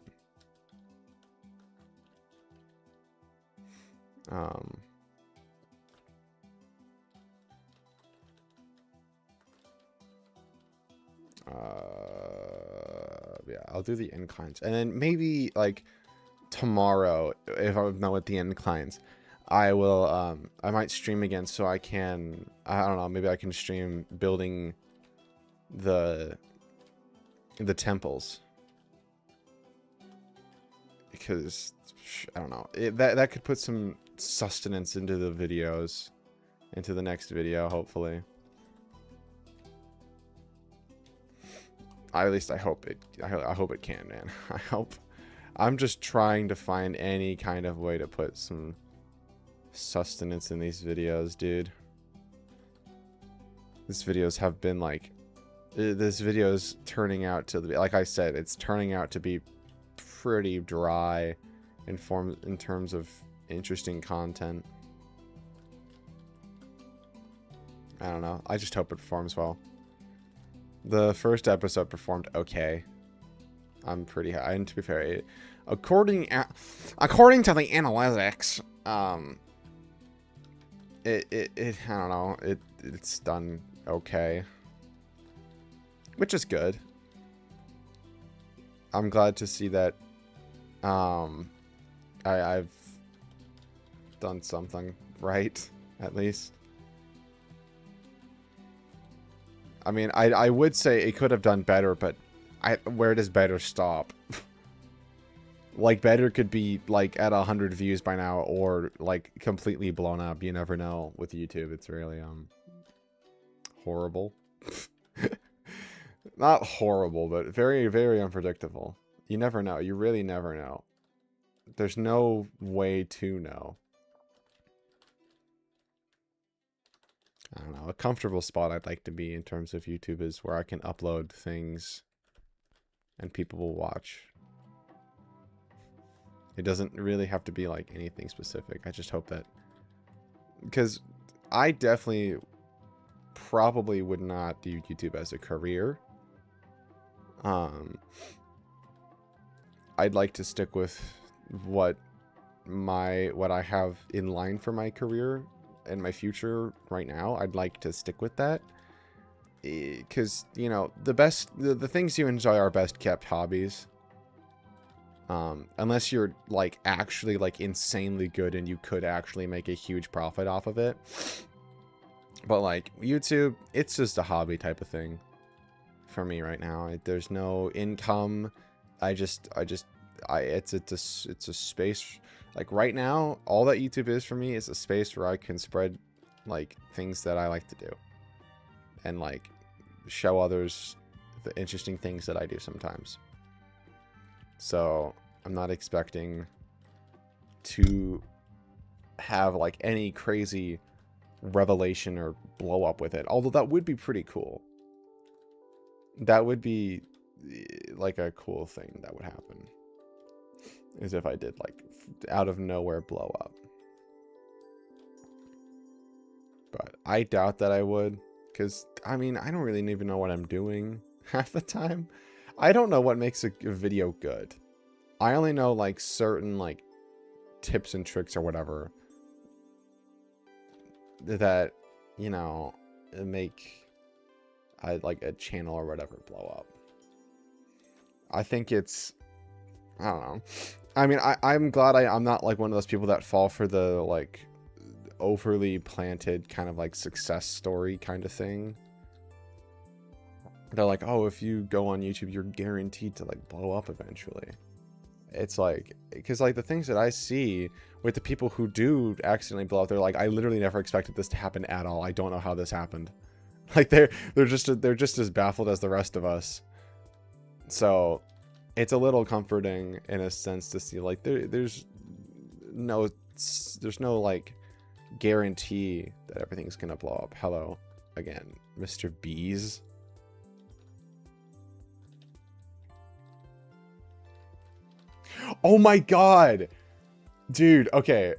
Yeah, I'll do the inclines, and then maybe like tomorrow, if I'm not with the inclines, I will I might stream again, so I can, I don't know, maybe I can stream building the temples, because I don't know, that could put some sustenance into the videos, into the next video, hopefully. At least I hope it. I hope it can, man. I hope. I'm just trying to find any kind of way to put some sustenance in these videos, dude. These videos have been like, this video's turning out to be, like I said, it's turning out to be pretty dry in terms of interesting content. I don't know. I just hope it performs well. The first episode performed okay. I'm pretty high. And to be fair, according to the analytics, I don't know, it's done okay, which is good. I'm glad to see that. I've done something right, at least. I mean, I would say it could have done better, but where does better stop? Like, better could be, like, at 100 views by now, or, like, completely blown up. You never know with YouTube. It's really, horrible. Not horrible, but very, very unpredictable. You never know. You really never know. There's no way to know. I don't know, a comfortable spot I'd like to be in terms of YouTube is where I can upload things and people will watch. It doesn't really have to be like anything specific. I just hope that, because I definitely probably would not do YouTube as a career. I'd like to stick with what I have in line for my career and my future right now. I'd like to stick with that, because, you know, the things you enjoy are best kept hobbies, unless you're like actually like insanely good and you could actually make a huge profit off of it. But like YouTube, it's just a hobby type of thing for me right now. There's no income. It's a space. Like right now, all that YouTube is for me is a space where I can spread like things that I like to do, and like show others the interesting things that I do sometimes. So I'm not expecting to have like any crazy revelation or blow up with it. Although that would be pretty cool. That would be like a cool thing that would happen. Is if I did like out of nowhere blow up. But I doubt that I would. Because, I mean, I don't really even know what I'm doing half the time. I don't know what makes a video good. I only know like certain like tips and tricks or whatever that, you know, make like a channel or whatever blow up. I think it's, I don't know. I mean, I'm glad I'm not like one of those people that fall for the like overly planted kind of like success story kind of thing. They're like, oh, if you go on YouTube, you're guaranteed to like blow up eventually. It's like, because like the things that I see with the people who do accidentally blow up, they're like, I literally never expected this to happen at all. I don't know how this happened. Like they're just as baffled as the rest of us. So it's a little comforting in a sense to see like there's no like guarantee that everything's gonna blow up. Hello again, Mr. Bees. Oh my god, dude. Okay,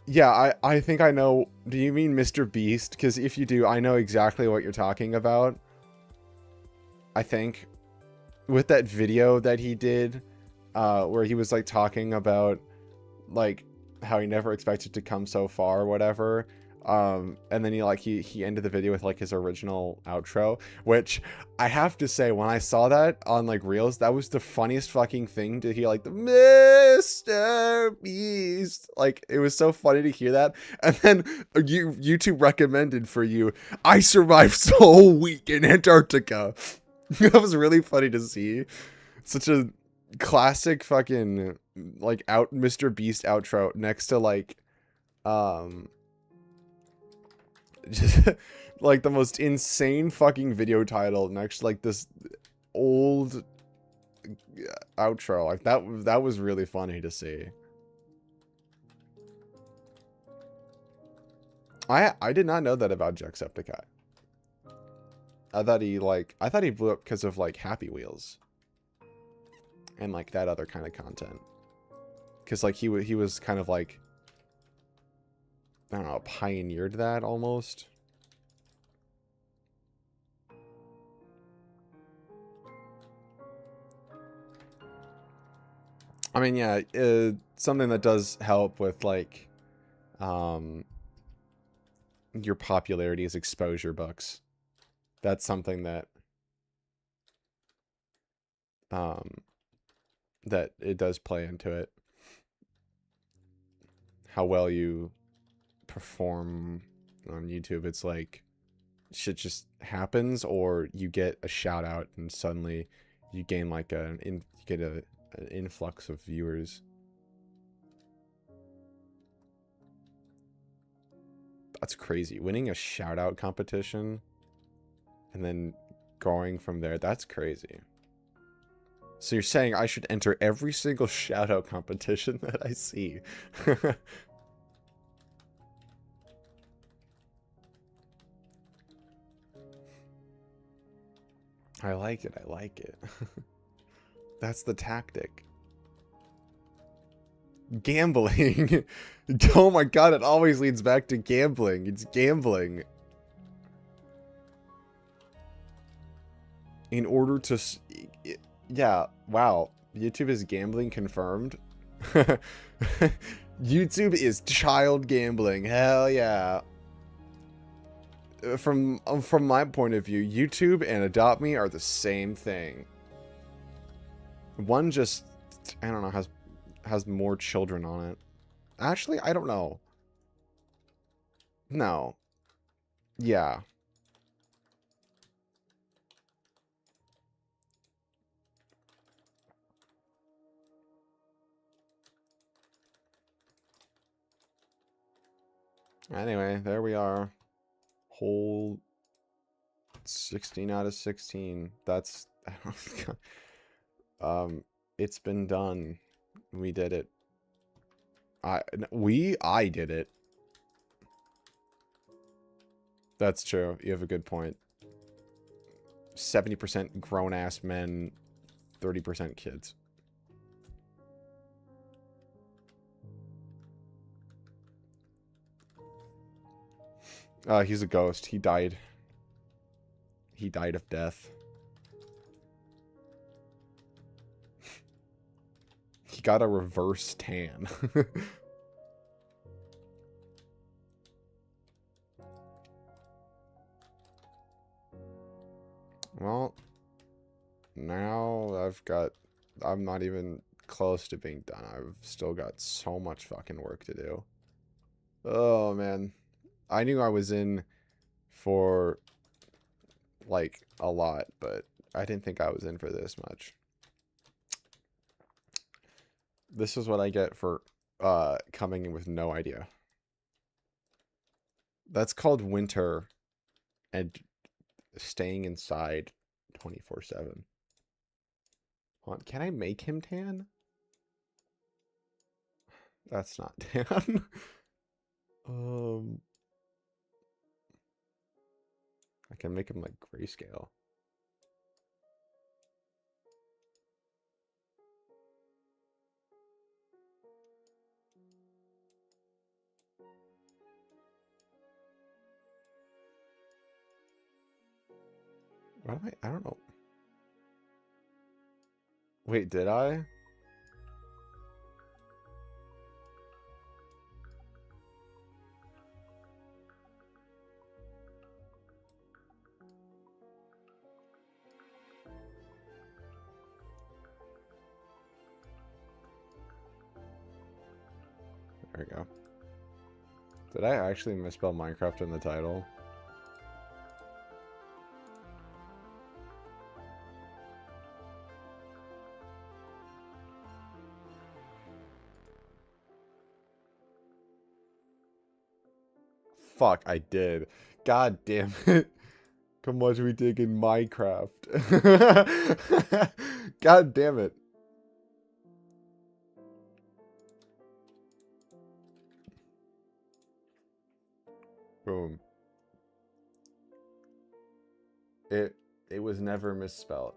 yeah, I think I know. Do you mean Mr. Beast? Because if you do, I know exactly what you're talking about. I think with that video that he did where he was like talking about like how he never expected to come so far or whatever, and then he ended the video with like his original outro, which I have to say, when I saw that on like Reels, that was the funniest fucking thing to hear, like the Mr. Beast. Like it was so funny to hear that. And then YouTube recommended for you, I survived so whole week in Antarctica. That was really funny to see. Such a classic fucking like Mr. Beast outro next to like just like the most insane fucking video title next to like this old outro. Like that was really funny to see. I did not know that about Jacksepticeye. I thought he blew up because of like Happy Wheels and like that other kind of content. Because like he was kind of like, I don't know, pioneered that almost. I mean, yeah, something that does help with like your popularity is exposure books. That's something that that it does play into it. How well you perform on YouTube. It's like shit just happens, or you get a shout out and suddenly you gain like you get an influx of viewers. That's crazy. Winning a shout out competition and then going from there, that's crazy. So you're saying I should enter every single shout out competition that I see. I like it. I like it. That's the tactic. Gambling. Oh my god, it always leads back to gambling. It's gambling. In order to... Yeah, wow. YouTube is gambling confirmed. YouTube is child gambling. Hell yeah. From my point of view, YouTube and Adopt Me are the same thing. One just, I don't know, has more children on it. Actually, I don't know. No. Yeah. Anyway, there we are. Whole 16 out of 16. That's, it's been done. We did it. I did it. That's true. You have a good point. 70% grown-ass men, 30% kids. He's a ghost. He died. He died of death. He got a reverse tan. Well, now I'm not even close to being done. I've still got so much fucking work to do. Oh, man. I knew I was in for, like, a lot, but I didn't think I was in for this much. This is what I get for coming in with no idea. That's called winter and staying inside 24/7. Hold on, can I make him tan? That's not tan. I can make him like grayscale. What am I don't know. Wait, did I? There we go. Did I actually misspell Minecraft in the title? Fuck, I did. God damn it. How much we dig in Minecraft. God damn it. Boom. It was never misspelled.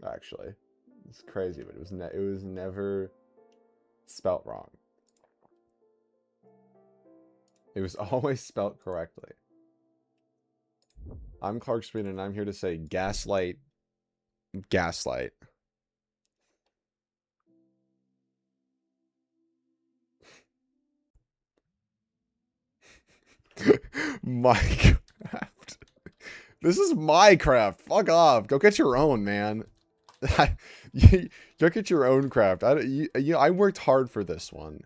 Actually. It's crazy, but it was never spelt wrong. It was always spelt correctly. I'm Clark Speed, and I'm here to say gaslight. Gaslight. Minecraft. This is Minecraft. Fuck off. Go get your own, man. Go get your own craft. I worked hard for this one.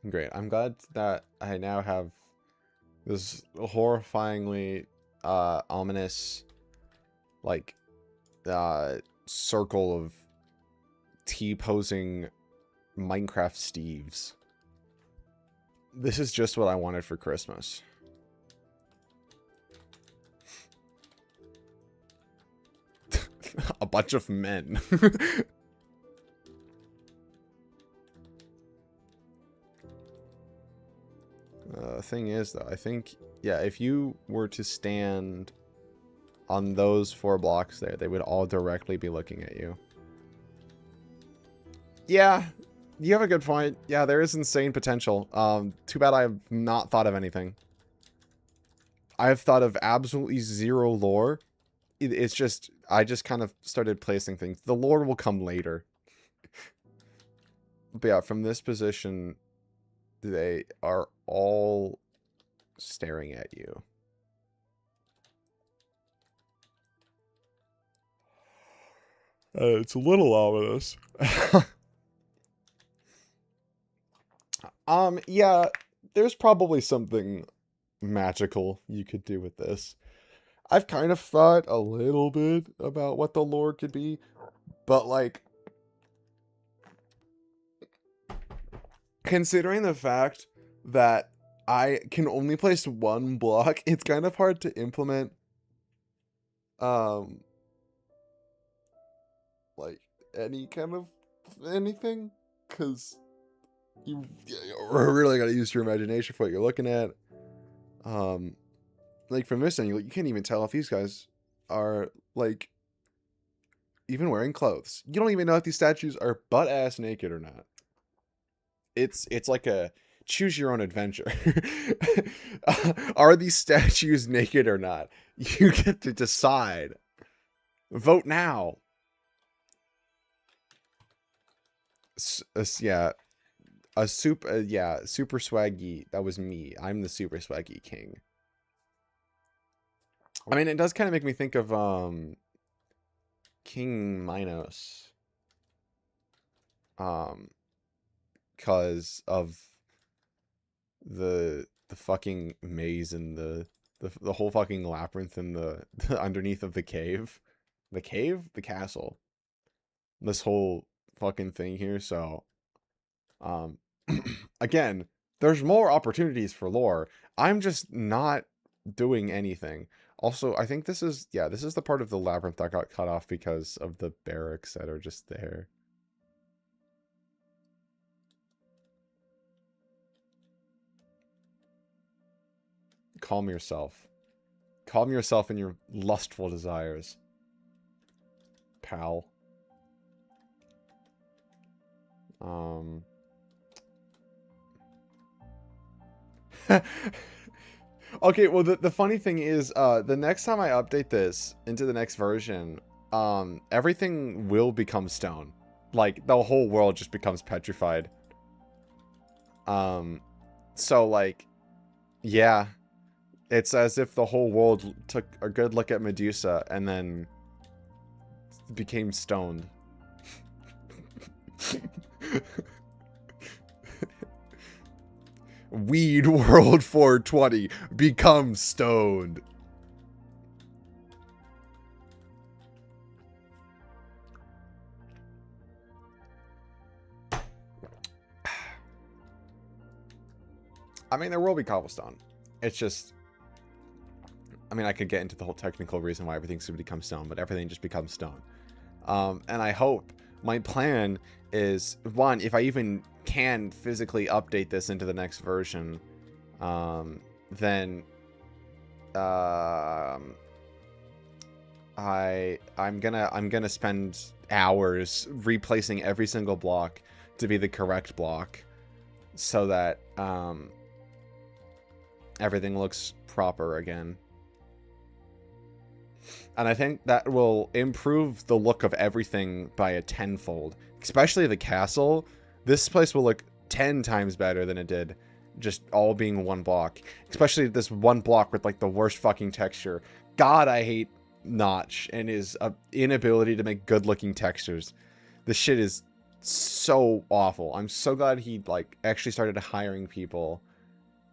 Great. I'm glad that I now have this horrifyingly ominous like circle of T-posing Minecraft Steves. This is just what I wanted for Christmas. A bunch of men. Thing is, though, I think, yeah, if you were to stand on those 4 blocks there, they would all directly be looking at you. Yeah, you have a good point. Yeah, there is insane potential. Too bad I have not thought of anything. I have thought of absolutely zero lore. It's just, I just kind of started placing things. The lore will come later. But yeah, from this position, they are all staring at you. It's a little ominous. Yeah, there's probably something magical you could do with this. I've kind of thought a little bit about what the lore could be, but like, considering the fact that I can only place 1 block, it's kind of hard to implement Um, like any kind of anything, because you really got to use your imagination for what you're looking at. Like from this end, you can't even tell if these guys are like even wearing clothes. You don't even know if these statues are butt ass naked or not. It's like a choose your own adventure. Are these statues naked or not? You get to decide. Vote now. Yeah, yeah, super swaggy. That was me. I'm the super swaggy king. I mean, it does kind of make me think of King Minos. Cause of the fucking maze and the whole fucking labyrinth and the underneath of the cave. The castle. This whole fucking thing here, so um again, there's more opportunities for lore. I'm just not doing anything. Also, I think this is the part of the labyrinth that got cut off because of the barracks that are just there. Calm yourself. Calm yourself in your lustful desires, pal. Um. Okay, well, the funny thing is, the next time I update this into the next version, everything will become stone. Like, the whole world just becomes petrified. So, like, yeah. It's as if the whole world took a good look at Medusa and then became stoned. Weed World 420 become stoned. I mean, there will be cobblestone. It's just, I mean, I could get into the whole technical reason why everything's going to become stone, but everything just becomes stone. And I hope, my plan is, one, if I even can physically update this into the next version, then I'm gonna spend hours replacing every single block to be the correct block, so that everything looks proper again. And I think that will improve the look of everything by a tenfold. Especially the castle. This place will look 10 times better than it did just all being one block. Especially this one block with like the worst fucking texture. God, I hate Notch and his inability to make good looking textures. This shit is so awful. I'm so glad he like actually started hiring people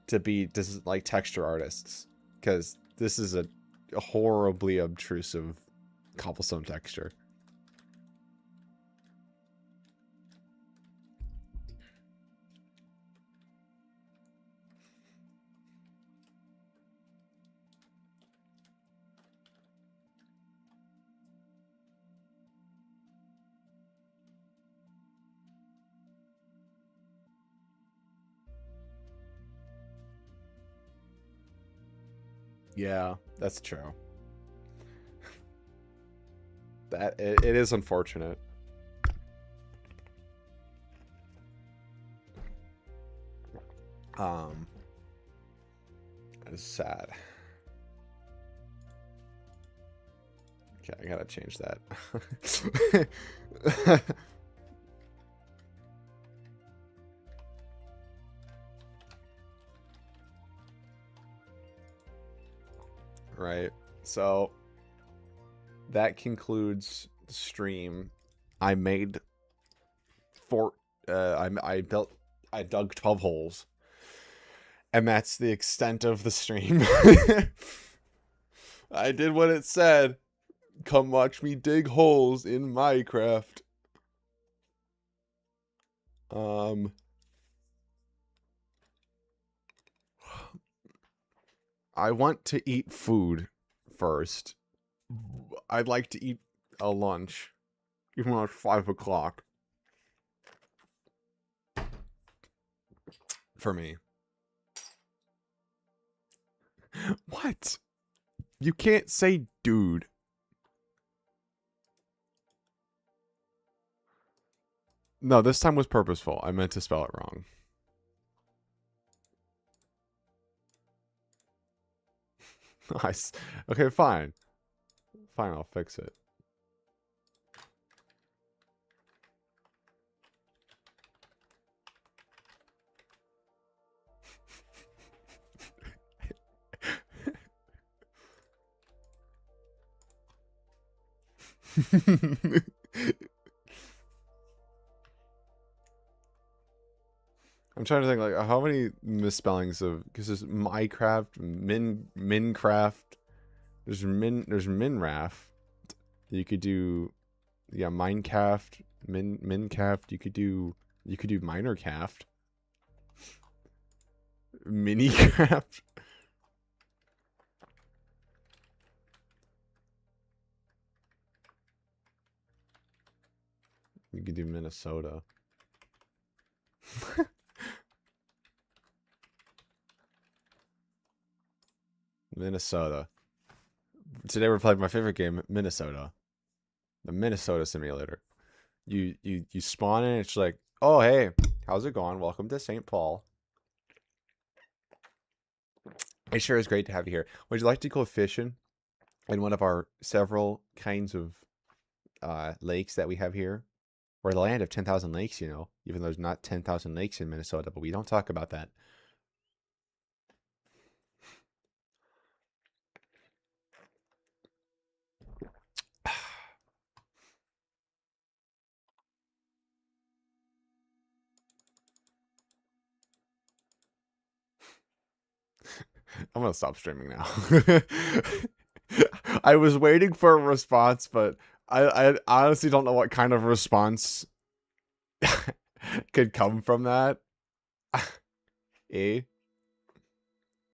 to be like texture artists. Because this is a horribly obtrusive cobblestone texture. Yeah, that's true. That it is unfortunate. It's sad. Okay, I gotta change that. Right. So that concludes the stream. I made I dug 12 holes. And that's the extent of the stream. I did what it said. Come watch me dig holes in Minecraft. I want to eat food first. I'd like to eat a lunch, even though it's 5 o'clock. For me. What? You can't say dude. No, this time was purposeful. I meant to spell it wrong. Nice. Okay, fine. Fine, I'll fix it. I'm trying to think, like, how many misspellings of, because there's Minecraft, Minecraft, there's Minraf. You could do, yeah, Minecraft, Minecraft. You could do Minercraft, Minicraft. You could do Minnesota. Minnesota. Today we're playing my favorite game, Minnesota. The Minnesota Simulator. You spawn in, it's like, oh hey, how's it going? Welcome to St. Paul. It sure is great to have you here. Would you like to go fishing in one of our several kinds of lakes that we have here? We're the land of 10,000 lakes, you know, even though there's not 10,000 lakes in Minnesota, but we don't talk about that. I'm gonna stop streaming now. I was waiting for a response, but I honestly don't know what kind of response could come from that. Eh?